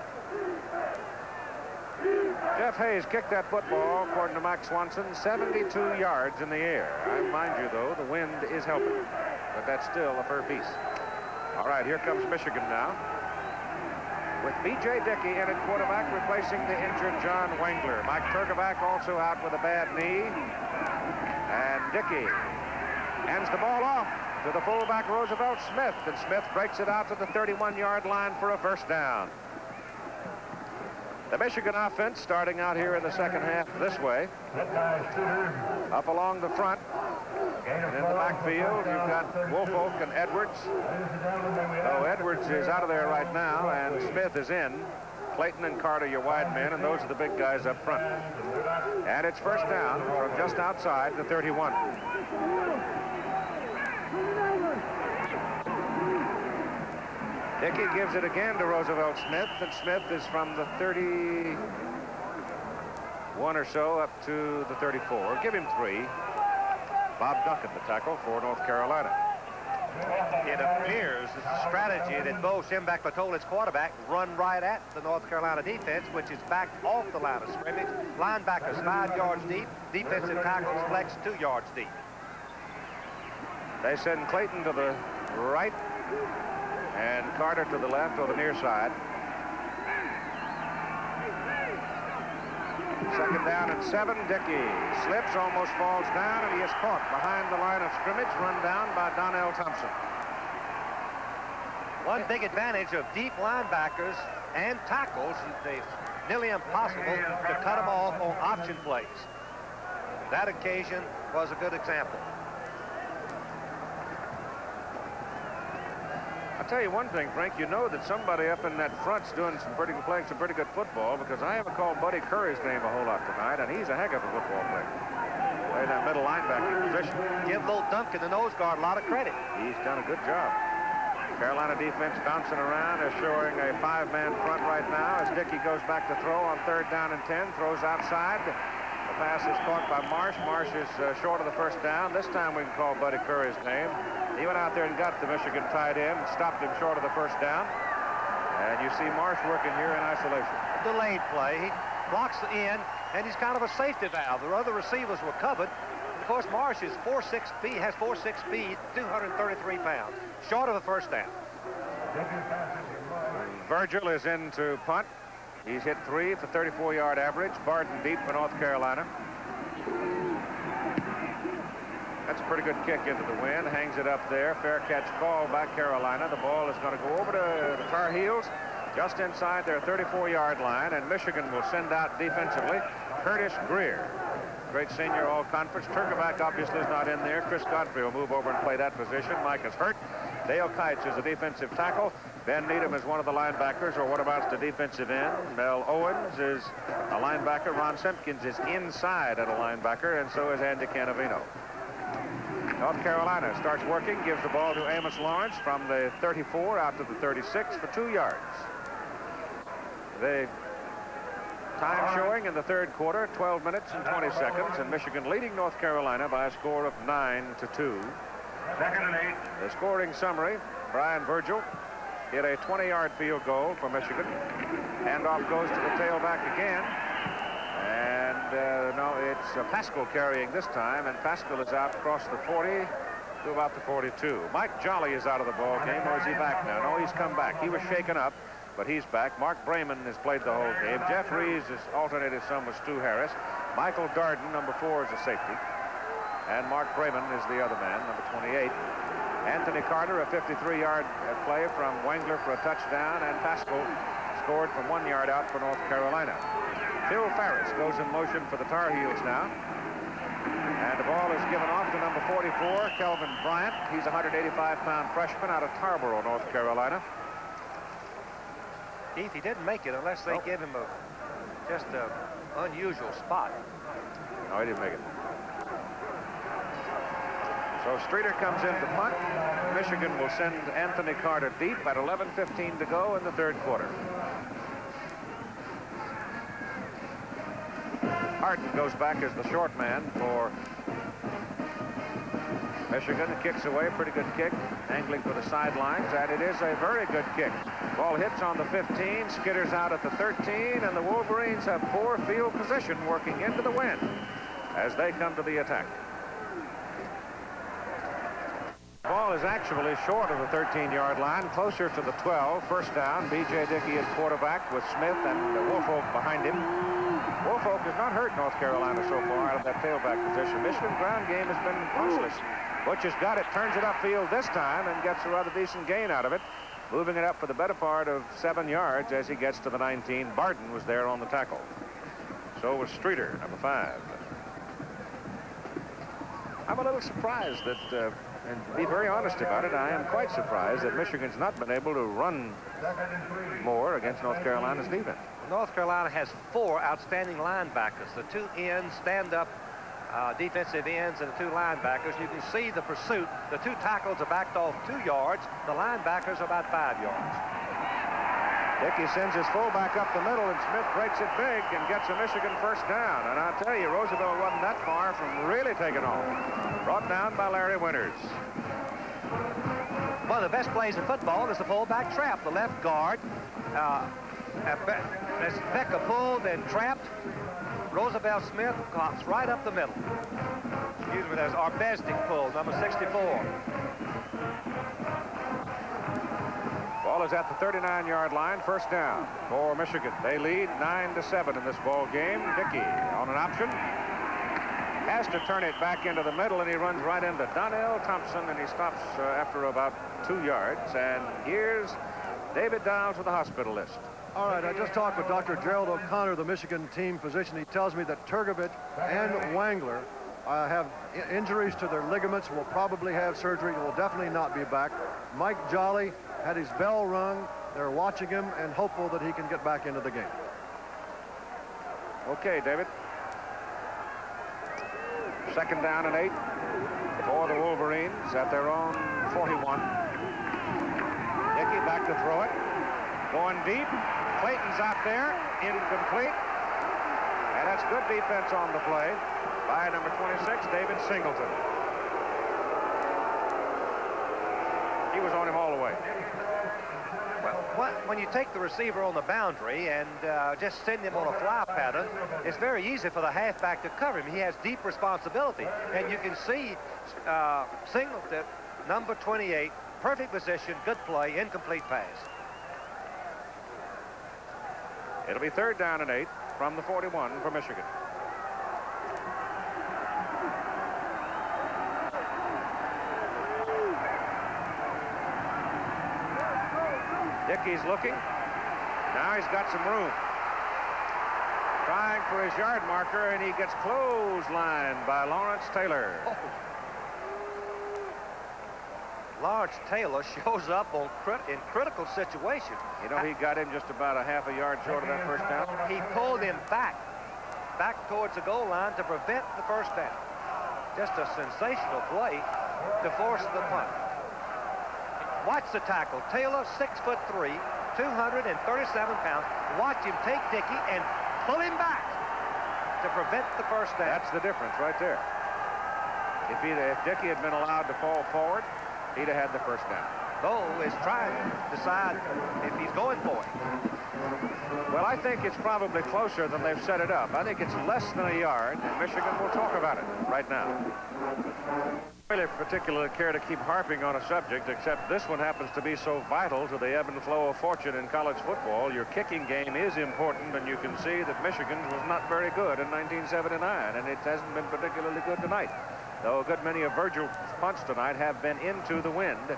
Jeff Hayes kicked that football, according to Max Swanson, 72 yards in the air. I mind you, though, the wind is helping, but that's still a fair piece. All right, here comes Michigan now, with B.J. Dickey in at quarterback, replacing the injured John Wengler. Mike Turkovac also out with a bad knee. And Dickey hands the ball off to the fullback Roosevelt Smith, and Smith breaks it out to the 31-yard line for a first down. The Michigan offense starting out here in the second half this way. Up along the front. And in the backfield, you've got Woolfolk and Edwards. Oh, Edwards is out of there right now, and Smith is in. Clayton and Carter, your wide men, and those are the big guys up front. And it's first down from just outside the 31. Dickey gives it again to Roosevelt Smith, and Smith is from the 31 or so up to the 34. Give him 3. Bob Duncan, the tackle for North Carolina. It appears it's a strategy that Bo Schembechler told his quarterback, run right at the North Carolina defense, which is backed off the line of scrimmage. Linebackers 5 yards deep, defensive tackles flex 2 yards deep. They send Clayton to the right and Carter to the left or the near side. Second down and 7. Dickey slips, almost falls down, and he is caught behind the line of scrimmage, run down by Donnell Thompson. One big advantage of deep linebackers and tackles, it's nearly impossible to cut them off on option plays. That occasion was a good example. I'll tell you one thing, Frank, you know that somebody up in that front's doing playing some pretty good football, because I haven't called Buddy Curry's name a whole lot tonight, and he's a heck of a football player. Playing that middle linebacking position. Give Little Duncan, the nose guard, a lot of credit. He's done a good job. Carolina defense bouncing around. They're showing a 5-man front right now as Dickey goes back to throw on 3rd down and 10, throws outside. The pass is caught by Marsh. Marsh is short of the first down. This time we can call Buddy Curry's name. He went out there and got the Michigan tight end, stopped him short of the first down. And you see Marsh working here in isolation. Delayed play. He blocks the end, and he's kind of a safety valve. The other receivers were covered. Of course, Marsh is 4'6" speed, has 4'6" speed, 233 pounds, short of the first down. Virgil is in to punt. He's hit 3 for 34-yard average. Barton deep for North Carolina. That's a pretty good kick into the wind. Hangs it up there. Fair catch call by Carolina. The ball is going to go over to the Tar Heels just inside their 34-yard line, and Michigan will send out defensively Curtis Greer. Great senior all-conference. Turkovac obviously is not in there. Chris Godfrey will move over and play that position. Mike is hurt. Dale Kites is a defensive tackle. Ben Needham is one of the linebackers, or what about the defensive end. Mel Owens is a linebacker. Ron Simpkins is inside at a linebacker, and so is Andy Canavino. North Carolina starts working, gives the ball to Amos Lawerence from the 34 out to the 36 for 2 yards. The time showing in the third quarter, 12 minutes and 20 seconds, and Michigan leading North Carolina by a score of 9-2. 2nd and 8. The scoring summary, Brian Virgil hit a 20-yard field goal for Michigan. Handoff goes to the tailback again. And no, it's Pascal carrying this time, and Pascal is out across the 40 to about the 42. Mike Jolly is out of the ball game, or is he back now? No, he's come back. He was shaken up, but he's back. Mark Brayman has played the whole game. Jeff Reeves has alternated some with Stu Harris. Michael Darden, number 4, is a safety. And Mark Brayman is the other man, number 28. Anthony Carter, a 53-yard play from Wangler for a touchdown, and Pascal scored from 1 yard out for North Carolina. Phil Farris goes in motion for the Tar Heels now. And the ball is given off to number 44, Kelvin Bryant. He's a 185-pound freshman out of Tarboro, North Carolina. Keith, he didn't make it unless they give him just an unusual spot. No, he didn't make it. So Streeter comes in to punt. Michigan will send Anthony Carter deep at 11:15 to go in the third quarter. Harden goes back as the short man for Michigan. Kicks away, pretty good kick, angling for the sidelines, and it is a very good kick. Ball hits on the 15, skitters out at the 13, and the Wolverines have poor field position working into the wind as they come to the attack. Ball is actually short of the 13-yard line, closer to the 12. First down. B.J. Dickey at quarterback with Smith and Woolfolk behind him. Woolfolk has not hurt North Carolina so far out of that tailback position. Michigan's ground game has been useless. Butch has got it, turns it upfield this time, and gets a rather decent gain out of it, moving it up for the better part of 7 yards as he gets to the 19. Barden was there on the tackle. So was Streeter, number 5. I'm a little surprised that, and to be very honest about it, I am quite surprised that Michigan's not been able to run more against North Carolina's defense. North Carolina has 4 outstanding linebackers. The 2 ends, stand-up defensive ends, and the 2 linebackers. You can see the pursuit. The 2 tackles are backed off 2 yards. The linebackers are about 5 yards. Dickey sends his fullback up the middle, and Smith breaks it big and gets a Michigan first down. And I'll tell you, Roosevelt wasn't that far from really taking off. Brought down by Larry Winters. One of the best plays in football is the fullback trap. The left guard, as Becca pulled and trapped, Roosevelt Smith comes right up the middle. Excuse me, there's Arbesnik pulled, number 64. Ball is at the 39-yard line, first down for Michigan. They lead 9-7 in this ball game. Dickey on an option. Has to turn it back into the middle, and he runs right into Donnell Thompson, and he stops after about 2 yards. And here's David Dials with the hospital list. All right, I just talked with Dr. Gerald O'Connor, the Michigan team physician. He tells me that Turgovich and Wangler have injuries to their ligaments, will probably have surgery, will definitely not be back. Mike Jolly had his bell rung. They're watching him and hopeful that he can get back into the game. Okay, David. Second down and 8 for the Wolverines at their own 41. Dickey back to throw it. Going deep. Clayton's out there. Incomplete. And that's good defense on the play by number 26, David Singleton. He was on him all the way. Well, when you take the receiver on the boundary and just send him on a fly pattern, it's very easy for the halfback to cover him. He has deep responsibility. And you can see Singleton, number 28, perfect position, good play, incomplete pass. It'll be third down and 8 from the 41 for Michigan. Dickey's looking. Now he's got some room. Trying for his yard marker, and he gets clotheslined by Lawrence Taylor. Oh. Lawrence Taylor shows up in critical situation. You know, he got him just about a half a yard short of that first down. He pulled him back towards the goal line to prevent the first down. Just a sensational play to force the punt. Watch the tackle. Taylor, 6'3", 237 pounds. Watch him take Dickey and pull him back to prevent the first down. That's the difference right there. If Dickey had been allowed to fall forward, he'd have had the first down. Bo is trying to decide if he's going for it. Well, I think it's probably closer than they've set it up. I think it's less than a yard, and Michigan will talk about it right now. Really particularly care to keep harping on a subject, except this one happens to be so vital to the ebb and flow of fortune in college football. Your kicking game is important, and you can see that Michigan's was not very good in 1979, and it hasn't been particularly good tonight. Though a good many of Virgil's punts tonight have been into the wind.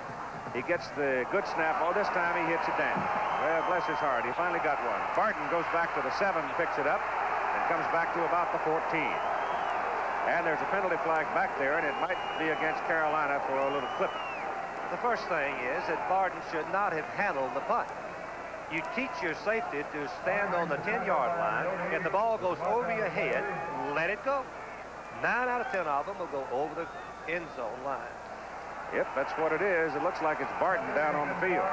He gets the good snap. Oh, this time he hits it down. Well, bless his heart, he finally got one. Barton goes back to the 7, picks it up, and comes back to about the 14. And there's a penalty flag back there, and it might be against Carolina for a little clip. The first thing is that Barton should not have handled the punt. You teach your safety to stand on the 10-yard line. If the ball goes over your head, let it go. 9 out of 10 of them will go over the end zone line. Yep, that's what it is. It looks like it's Barton down on the field.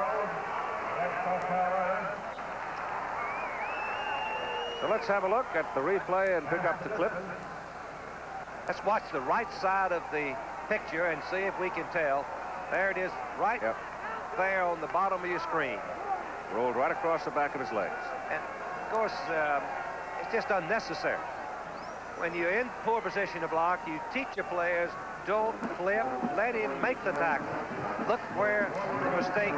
So let's have a look at the replay and pick up the clip. Let's watch the right side of the picture and see if we can tell. There it is, right there on the bottom of your screen. Rolled right across the back of his legs. And, of course, it's just unnecessary. When you're in poor position to block, you teach your players, don't clip, let him make the tackle. Look where the mistake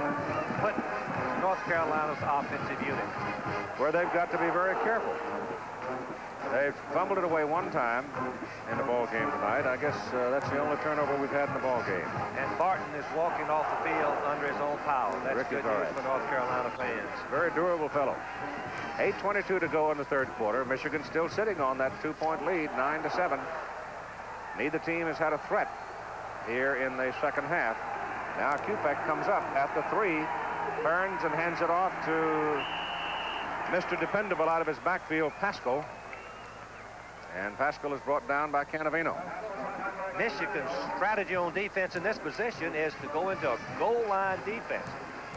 put North Carolina's offensive unit. Where they've got to be very careful. They've fumbled it away one time in the ball game tonight. I guess that's the only turnover we've had in the ball game. And Barton is walking off the field under his own power. That's good news for North Carolina fans. Very durable fellow. 8:22 to go in the third quarter. Michigan still sitting on that 2-point lead, 9-7. Neither team has had a threat here in the second half. Now Kupek comes up at the 3, turns and hands it off to Mr. Dependable out of his backfield, Pascal. And Pascal is brought down by Canavino. Michigan's strategy on defense in this position is to go into a goal line defense.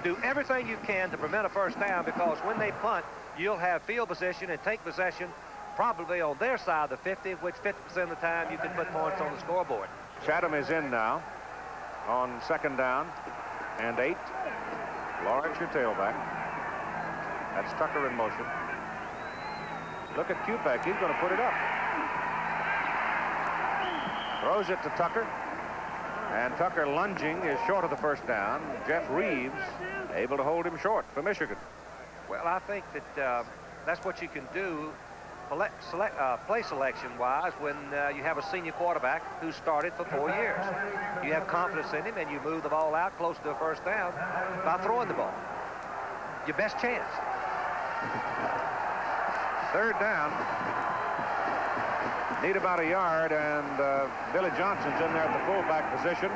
Do everything you can to prevent a first down, because when they punt, you'll have field position and take possession probably on their side of the 50, which 50% of the time you can put points on the scoreboard. Chatham is in now on 2nd down and 8. Lawerence, your tailback. That's Tucker in motion. Look at Kupek. He's going to put it up. Throws it to Tucker. And Tucker lunging is short of the first down. Jeff Reeves able to hold him short for Michigan. Well, I think that that's what you can do play selection-wise when you have a senior quarterback who started for 4 years. You have confidence in him, and you move the ball out close to a first down by throwing the ball. Your best chance. 3rd down. Need about a yard, and Billy Johnson's in there at the fullback position.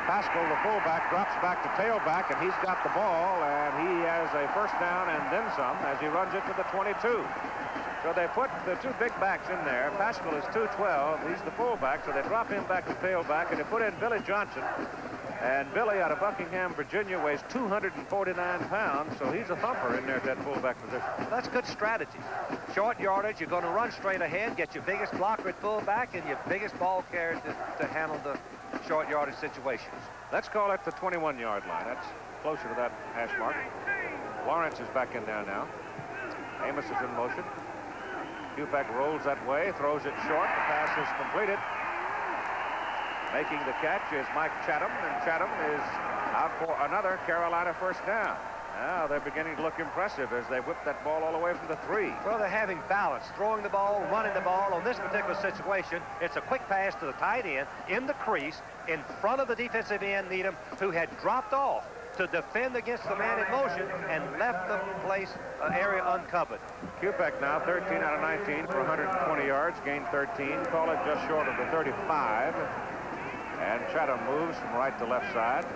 Pascal, the fullback, drops back to tailback, and he's got the ball, and he has a first down and then some as he runs it to the 22. So they put the 2 big backs in there. Pascal is 212. He's the fullback, so they drop him back to tailback, and they put in Billy Johnson. And Billy out of Buckingham, Virginia, weighs 249 pounds, so he's a thumper in there at that fullback position. Well, that's good strategy. Short yardage, you're going to run straight ahead, get your biggest blocker at fullback and your biggest ball carrier to handle the short yardage situations. Let's call it the 21-yard line. That's closer to that hash mark. Lawerence is back in there now. Amos is in motion. Kupek rolls that way, throws it short. The pass is completed. Making the catch is Mike Chatham, and Chatham is out for another Carolina first down. Now they're beginning to look impressive as they whip that ball all the way from the 3. Well, they're having balance, throwing the ball, running the ball. On this particular situation, it's a quick pass to the tight end in the crease in front of the defensive end, Needham, who had dropped off to defend against the man in motion and left the area uncovered. Kupek now 13 out of 19 for 120 yards, gained 13. Call it just short of the 35. And Chatham moves from right to left side.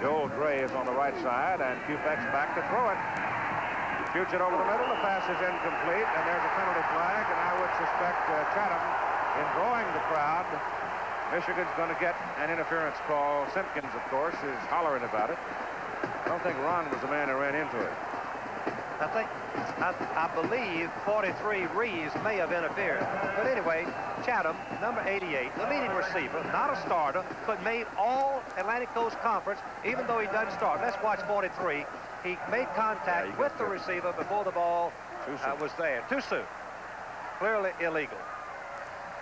Joel Gray is on the right side, and Kupek's back to throw it. Shoots it over the middle. The pass is incomplete, and there's a penalty flag, and I would suspect Chatham, in drawing the crowd, Michigan's going to get an interference call. Simpkins, of course, is hollering about it. I don't think Ron was the man who ran into it. I believe 43 Reeves may have interfered. But anyway, Chatham, number 88, the leading receiver, not a starter, but made all Atlantic Coast Conference, even though he doesn't start. Let's watch 43. He made contact with the receiver before the ball was there. Too soon. Clearly illegal.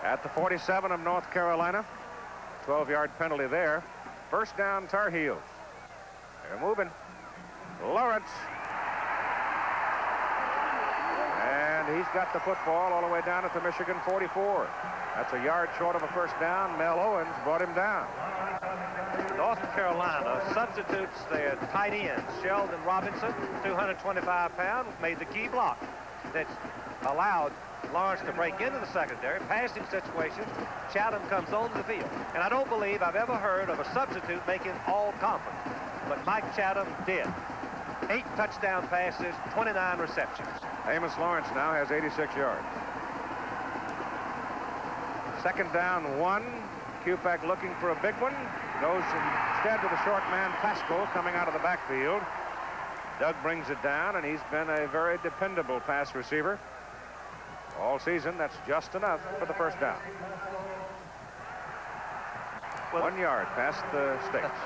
At the 47 of North Carolina, 12-yard penalty there. First down, Tar Heels. They're moving. Lawerence. And he's got the football all the way down at the Michigan 44. That's a yard short of a first down. Mel Owens brought him down. North Carolina substitutes their tight end, Sheldon Robinson, 225 pounds, made the key block that allowed Lawerence to break into the secondary. Passing situations, Chatham comes onto the field. And I don't believe I've ever heard of a substitute making all conference, but Mike Chatham did. 8 touchdown passes, 29 receptions. Amos Lawerence now has 86 yards. Second down, 1. Kupak looking for a big one. Goes instead to the short man, Pascal, coming out of the backfield. Doug brings it down, and he's been a very dependable pass receiver all season. That's just enough for the first down. Well, 1 yard past the stakes.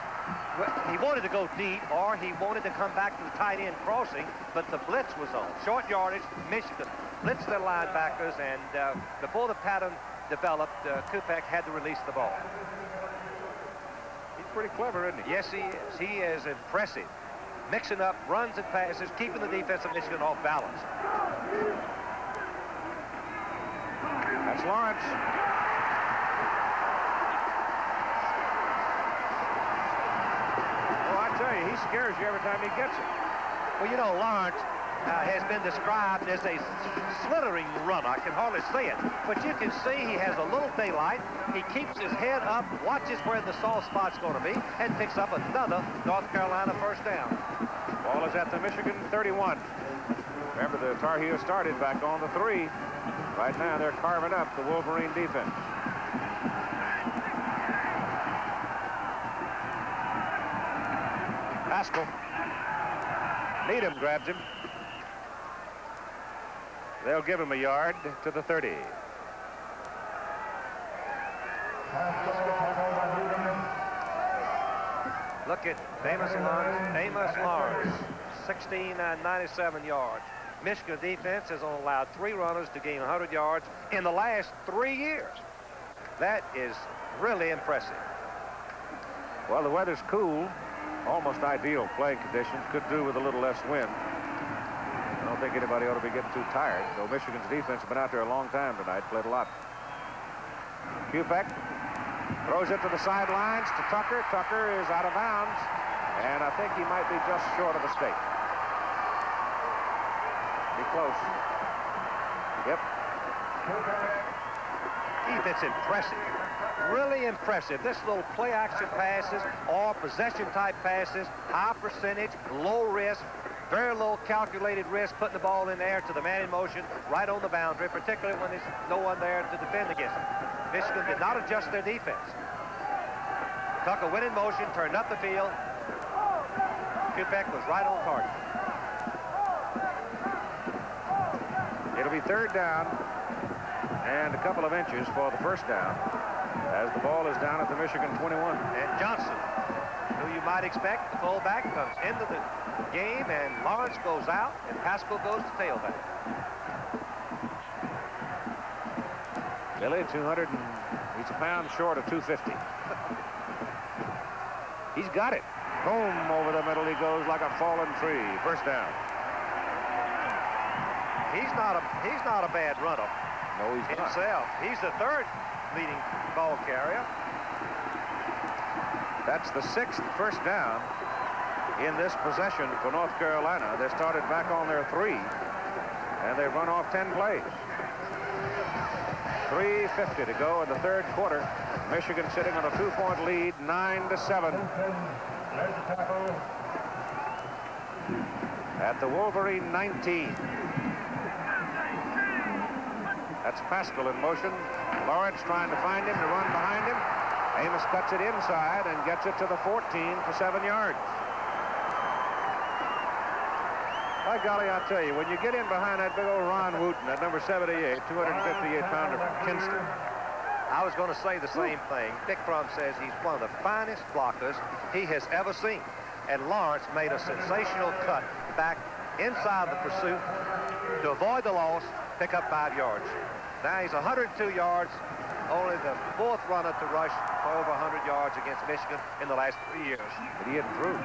Well, he wanted to go deep, or he wanted to come back to the tight end crossing, but the blitz was on. Short yardage, Michigan blitzed their linebackers, and before the pattern developed, Kupak had to release the ball. He's pretty clever, isn't he? Yes, he is. He is impressive. Mixing up runs and passes, keeping the defense of Michigan off balance. That's Lawerence. Oh, I tell you, he scares you every time he gets it. Well, you know, Lawerence has been described as a slithering runner. I can hardly see it, but you can see he has a little daylight. He keeps his head up, watches where the soft spot's going to be, and picks up another North Carolina first down. Ball is at the Michigan 31. Remember, the Tar Heels started back on the 3. Right now, they're carving up the Wolverine defense. Pascal. Needham grabs him. They'll give him a yard to the 30. Look at Amos Lawerence, 1697 yards. Michigan defense has only allowed 3 runners to gain 100 yards in the last 3 years. That is really impressive. Well, the weather's cool. Almost ideal playing conditions. Could do with a little less wind. I don't think anybody ought to be getting too tired, though Michigan's defense has been out there a long time tonight, played a lot. Kupak throws it to the sidelines to Tucker. Tucker is out of bounds, and I think he might be just short of the stake. Be close. Yep. It's impressive. Really impressive. This little play action passes or possession type passes, high percentage, low risk, very low calculated risk, putting the ball in the air to the man in motion right on the boundary, particularly when there's no one there to defend against them. Michigan did not adjust their defense. Tucker went in motion, turned up the field. Kupak was right on target. It'll be third down and a couple of inches for the first down as the ball is down at the Michigan 21. And Johnson, who you might expect, the fullback, comes into the game, and Lawerence goes out, and Pascal goes to tailback. Billy, he's a pound short of 250. He's got it. Boom, over the middle he goes like a fallen tree. First down. He's not a bad runner. No, he's not. Himself. He's the 3rd leading ball carrier. That's the 6th first down in this possession for North Carolina. They started back on their 3, and they've run off 10 plays. 3:50 to go in the 3rd quarter. Michigan sitting on a 2-point lead, 9-7. At the Wolverine 19. That's Pascal in motion. Lawerence trying to find him, to run behind him. Amos cuts it inside and gets it to the 14 for 7 yards. By golly, I'll tell you, when you get in behind that big old Ron Wooten, that number 78, 258-pounder from Kinston. I was going to say the same thing. Dick Fromm says he's one of the finest blockers he has ever seen. And Lawerence made a sensational cut back inside the pursuit to avoid the loss, pick up 5 yards. Now he's 102 yards only the 4th runner to rush for over 100 yards against Michigan in the last 3 years. But he isn't through.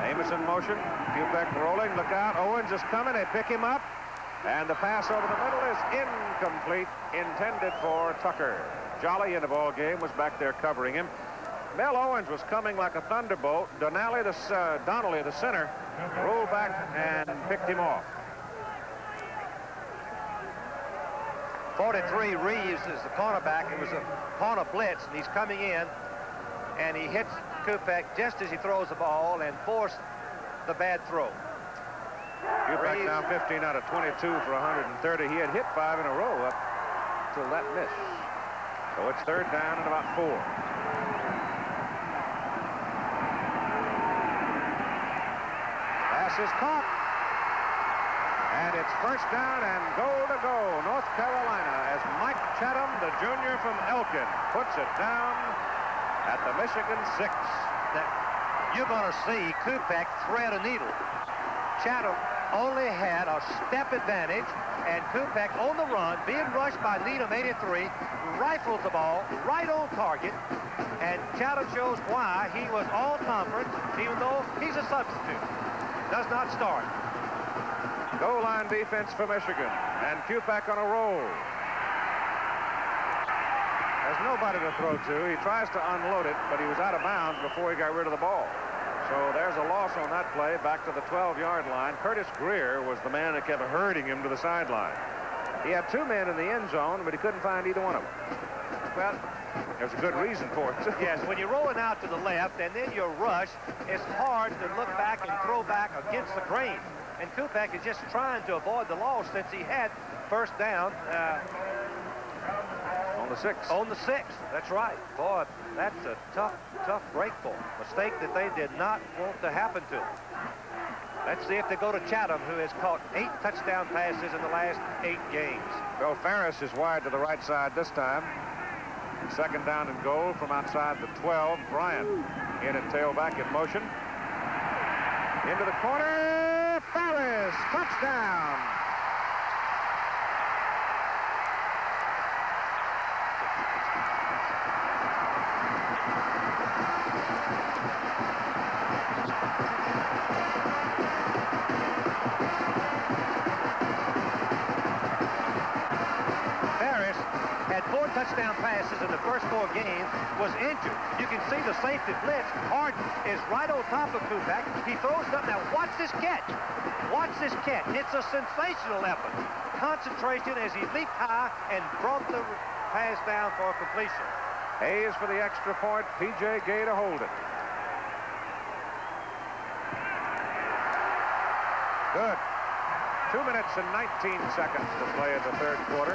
Amos in motion. Kubek rolling. Look out. Owens is coming. They pick him up. And the pass over the middle is incomplete, intended for Tucker. Jolly in the ball game was back there covering him. Mel Owens was coming like a thunderbolt. Donnelly, the center, rolled back and picked him off. 43 Reeves is the cornerback. It was a corner blitz, and he's coming in, and he hits Kubek just as he throws the ball and forced the bad throw. Kubek now 15 out of 22 for 130. He had hit 5 in a row up till that miss. So it's 3rd down and about 4. Pass is caught. And it's 1st down and goal to go. North Carolina as Mike Chatham, the junior from Elkin, puts it down at the Michigan 6. You're going to see Kubek thread a needle. Chatham only had a step advantage, and Kubek on the run, being rushed by Needham 83, rifles the ball right on target, and Chatham shows why he was all conference, even though he's a substitute. Does not start. Goal line defense for Michigan, and Kubek on a roll. There's nobody to throw to. He tries to unload it, but he was out of bounds before he got rid of the ball. So there's a loss on that play back to the 12-yard line. Curtis Greer was the man that kept herding him to the sideline. He had 2 men in the end zone, but he couldn't find either one of them. Well, there's a good reason for it, too. Yes, when you're rolling out to the left and then you're rushed, it's hard to look back and throw back against the grain. And Kubek is just trying to avoid the loss since he had 1st down. On the 6th. On the 6th, that's right. Boy, that's a tough break for him. Mistake that they did not want to happen to him. Let's see if they go to Chatham, who has caught 8 touchdown passes in the last 8 games. Bill Ferris is wide to the right side this time. 2nd down and goal from outside the 12. Bryant in and tailback in motion. Into the corner. Ferris, touchdown. Touchdown passes in the first 4 games, was injured. You can see the safety blitz. Harden is right on top of Kubek. He throws it up. Now watch this catch. Watch this catch. It's a sensational effort. Concentration as he leaped high and brought the pass down for a completion. Hayes for the extra point. P.J. Gator hold it. Good. 2 minutes and 19 seconds to play in the 3rd quarter.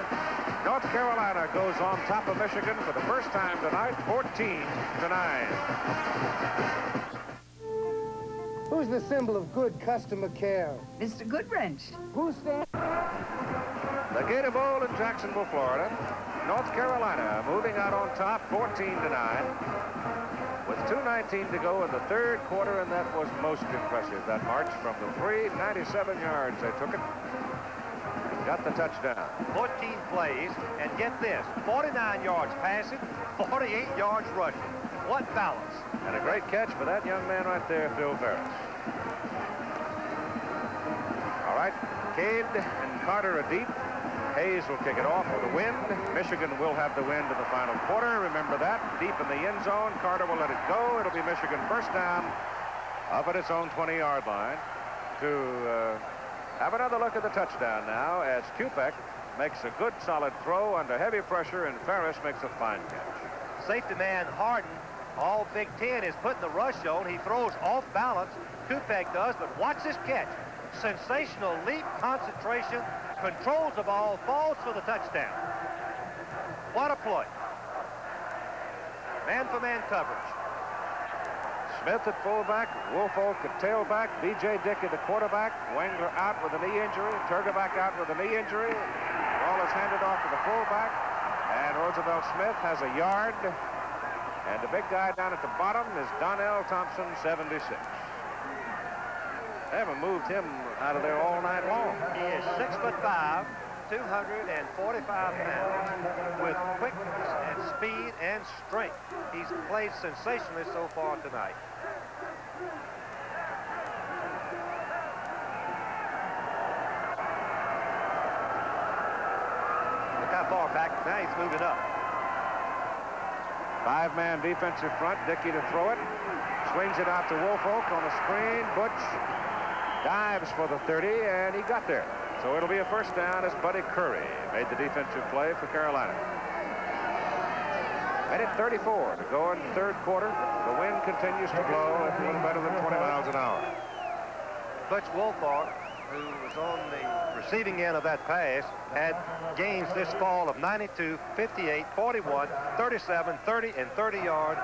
North Carolina goes on top of Michigan for the first time tonight, 14-9. Who's the symbol of good customer care? Mr. Goodwrench. Who's that? The Gator Bowl in Jacksonville, Florida. North Carolina moving out on top, 14-9. With 2:19 to go in the 3rd quarter, and that was most impressive, that march from the 3, 97 yards they took it. Got the touchdown. 14 plays, and get this, 49 yards passing, 48 yards rushing. What balance. And a great catch for that young man right there, Phil Ferris. All right, Cade and Carter are deep. Hayes will kick it off with a wind. Michigan will have the wind in the final quarter. Remember that. Deep in the end zone. Carter will let it go. It'll be Michigan 1st down up at its own 20-yard line to have another look at the touchdown now as Kubek makes a good solid throw under heavy pressure and Ferris makes a fine catch. Safety man Harden, all Big Ten, is putting the rush on. He throws off balance. Kubek does, but watch this catch. Sensational leap, concentration, controls the ball, falls for the touchdown. What a play. Man-for-man coverage. Smith at fullback, Woolfolk at tailback, B.J. Dickey the quarterback, Wengler out with a knee injury, Turgeback out with a knee injury. Ball is handed off to the fullback, and Roosevelt Smith has a yard. And the big guy down at the bottom is Donnell Thompson, 76. They haven't moved him out of there all night long. He is 6'5", 245 pounds with quickness and speed and strength. He's played sensationally so far tonight. Look how far back. Now he's moving up. Five-man defensive front. Dickey to throw it. Swings it out to Woolfolk on the screen. Butch dives for the 30, and he got there. So it'll be a first down as Buddy Curry made the defensive play for Carolina. Minute 34 to go in the third quarter. The wind continues to blow at a little better than 20 miles an hour. Butch Woolfolk, who was on the receiving end of that pass, had gains this fall of 92, 58, 41, 37, 30, and 30 yards,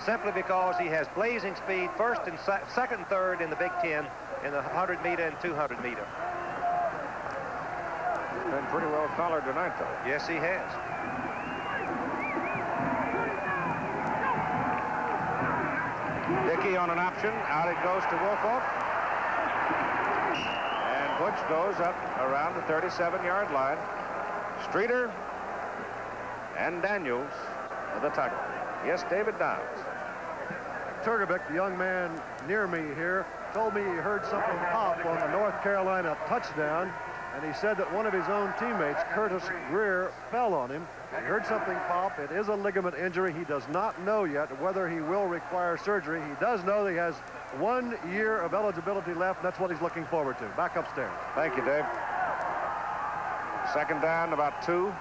simply because he has blazing speed first and second and third in the Big Ten in the 100-meter and 200-meter. Been pretty well collared tonight, though. Yes, he has. Dickey on an option. Out it goes to Woolfolk. And Butch goes up around the 37-yard line. Streeter and Daniels for the tackle. Yes, David Downs. Turgovic, the young man near me here, told me he heard something pop on the North Carolina touchdown, and he said that one of his own teammates, Curtis Greer, fell on him. He heard something pop. It is a ligament injury. He does not know yet whether he will require surgery. He does know that he has 1 year of eligibility left, and that's what he's looking forward to. Back upstairs. Thank you, Dave. Second down, about 2.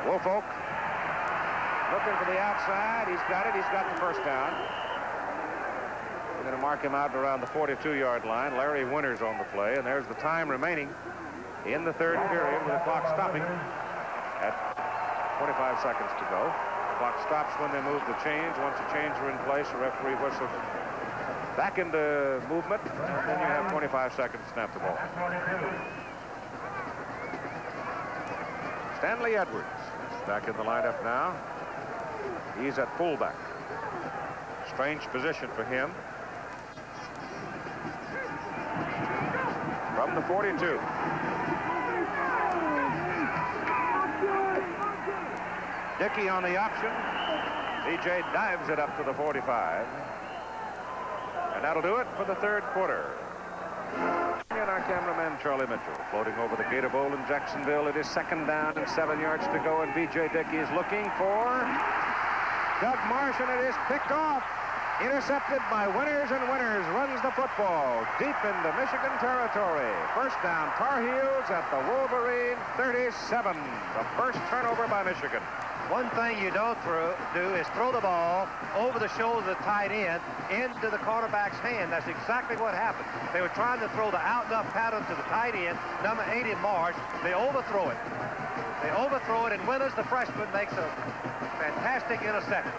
Woolfolk looking for the outside. He's got it. He's got the first down. We're going to mark him out around the 42-yard line. Larry Winters on the play, and there's the time remaining in the third period with the clock stopping at 25 seconds to go. The clock stops when they move the chains. Once the chains are in place, the referee whistles back into movement, and then you have 25 seconds to snap the ball. Stanley Edwards is back in the lineup now. He's at fullback. Strange position for him. From the 42. Dickey on the option. DJ dives it up to the 45. And that'll do it for the third quarter. And our cameraman Charlie Mitchell floating over the Gator Bowl in Jacksonville. It is second down and 7 yards to go, and B.J. Dickey is looking for Doug Marsh, and it is picked off. Intercepted by Winters, and Winters runs the football deep into Michigan territory. First down, Tar Heels at the Wolverine 37. The first turnover by Michigan. One thing you don't do is throw the ball over the shoulder of the tight end into the quarterback's hand. That's exactly what happened. They were trying to throw the out-and-up pattern to the tight end, number 80 Marsh. They overthrow it. And Winters, the freshman, makes a fantastic interception.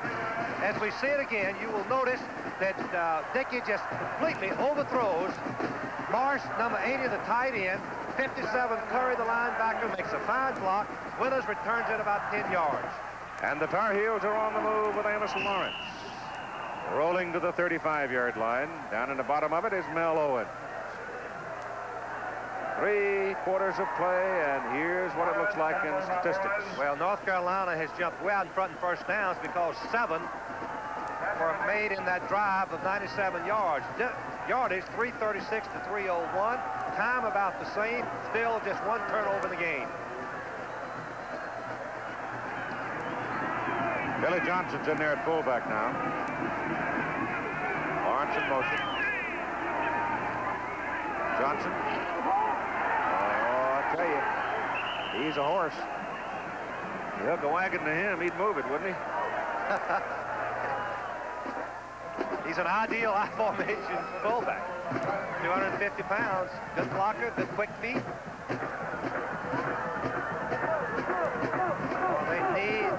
As we see it again, you will notice that Dickey just completely overthrows Marsh, number 80, the tight end. 57, Curry, the linebacker, makes a fine block. Winters returns it about 10 yards. And the Tar Heels are on the move with Amos Lawrence. Rolling to the 35-yard line. Down in the bottom of it is Mel Owens. 3 quarters of play, and here's what it looks like in statistics. Well, North Carolina has jumped way out in front in first downs because 7 were made in that drive of 97 yards. Yardage 336 to 301. Time about the same. Still just 1 turnover in the game. Billy Johnson's in there at fullback now. Lawrence in motion. Johnson. Oh, I tell you, he's a horse. You hook a wagon to him, he'd move it, wouldn't he? He's an ideal I-formation fullback. 250 pounds, good blocker, good quick feet.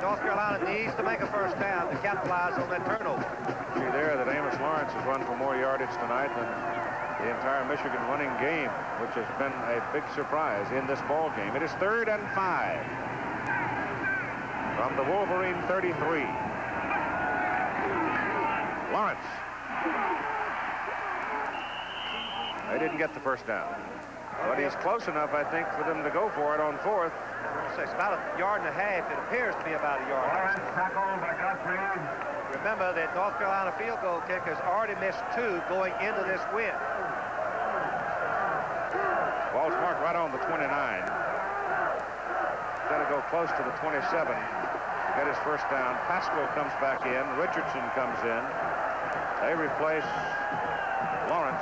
North Carolina needs to make a first down to capitalize on that turnover. See there that Amos Lawrence has run for more yardage tonight than the entire Michigan running game, which has been a big surprise in this ball game. It is 3rd and 5 from the Wolverine 33. Lawrence. They didn't get the first down. But he's close enough, I think, for them to go for it on fourth. It's about a yard and a half. It appears to be about a yard. Remember that North Carolina field goal kickers already missed 2 going into this win. Ball's marked right on the 29. Got to go close to the 27. Get his first down. Pascal comes back in. Richardson comes in. They replace Lawerence.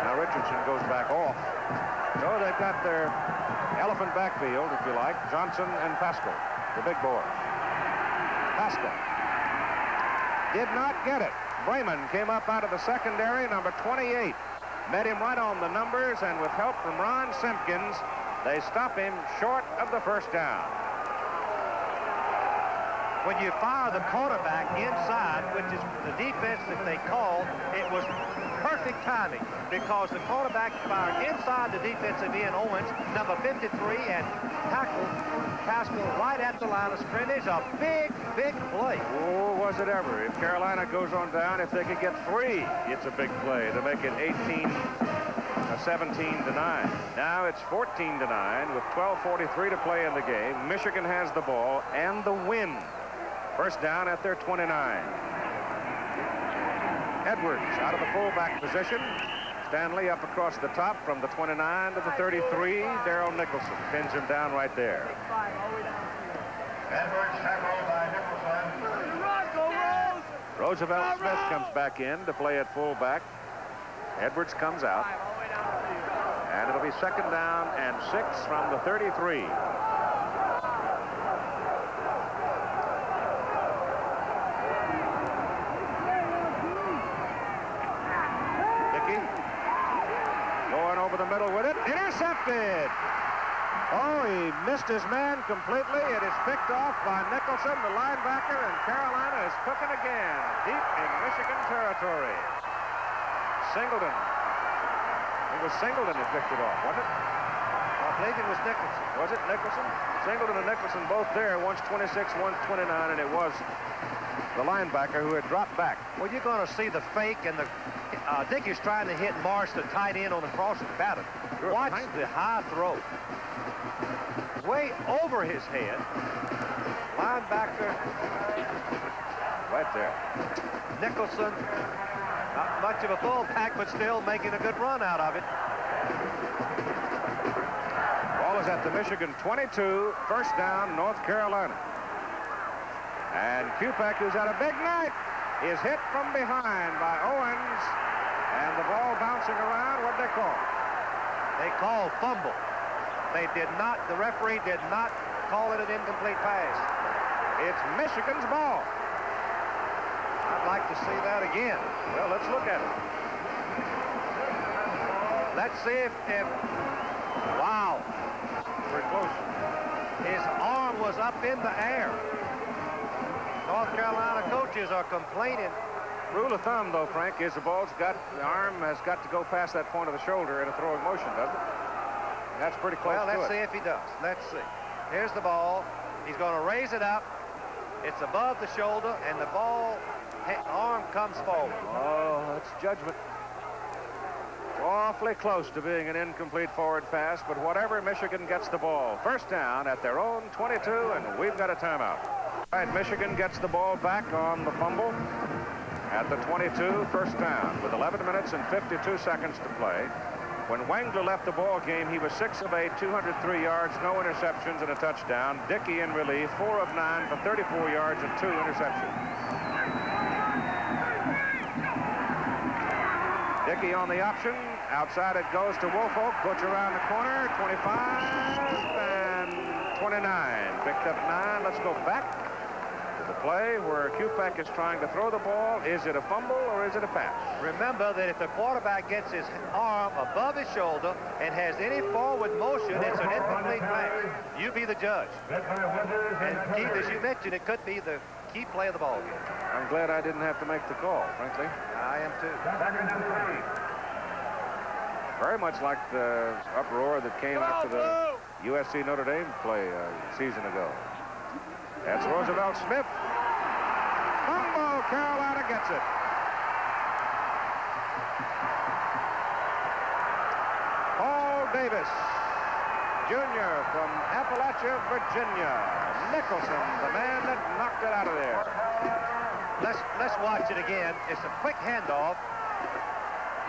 Now Richardson goes back off. So they've got their elephant backfield, if you like, Johnson and Pascal, the big boys. Pascal did not get it. Brayman came up out of the secondary, number 28. Met him right on the numbers, and with help from Ron Simpkins, they stop him short of the first down. When you fire the quarterback inside, which is the defense that they called, it was perfect timing because the quarterback fired inside the defensive end, Owens, number 53, and tackled Pascal right at the line of scrimmage. A big, big play. Oh, was it ever. If Carolina goes on down, if they could get 3, it's a big play to make it 17-9. Now it's 14-9 with 12:43 to play in the game. Michigan has the ball and the win. First down at their 29. Edwards out of the fullback position. Stanley up across the top from the 29 to the 33. Darrell Nicholson pins him down right there. Edwards tackled by Nicholson. Roosevelt Smith comes back in to play at fullback. Edwards comes out. And it'll be second down and 6 from the 33. Over the middle with it. Intercepted. Oh, he missed his man completely. It is picked off by Nicholson, the linebacker, and Carolina is cooking again, deep in Michigan territory. Singleton. It was Singleton who picked it off, wasn't it? I believe it was Nicholson. Was it Nicholson? Singleton and Nicholson both there, one's 26, one's 29, and it was the linebacker who had dropped back. Well, you're going to see the fake, and the Dickey's trying to hit Marsh, the tight end, on the crossing pattern. Watch the high throw. Way over his head. Linebacker. Right there. Nicholson, not much of a fullback, but still making a good run out of it. Ball is at the Michigan 22, first down, North Carolina. And Kupek, who's had a big night, is hit from behind by Owens. And the ball bouncing around, what'd they call? They called fumble. They did not, the referee did not call it an incomplete pass. It's Michigan's ball. I'd like to see that again. Well, let's look at it. Let's see if wow. Pretty close. His arm was up in the air. North Carolina coaches are complaining. Rule of thumb, though, Frank, is the arm has got to go past that point of the shoulder in a throwing motion, doesn't it? That's pretty close. Well, to let's it. see if he does. Let's see. Here's the ball. He's going to raise it up. It's above the shoulder, and the ball arm comes forward. Oh, that's judgment. Awfully close to being an incomplete forward pass, but whatever, Michigan gets the ball. First down at their own 22, and we've got a timeout. All right, Michigan gets the ball back on the fumble at the 22, first down, with 11 minutes and 52 seconds to play. When Wengler left the ball game, he was 6 of 8, 203 yards, no interceptions, and a touchdown. Dickey in relief, 4 of 9 for 34 yards and 2 interceptions. Dickey on the option. Outside it goes to Woolfolk. Butch around the corner. 25 and 29. Picked up 9. Let's go back to the play where Kupek is trying to throw the ball. Is it a fumble or is it a pass? Remember that if the quarterback gets his arm above his shoulder and has any forward motion, it's an incomplete pass. You be the judge. And Keith, as you mentioned, it could be the key play of the ball game. I'm glad I didn't have to make the call, frankly. I am too. Very much like the uproar that came after the USC Notre Dame play a season ago. That's Roosevelt Smith. Fumble, Carolina gets it. Davis, Jr. from Appalachia, Virginia. Nicholson, the man that knocked it out of there. Let's watch it again. It's a quick handoff.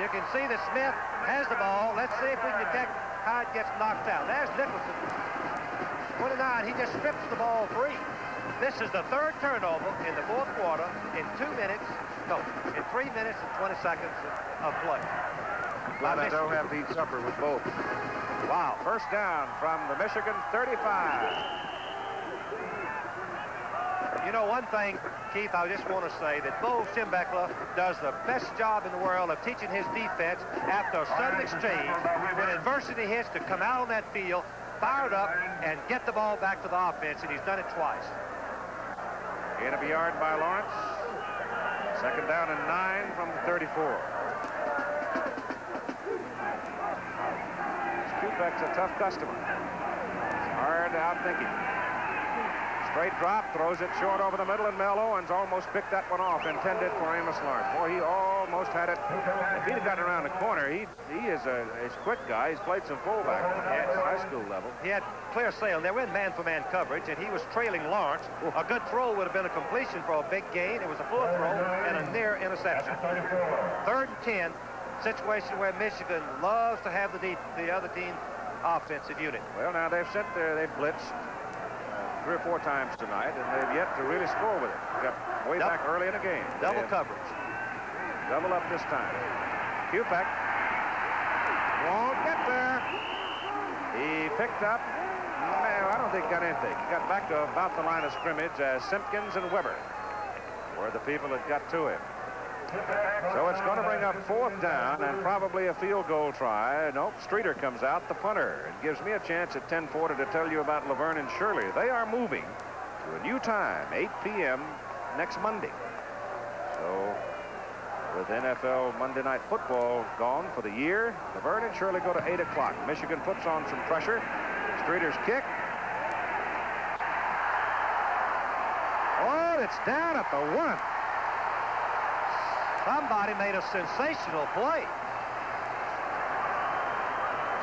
You can see that Smith has the ball. Let's see if we can detect how it gets knocked out. There's Nicholson. 29, he just strips the ball free. This is the third turnover in the fourth quarter in 3 minutes and 20 seconds of play. Glad I don't have to eat supper with both. Wow, first down from the Michigan 35. You know, one thing, Keith, I just want to say that Bo Schembechler does the best job in the world of teaching his defense after a sudden exchange, when adversity hits, to come out on that field, fired up, and get the ball back to the offense, and he's done it twice. Gain of a yard by Lawerence. Second down and 9 from the 34. Kupek's a tough customer. It's hard to outthink him. Straight drop, throws it short over the middle, and Mel Owens almost picked that one off, intended for Amos Lawrence. Boy, he almost had it. If he'd have gotten around the corner, he is a quick guy. He's played some fullback at high school level. He had clear sail. They were in man-for-man coverage, and he was trailing Lawrence. A good throw would have been a completion for a big gain. It was a poor throw and a near interception. Third and 10, situation where Michigan loves to have the other team offensive unit. Well, now they've blitzed 3 or 4 times tonight, and they've yet to really score with it. Got way back early in the game. Double coverage. Double up this time. Kupek won't get there. He picked up, no, I don't think he got anything. He got back to about the line of scrimmage as Simpkins and Weber were the people that got to him. So it's going to bring up 4th down and probably a field goal try. Nope, Streeter comes out, the punter. It gives me a chance at 10:40 to tell you about Laverne and Shirley. They are moving to a new time, 8 p.m. next Monday. So with NFL Monday Night Football gone for the year, Laverne and Shirley go to 8 o'clock. Michigan puts on some pressure. Streeter's kick. Oh, it's down at the 1. Somebody made a sensational play.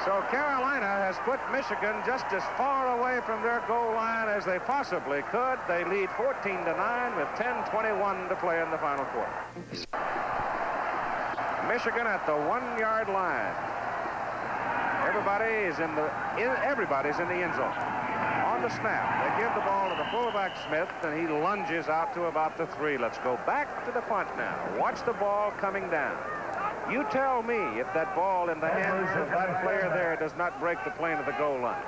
So Carolina has put Michigan just as far away from their goal line as they possibly could. They lead 14-9 with 10:21 to play in the final quarter. Michigan at the 1-yard line. Everybody's in the end zone. On the snap, they give the ball to the fullback Smith, and he lunges out to about the 3. Let's go back to the punt now. Watch the ball coming down. You tell me if that ball in the hands of that player there does not break the plane of the goal line.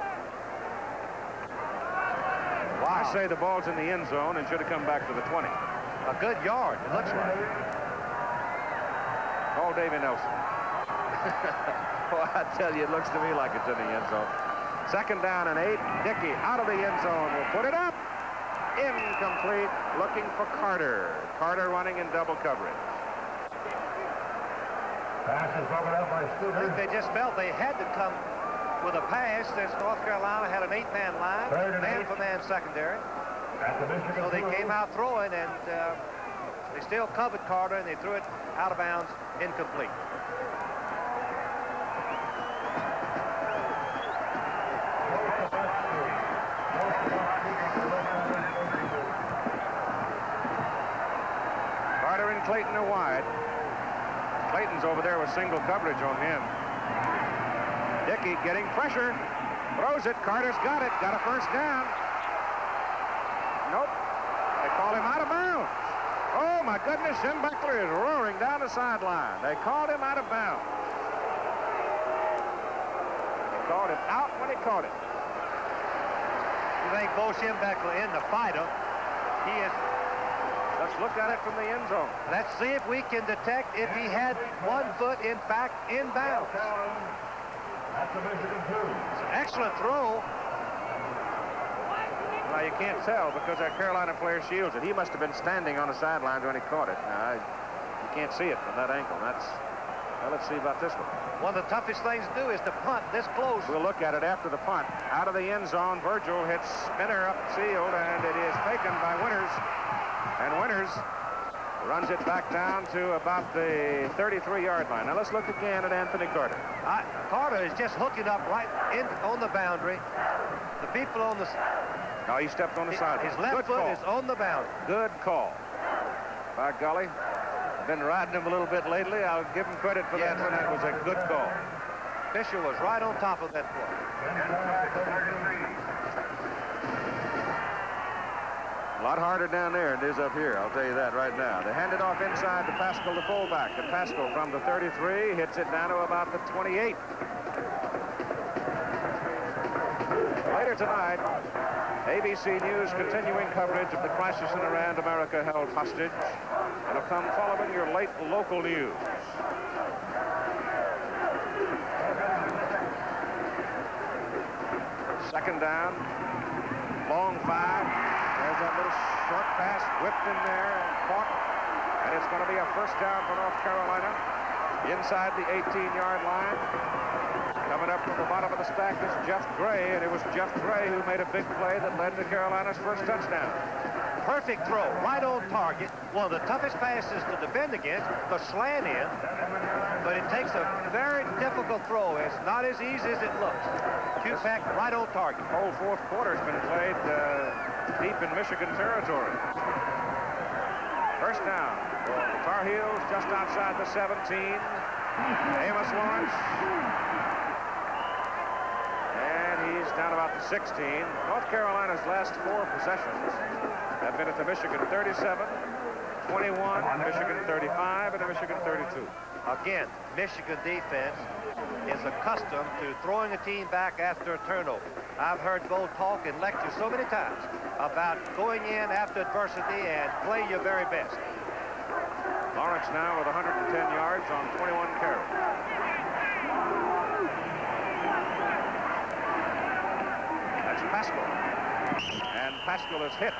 Wow. I say the ball's in the end zone and should have come back to the 20. A good yard, it looks like. Call Davy Nelson. Well, I tell you, it looks to me like it's in the end zone. Second down and 8. Dickey out of the end zone will put it up. Incomplete. Looking for Carter. Carter running in double coverage. Pass is broken up by I think they just felt they had to come with a pass since North Carolina had an 8-man line, man-for-man secondary. So they came out throwing, and they still covered Carter, and they threw it out of bounds, incomplete. Carter and Clayton are wide. Clayton's over there with single coverage on him. Dickey getting pressure. Throws it. Carter's got it. Got a first down. Nope. They call him out of bounds. Oh, my goodness. Schembechler is roaring down the sideline. They called him out of bounds. They called him out when he caught it. You think Bo Schembechler in the fighter? He is. Let's look at it from the end zone. Let's see if we can detect if he had 1 foot, in fact, in bounds. That's the Michigan 2. It's an excellent throw. Well, you can't tell because that Carolina player shields it. He must have been standing on the sidelines when he caught it. Now, you can't see it from that angle. Well, let's see about this one. One of the toughest things to do is to punt this close. We'll look at it after the punt. Out of the end zone, Virgil hits Spinner upfield, and it is taken by Winters. And Winters Runs it back down to about the 33-yard line. Now let's look again at Anthony Carter. Carter is just hooking up right in on the boundary. The people on the... No, he stepped on the side. His left foot is on the boundary. Good call. By golly, been riding him a little bit lately. I'll give him credit for that one. That was a good call. Fisher was right on top of that play. A lot harder down there than it is up here, I'll tell you that right now. They hand it off inside to Pascal, the fullback. And Pascal from the 33 hits it down to about the 28. Later tonight, ABC News continuing coverage of the crisis in Iran, America held hostage. It'll come following your late local news. Second down, long 5. There's that little short pass whipped in there and caught. And it's going to be a first down for North Carolina inside the 18-yard line. Coming up from the bottom of the stack is Jeff Gray, and it was Jeff Gray who made a big play that led to Carolina's first touchdown. Perfect throw, right on target. One of the toughest passes to defend against, the slant in, but it takes a very difficult throw. It's not as easy as it looks. Kupak right on target. The whole fourth quarter has been played deep in Michigan territory. First down. Tar Heels just outside the 17. Amos Lawerence. And he's down about the 16. North Carolina's last 4 possessions have been at the Michigan 37, 21, Michigan 35, and the Michigan 32. Again, Michigan defense is accustomed to throwing a team back after a turnover. I've heard Bo talk in lectures so many times about going in after adversity and play your very best. Lawerence now with 110 yards on 21 carries. That's Pascal. And Pascal is hit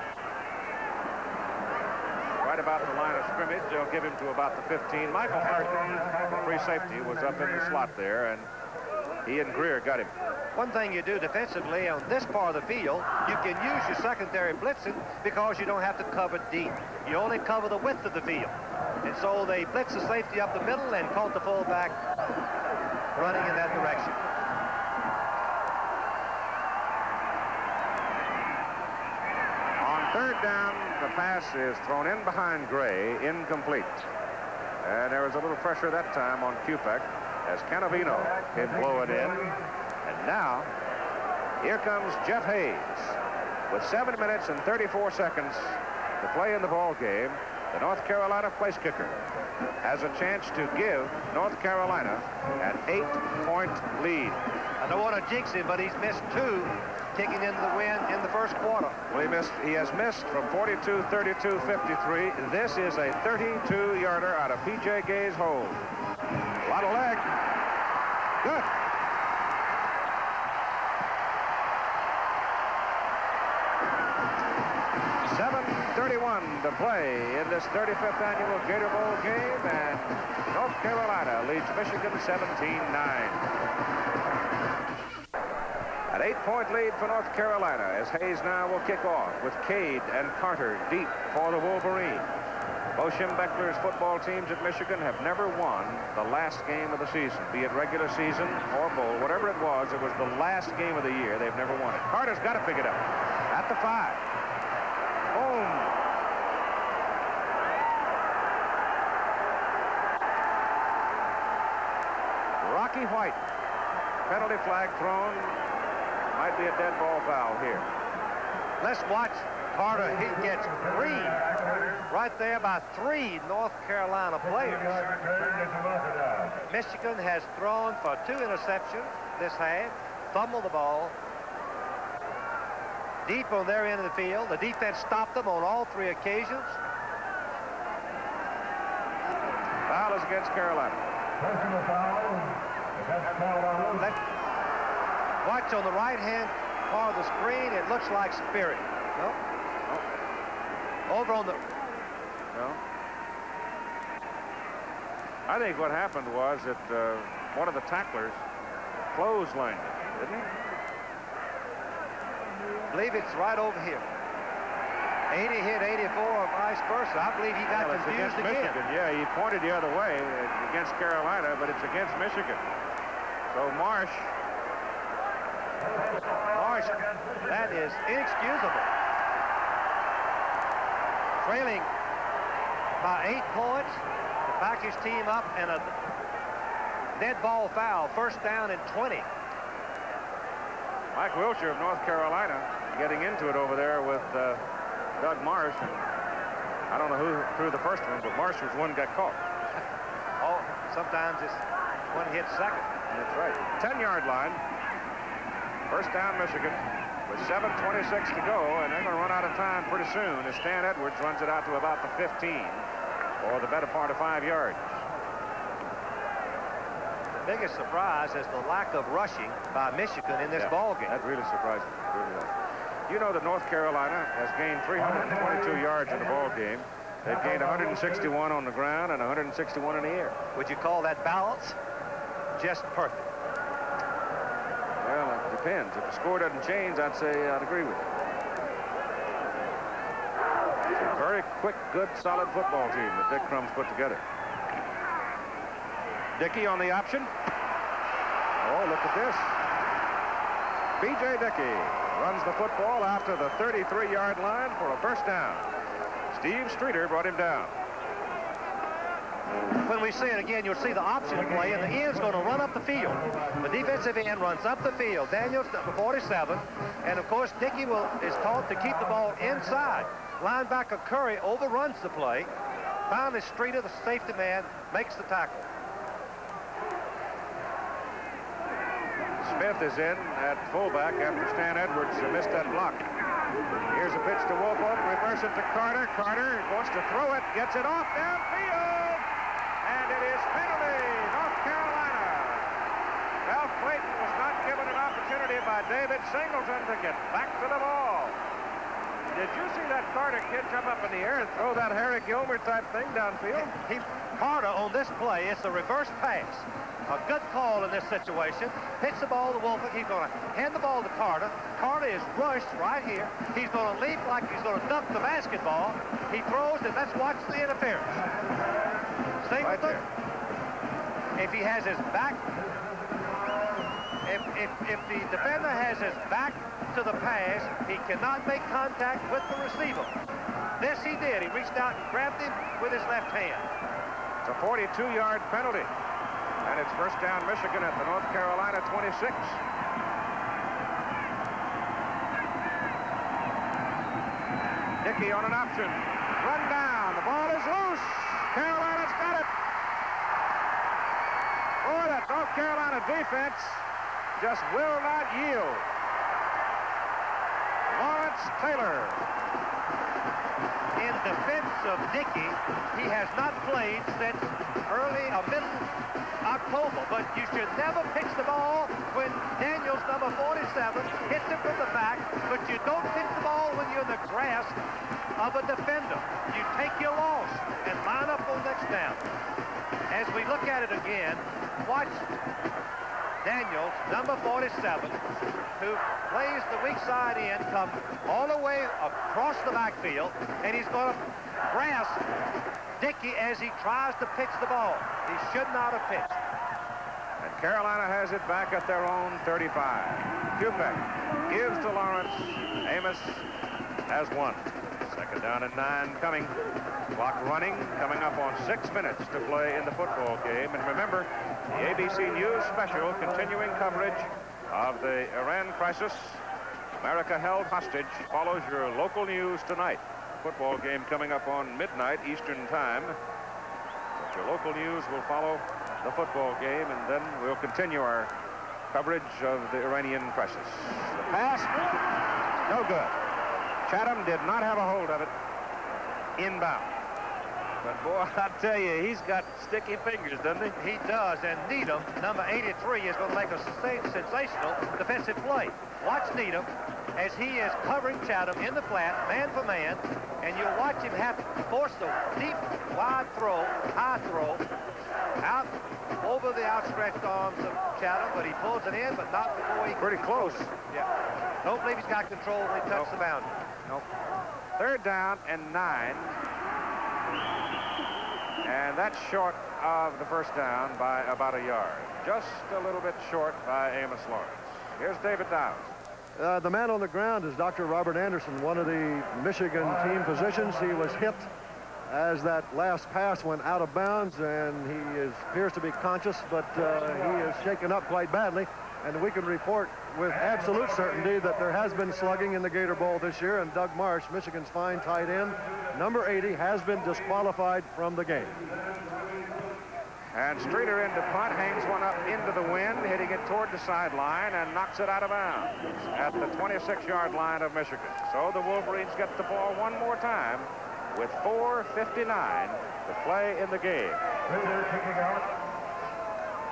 right about the line of scrimmage. They'll give him to about the 15. Michael Hart, free safety, was up in the slot there, and he and Greer got him. One thing you do defensively on this part of the field, you can use your secondary blitzing because you don't have to cover deep. You only cover the width of the field. And so they blitz the safety up the middle and caught the fullback running in that direction. On third down, the pass is thrown in behind Gray, incomplete. And there was a little pressure that time on Kupak as Canavino can blow it in. And now, here comes Jeff Hayes. With 7 minutes and 34 seconds to play in the ball game, the North Carolina place kicker has a chance to give North Carolina an 8-point lead. I don't want to jinx him, but he's missed 2 taking into the win in the first quarter. Well, he has missed from 42, 32, 53. This is a 32-yarder out of P.J. Gay's hold. A lot of leg. Good. .31 to play in this 35th annual Gator Bowl game, and North Carolina leads Michigan 17-9. An 8-point lead for North Carolina as Hayes now will kick off with Cade and Carter deep for the Wolverine. Bo Schembechler's football teams at Michigan have never won the last game of the season, be it regular season or bowl, whatever it was the last game of the year. They've never won it. Carter's got to pick it up at the 5. Boom. Rocky White. Penalty flag thrown. Might be a dead ball foul here. Let's watch Carter. He gets green right there by 3 North Carolina players. Michigan has thrown for 2 interceptions this half, fumbled the ball deep on their end of the field. The defense stopped them on all 3 occasions. Foul is against Carolina. Watch on the right-hand part of the screen. It looks like Spirit. No? Over on the... No. I think what happened was that one of the tacklers clotheslined it, didn't he? I believe it's right over here. 80 hit 84 or vice versa. I believe he got confused again. Michigan. Yeah, he pointed the other way against Carolina, but it's against Michigan. So Marsh, that is inexcusable. Trailing by 8 points to back his team up, and a dead ball foul. First down and 20. Mike Wilshire of North Carolina getting into it over there with Doug Marsh. And I don't know who threw the first one, but Marsh was one got caught. Oh, sometimes it's one hit second. That's right. 10-yard line. First down, Michigan, with 7:26 to go, and they're going to run out of time pretty soon as Stan Edwards runs it out to about the 15, or the better part of 5 yards. The biggest surprise is the lack of rushing by Michigan in this ball game. That really surprised me. Really was. You know that North Carolina has gained 322 yards in the ball game. They've gained 161 on the ground and 161 in the air. Would you call that balance? Just perfect. Well, it depends. If the score doesn't change, I'd say I'd agree with you. It's a very quick, good, solid football team that Dick Crumb's put together. Dickey on the option. Oh, look at this. B.J. Dickey runs the football out to the 33-yard line for a first down. Steve Streeter brought him down. When we see it again, you'll see the option play, and the end's going to run up the field. The defensive end runs up the field. Daniels, number 47, and of course, Dickey is taught to keep the ball inside. Linebacker Curry overruns the play. Finally, Streeter, the safety man, makes the tackle. Smith is in at fullback after Stan Edwards missed that block. Here's a pitch to Woolfolk, reverse it to Carter. Carter wants to throw it, gets it off downfield, and it is penalty, North Carolina. Ralph Clayton was not given an opportunity by David Singleton to get back to the ball. Did you see that Carter kid jump up in the air and throw that Harry Gilmer type thing downfield? Carter on this play, it's a reverse pass. A good call in this situation. Hits the ball to Woolfolk. He's going to hand the ball to Carter. Carter is rushed right here. He's going to leap like he's going to dunk the basketball. He throws, and let's watch the interference. Singleton, if he has his back, if the defender has his back to the pass, he cannot make contact with the receiver. This he did. He reached out and grabbed him with his left hand. It's a 42-yard penalty. And it's first down Michigan at the North Carolina 26. Dickey on an option. Run down. The ball is loose. Carolina's got it. Boy, that North Carolina defense just will not yield. Lawerence Taylor. In defense of Dickey, he has not played since middle October, but you should never pitch the ball when Daniels, number 47, hits it from the back, but you don't pitch the ball when you're in the grasp of a defender. You take your loss and line up on next down. As we look at it again, watch Daniels, number 47, who plays the weak side in, come all the way across the backfield, and he's going to grasp Dickey as he tries to pitch the ball. He should not have pitched. And Carolina has it back at their own 35. Kupek gives to Lawerence. Amos has one. Second down and 9 coming. Clock running, coming up on 6 minutes to play in the football game. And remember, the ABC News special continuing coverage of the Iran crisis. America held hostage follows your local news tonight. Football game coming up on midnight Eastern time. But your local news will follow the football game, and then we'll continue our coverage of the Iranian crisis. The pass, no good. Chatham did not have a hold of it inbound. But boy, I tell you, he's got sticky fingers, doesn't he? He does, and Needham, number 83, is going to make a sensational defensive play. Watch Needham as he is covering Chatham in the flat, man for man, and you'll watch him have to force the deep, wide throw, high throw, out over the outstretched arms of Chatham, but he pulls it in, but not before he... Pretty close. Yeah. Don't believe he's got control when he touches the boundary. Nope. 3rd down and 9. And that's short of the first down by about a yard. Just a little bit short by Amos Lawerence. Here's David Downs. The man on the ground is Dr. Robert Anderson, one of the Michigan team physicians. He was hit as that last pass went out of bounds, and he appears to be conscious, but he is shaken up quite badly. And we can report with absolute certainty that there has been slugging in the Gator Bowl this year, and Doug Marsh, Michigan's fine tight end, number 80, has been disqualified from the game. And Streeter into punt, hangs one up into the wind, hitting it toward the sideline, and knocks it out of bounds at the 26-yard line of Michigan. So the Wolverines get the ball one more time with 4:59 to play in the game. Streeter kicking out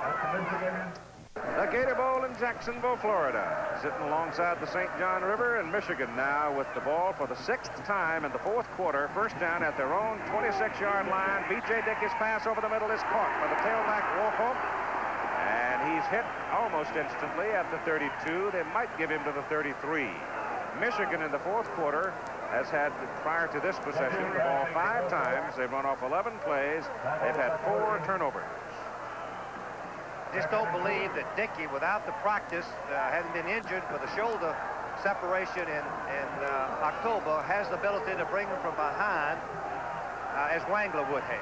at the Michigan. The Gator Bowl in Jacksonville, Florida, sitting alongside the St. John River, and Michigan now with the ball for the 6th time in the 4th quarter. First down at their own 26-yard line. B.J. Dickey's pass over the middle is caught by the tailback Woolfolk, and he's hit almost instantly at the 32. They might give him to the 33. Michigan in the 4th quarter has had, prior to this possession, the ball 5 times. They've run off 11 plays. They've had 4 turnovers. Just don't believe that Dickey, without the practice, having been injured with a shoulder separation in October, has the ability to bring him from behind as Wangler would have.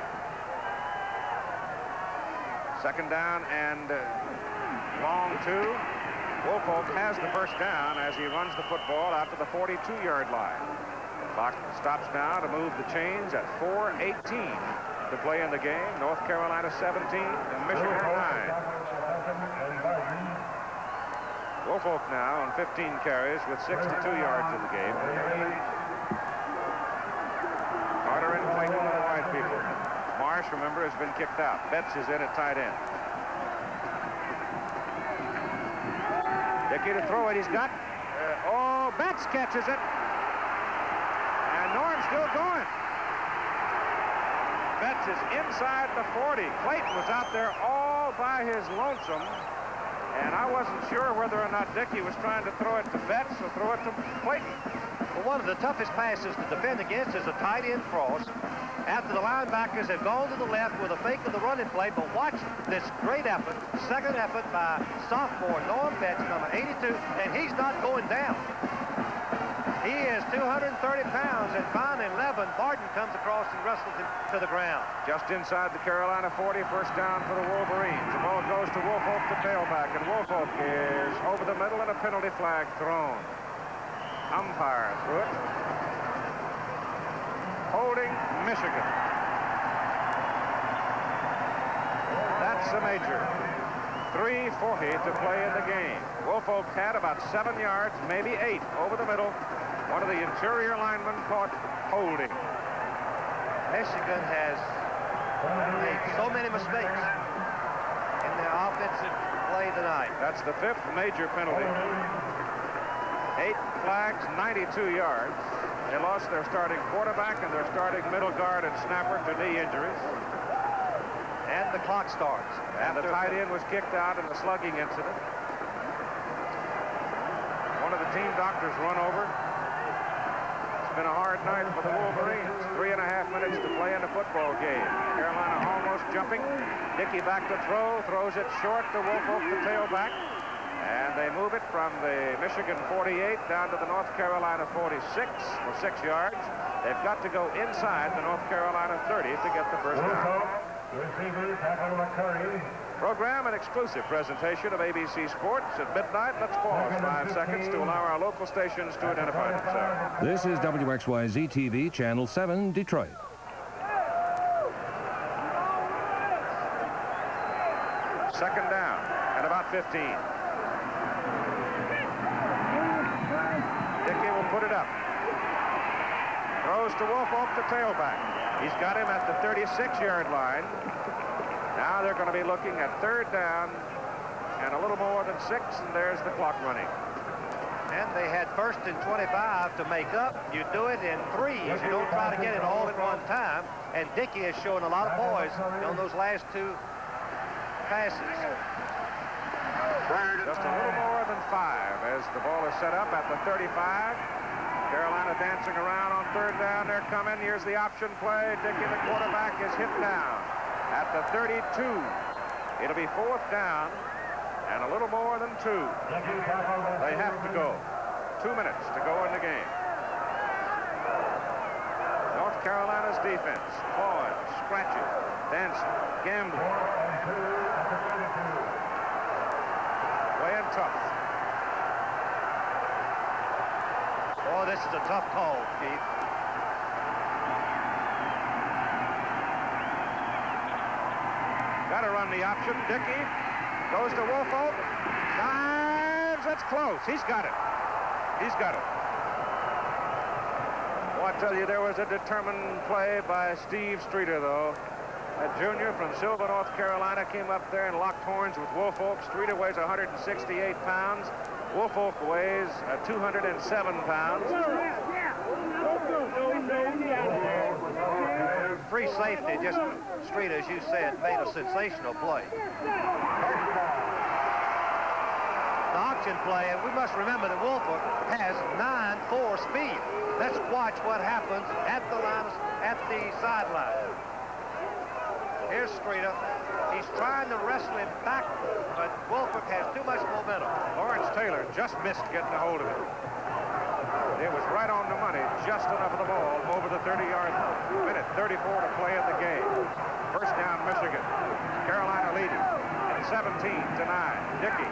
2nd down and long 2. Woolfolk has the first down as he runs the football out to the 42-yard line. Clock stops now to move the chains at 4:18 to play in the game. North Carolina 17 and Michigan 9. Woolfolk now on 15 carries with 62 yards in the game. Carter and Clayton are the wide people. Marsh, remember, has been kicked out. Betts is in at tight end. Dickey to throw it. He's got. Betts catches it. And Norm's still going. Betts is inside the 40. Clayton was out there all by his lonesome. And I wasn't sure whether or not Dickey was trying to throw it to Betts or throw it to Clayton. Well, one of the toughest passes to defend against is a tight end cross after the linebackers have gone to the left with a fake of the running play. But watch this great effort, second effort by sophomore Norm Betts, number 82, and he's not going down. He is 230 pounds, and finally Levin Barton comes across and wrestles him to the ground. Just inside the Carolina 40, first down for the Wolverines. The ball goes to Woolfolk, the tailback, and Woolfolk is over the middle and a penalty flag thrown. Umpire threw it. Holding Michigan. That's a major. 3:40 to play in the game. Woolfolk had about 7 yards, maybe 8, over the middle. One of the interior linemen caught holding. Michigan has made so many mistakes in their offensive play tonight. That's the 5th major penalty. 8 flags, 92 yards. They lost their starting quarterback and their starting middle guard and snapper to knee injuries. And the clock starts. And the tight end was kicked out in the slugging incident. One of the team doctors run over. It's been a hard night for the Wolverines. 3.5 minutes to play in the football game. Carolina almost jumping. Dickey back to throw, throws it short to Woolfolk, the tailback. And they move it from the Michigan 48 down to the North Carolina 46 for 6 yards. They've got to go inside the North Carolina 30 to get the first down. Receiver, tackle McCurry. Program an exclusive presentation of ABC Sports at midnight. Let's pause 5 seconds to allow our local stations to identify themselves. This is WXYZ TV, Channel 7, Detroit. Second down and about 15. Dickey will put it up. Throws to Woolfolk, the tailback. He's got him at the 36-yard line. Now they're going to be looking at 3rd down and a little more than 6, and there's the clock running. And they had 1st and 25 to make up. You do it in 3s. You don't try to get it all at one time. And Dickey is showing a lot of poise on those last 2 passes. Just a little more than 5 as the ball is set up at the 35. Carolina dancing around on third down. They're coming. Here's the option play. Dickey, the quarterback, is hit down at the 32. It'll be fourth down and a little more than 2. They have to go. 2 minutes to go in the game. North Carolina's defense, clawing, scratching, dancing, gambling. Playing tough. Oh, this is a tough call, Keith. Got to run the option. Dickey goes to Woolfolk. Dives. That's close. He's got it. He's got it. Oh, I tell you, there was a determined play by Steve Streeter, though. A junior from Sylva, North Carolina, came up there and locked horns with Woolfolk. Streeter weighs 168 pounds. Woolfolk weighs 207 pounds. Free safety, just Streeter, as you said, made a sensational play. The option play, and we must remember that Woolfolk has 9.4 speed. Let's watch what happens at the line, at the sideline. Here's Streeter. He's trying to wrestle him back, but Woolfolk has too much momentum. Lawerence Taylor just missed getting a hold of it. It was right on the money, just enough of the ball over the 30-yard line. Minute 34 to play in the game. First down, Michigan. Carolina leading at 17-9. Dickey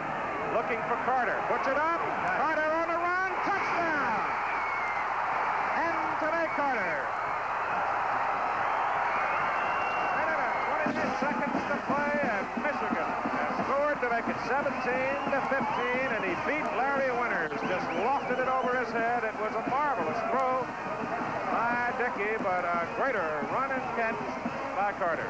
looking for Carter. Puts it up. Carter on the run. Touchdown! Anthony Carter. Minute and 28 seconds to play, and Michigan has scored to make it 17-15, and he beat Larry Winters. Just lofted it over his head. It was a marvelous throw by Dickey, but a greater run and catch by Carter.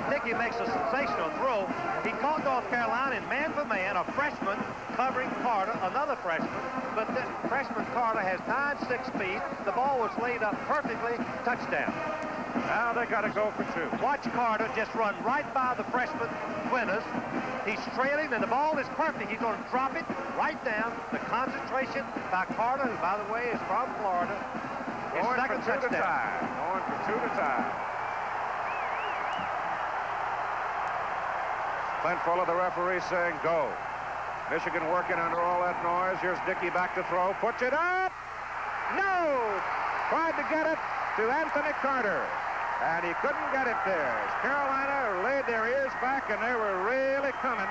Dickey makes a sensational throw. He caught North Carolina in man for man, a freshman covering Carter, another freshman, but this freshman Carter has 9.6 speed. The ball was laid up perfectly. Touchdown. Now they got to go for 2. Watch Carter just run right by the freshman Winters. He's trailing, and the ball is perfect. He's going to drop it right down. The concentration by Carter, who, by the way, is from Florida. His Going second for 2 to touchdown. tie. Going for 2 to tie. Clint Fuller, the referee, saying go. Michigan working under all that noise. Here's Dickey back to throw. Puts it up. No! Tried to get it to Anthony Carter, and he couldn't get it there. Carolina laid their ears back, and they were really coming.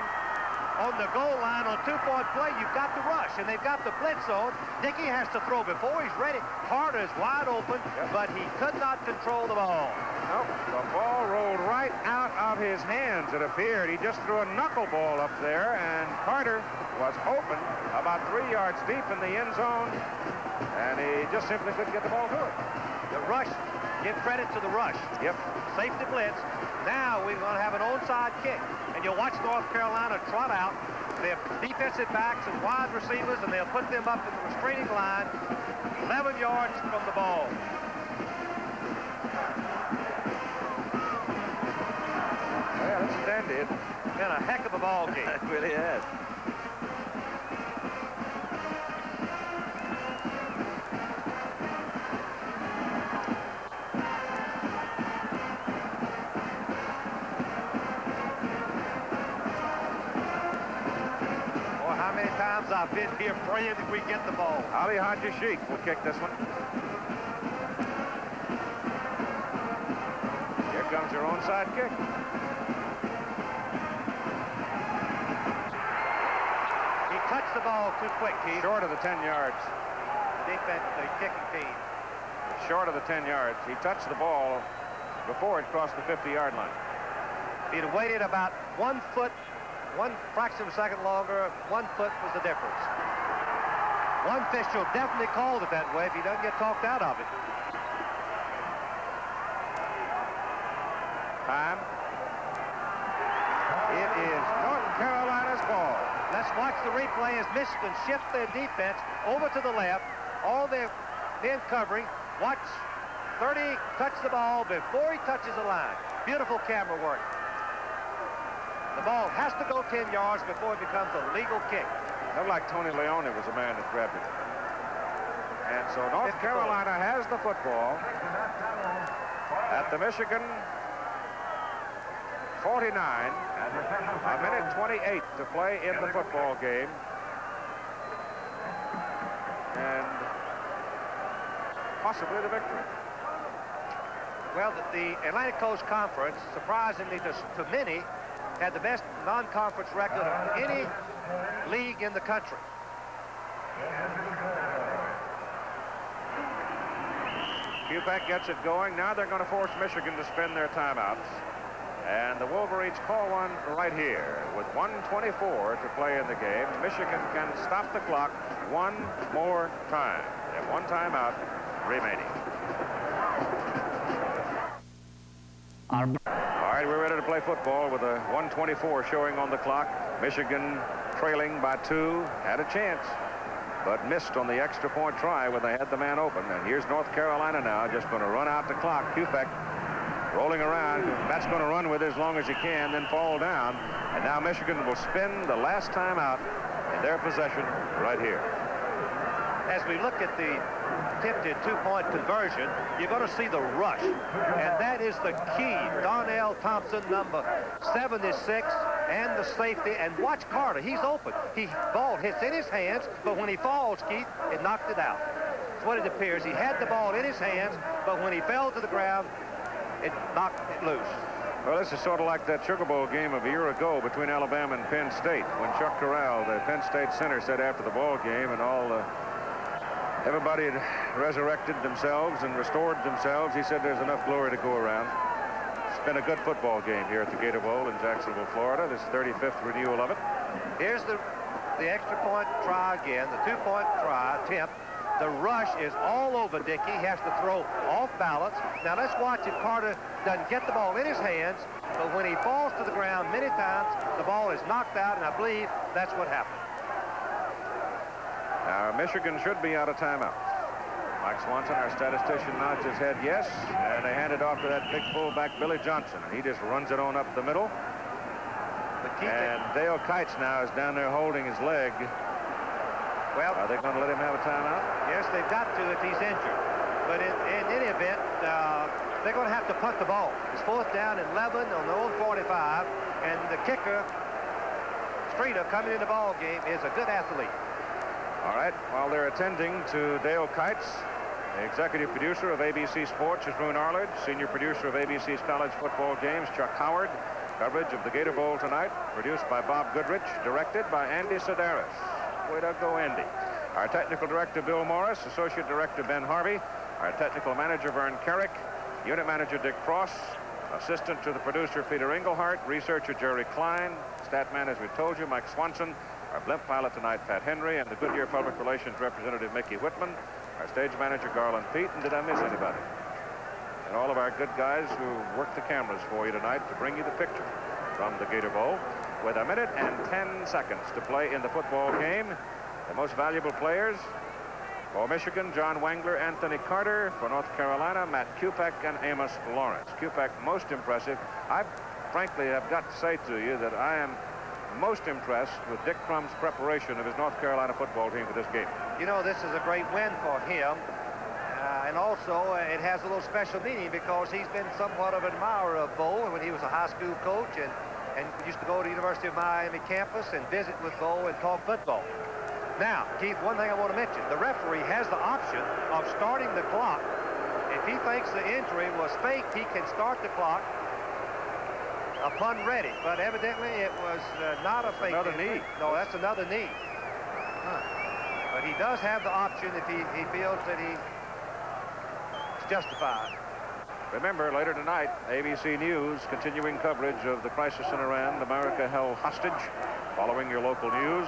On the goal line on two-point play, you've got the rush, and they've got the blitz on. Dickey has to throw before he's ready. Carter is wide open, but he could not control the ball. Nope, the ball rolled right out of his hands, it appeared. He just threw a knuckleball up there, and Carter was open about 3 yards deep in the end zone, and he just simply couldn't get the ball to it. The rush, give credit to the rush. Yep. Safety blitz. Now we're going to have an onside kick. And you'll watch North Carolina trot out their defensive backs and wide receivers, and they'll put them up in the restraining line 11 yards from the ball. Well, it's ended. Been a heck of a ball game. It really has. How many times I've been here praying that we get the ball. Ali Haji Sheikh will kick this one. Here comes your onside kick. He touched the ball too quick, Keith. Short of the 10 yards. Defense, the kicking team. Short of the 10 yards. He touched the ball before it crossed the 50-yard line. If he'd waited about 1 foot, 1 fraction of a second longer, 1 foot was the difference. One official definitely called it that way if he doesn't get talked out of it. Time. It is North Carolina's ball. Let's watch the replay as Michigan shifts their defense over to the left. All their men covering. Watch 30 touch the ball before he touches the line. Beautiful camera work. The ball has to go 10 yards before it becomes a legal kick. Looked like Tony Leone was the man that grabbed it. And so North Carolina has the football at the Michigan 49. A minute 28 to play in the football game. And possibly the victory. Well, the Atlantic Coast Conference, surprisingly to many, had the best non-conference record of any league in the country. Quebec gets it going. Now they're going to force Michigan to spend their timeouts. And the Wolverines call one right here. With 1:24 to play in the game, Michigan can stop the clock one more time. They have one timeout remaining. All right, we're ready to play football with a 1:24 showing on the clock. Michigan trailing by 2, had a chance, but missed on the extra point try when they had the man open. And here's North Carolina now, just going to run out the clock. Quebec rolling around. That's going to run with it as long as he can, then fall down. And now Michigan will spend the last time out in their possession right here. As we look at the attempted two-point conversion, you're going to see the rush. And that is the key. Donnell Thompson, number 76, and the safety. And watch Carter. He's open. Ball hits in his hands, but when he falls, Keith, it knocked it out. That's what it appears. He had the ball in his hands, but when he fell to the ground, it knocked it loose. Well, this is sort of like that Sugar Bowl game of a year ago between Alabama and Penn State, when Chuck Corral, the Penn State center, said after the ball game, and everybody had resurrected themselves and restored themselves. He said there's enough glory to go around. It's been a good football game here at the Gator Bowl in Jacksonville, Florida. This 35th renewal of it. Here's the extra point try again, the two-point try attempt. The rush is all over Dickey. He has to throw off balance. Now let's watch if Carter doesn't get the ball in his hands, but when he falls to the ground many times, the ball is knocked out, and I believe that's what happened. Now, Michigan should be out of timeout. Mike Swanson, our statistician, nods his head yes, and they hand it off to that big fullback, Billy Johnson. He just runs it on up the middle. And Dale Kites now is down there holding his leg. Well, are they going to let him have a timeout? Yes, they've got to if he's injured. But in any event, they're going to have to punt the ball. It's 4th down and 11 on the old 45, and the kicker, Streeter, coming in the ball game, is a good athlete. All right, while they're attending to Dale Kites, the executive producer of ABC Sports is Boone Arledge, senior producer of ABC's college football games, Chuck Howard. Coverage of the Gator Bowl tonight, produced by Bob Goodrich, directed by Andy Sedaris. Way to go, Andy. Our technical director, Bill Morris, associate director, Ben Harvey, our technical manager, Vern Carrick, unit manager, Dick Cross, assistant to the producer, Peter Engelhardt, researcher, Jerry Klein, stat man, as we told you, Mike Swanson, our blimp pilot tonight, Pat Henry, and the Goodyear Public Relations representative, Mickey Whitman, our stage manager, Garland Pete, and did I miss anybody? And all of our good guys who worked the cameras for you tonight to bring you the picture from the Gator Bowl. With a minute and 10 seconds to play in the football game, the most valuable players for Michigan, John Wangler, Anthony Carter. For North Carolina, Matt Quebec and Amos Lawerence. Quebec most impressive. I frankly have got to say to you that I am most impressed with Dick Crumb's preparation of his North Carolina football team for this game. You know, this is a great win for him. And also, it has a little special meaning because he's been somewhat of an admirer of Bo when he was a high school coach and used to go to the University of Miami campus and visit with Bo and talk football. Now, Keith, one thing I want to mention. The referee has the option of starting the clock. If he thinks the injury was fake, he can start the clock upon ready. But evidently, it was not a fake another injury. knee. No, that's another knee. But he does have the option if he feels that he's justified. Remember, later tonight, ABC News continuing coverage of the crisis in Iran, America held hostage, following your local news,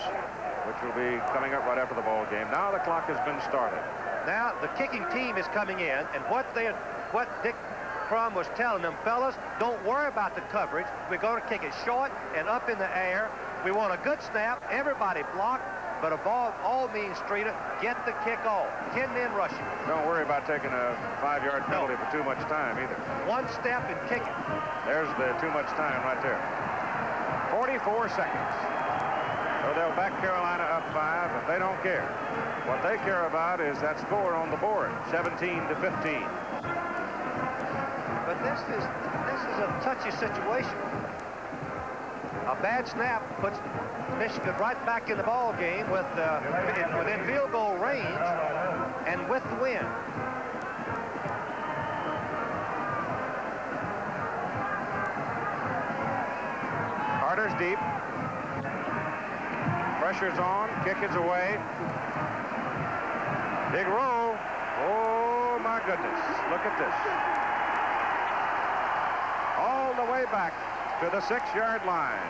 which will be coming up right after the ball game. Now the clock has been started. Now the kicking team is coming in, and what Dick Crum was telling them, fellas, don't worry about the coverage. We're going to kick it short and up in the air. We want a good snap. Everybody block. But above all means, Streeter, get the kick off. 10 men rushing. Don't worry about taking a 5-yard penalty for too much time either. One step and kick it. There's the too much time right there. 44 seconds. So they'll back Carolina up 5, but they don't care. What they care about is that score on the board, 17-15. But this is a touchy situation. A bad snap puts Michigan right back in the ball game within field goal range and with the win. Carter's deep. Pressure's on. Kick is away. Big roll. Oh, my goodness. Look at this. All the way back to the 6-yard line.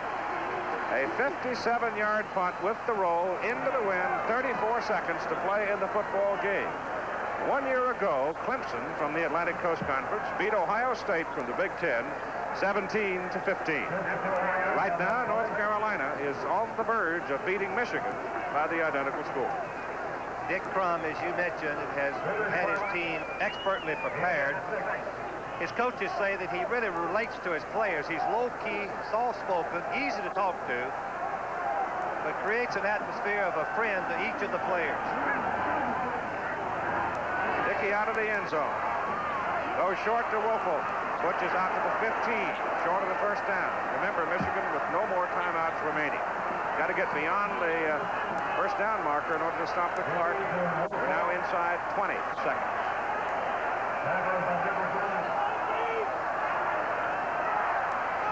A 57-yard punt with the roll into the wind. 34 seconds to play in the football game. 1 year ago, Clemson from the Atlantic Coast Conference beat Ohio State from the Big Ten 17-15. Right now, North Carolina is on the verge of beating Michigan by the identical score. Dick Crum, as you mentioned, has had his team expertly prepared. His coaches say that he really relates to his players. He's low-key, soft-spoken, easy to talk to, but creates an atmosphere of a friend to each of the players. Dickey out of the end zone. Goes short to Woelfel. Switches out to the 15, short of the first down. Remember, Michigan with no more timeouts remaining. Got to get beyond the first down marker in order to stop the clock. We're now inside 20 seconds.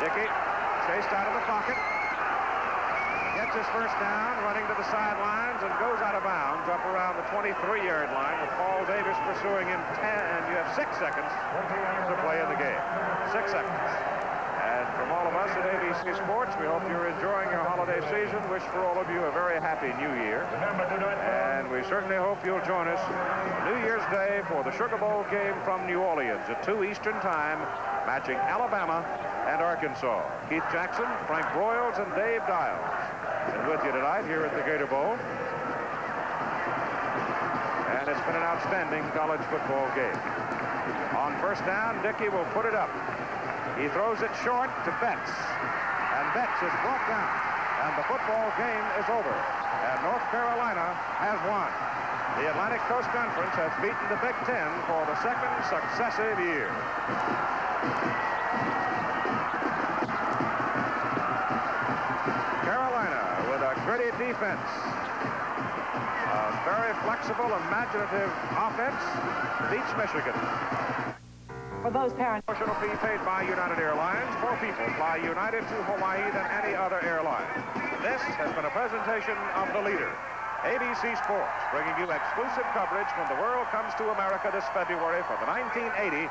Dickey chased out of the pocket. Gets his first down, running to the sidelines, and goes out of bounds up around the 23-yard line with Paul Davis pursuing him 10, and you have 6 seconds to play in the game. 6 seconds. And from all of us at ABC Sports, we hope you're enjoying your holiday season. Wish for all of you a very happy New Year. And we certainly hope you'll join us New Year's Day for the Sugar Bowl game from New Orleans at 2 Eastern Time, matching Alabama and Arkansas. Keith Jackson, Frank Broyles, and Dave Dials. And with you tonight here at the Gator Bowl. And it's been an outstanding college football game. On first down, Dickey will put it up. He throws it short to Betts. And Betts is brought down. And the football game is over. And North Carolina has won. The Atlantic Coast Conference has beaten the Big Ten for the second successive year. Carolina with a gritty defense. A very flexible, imaginative offense beats Michigan. For those parents. Promotional fee paid by United Airlines. More people fly United to Hawaii than any other airline. This has been a presentation of The Leader. ABC Sports, bringing you exclusive coverage when the world comes to America this February for the 1980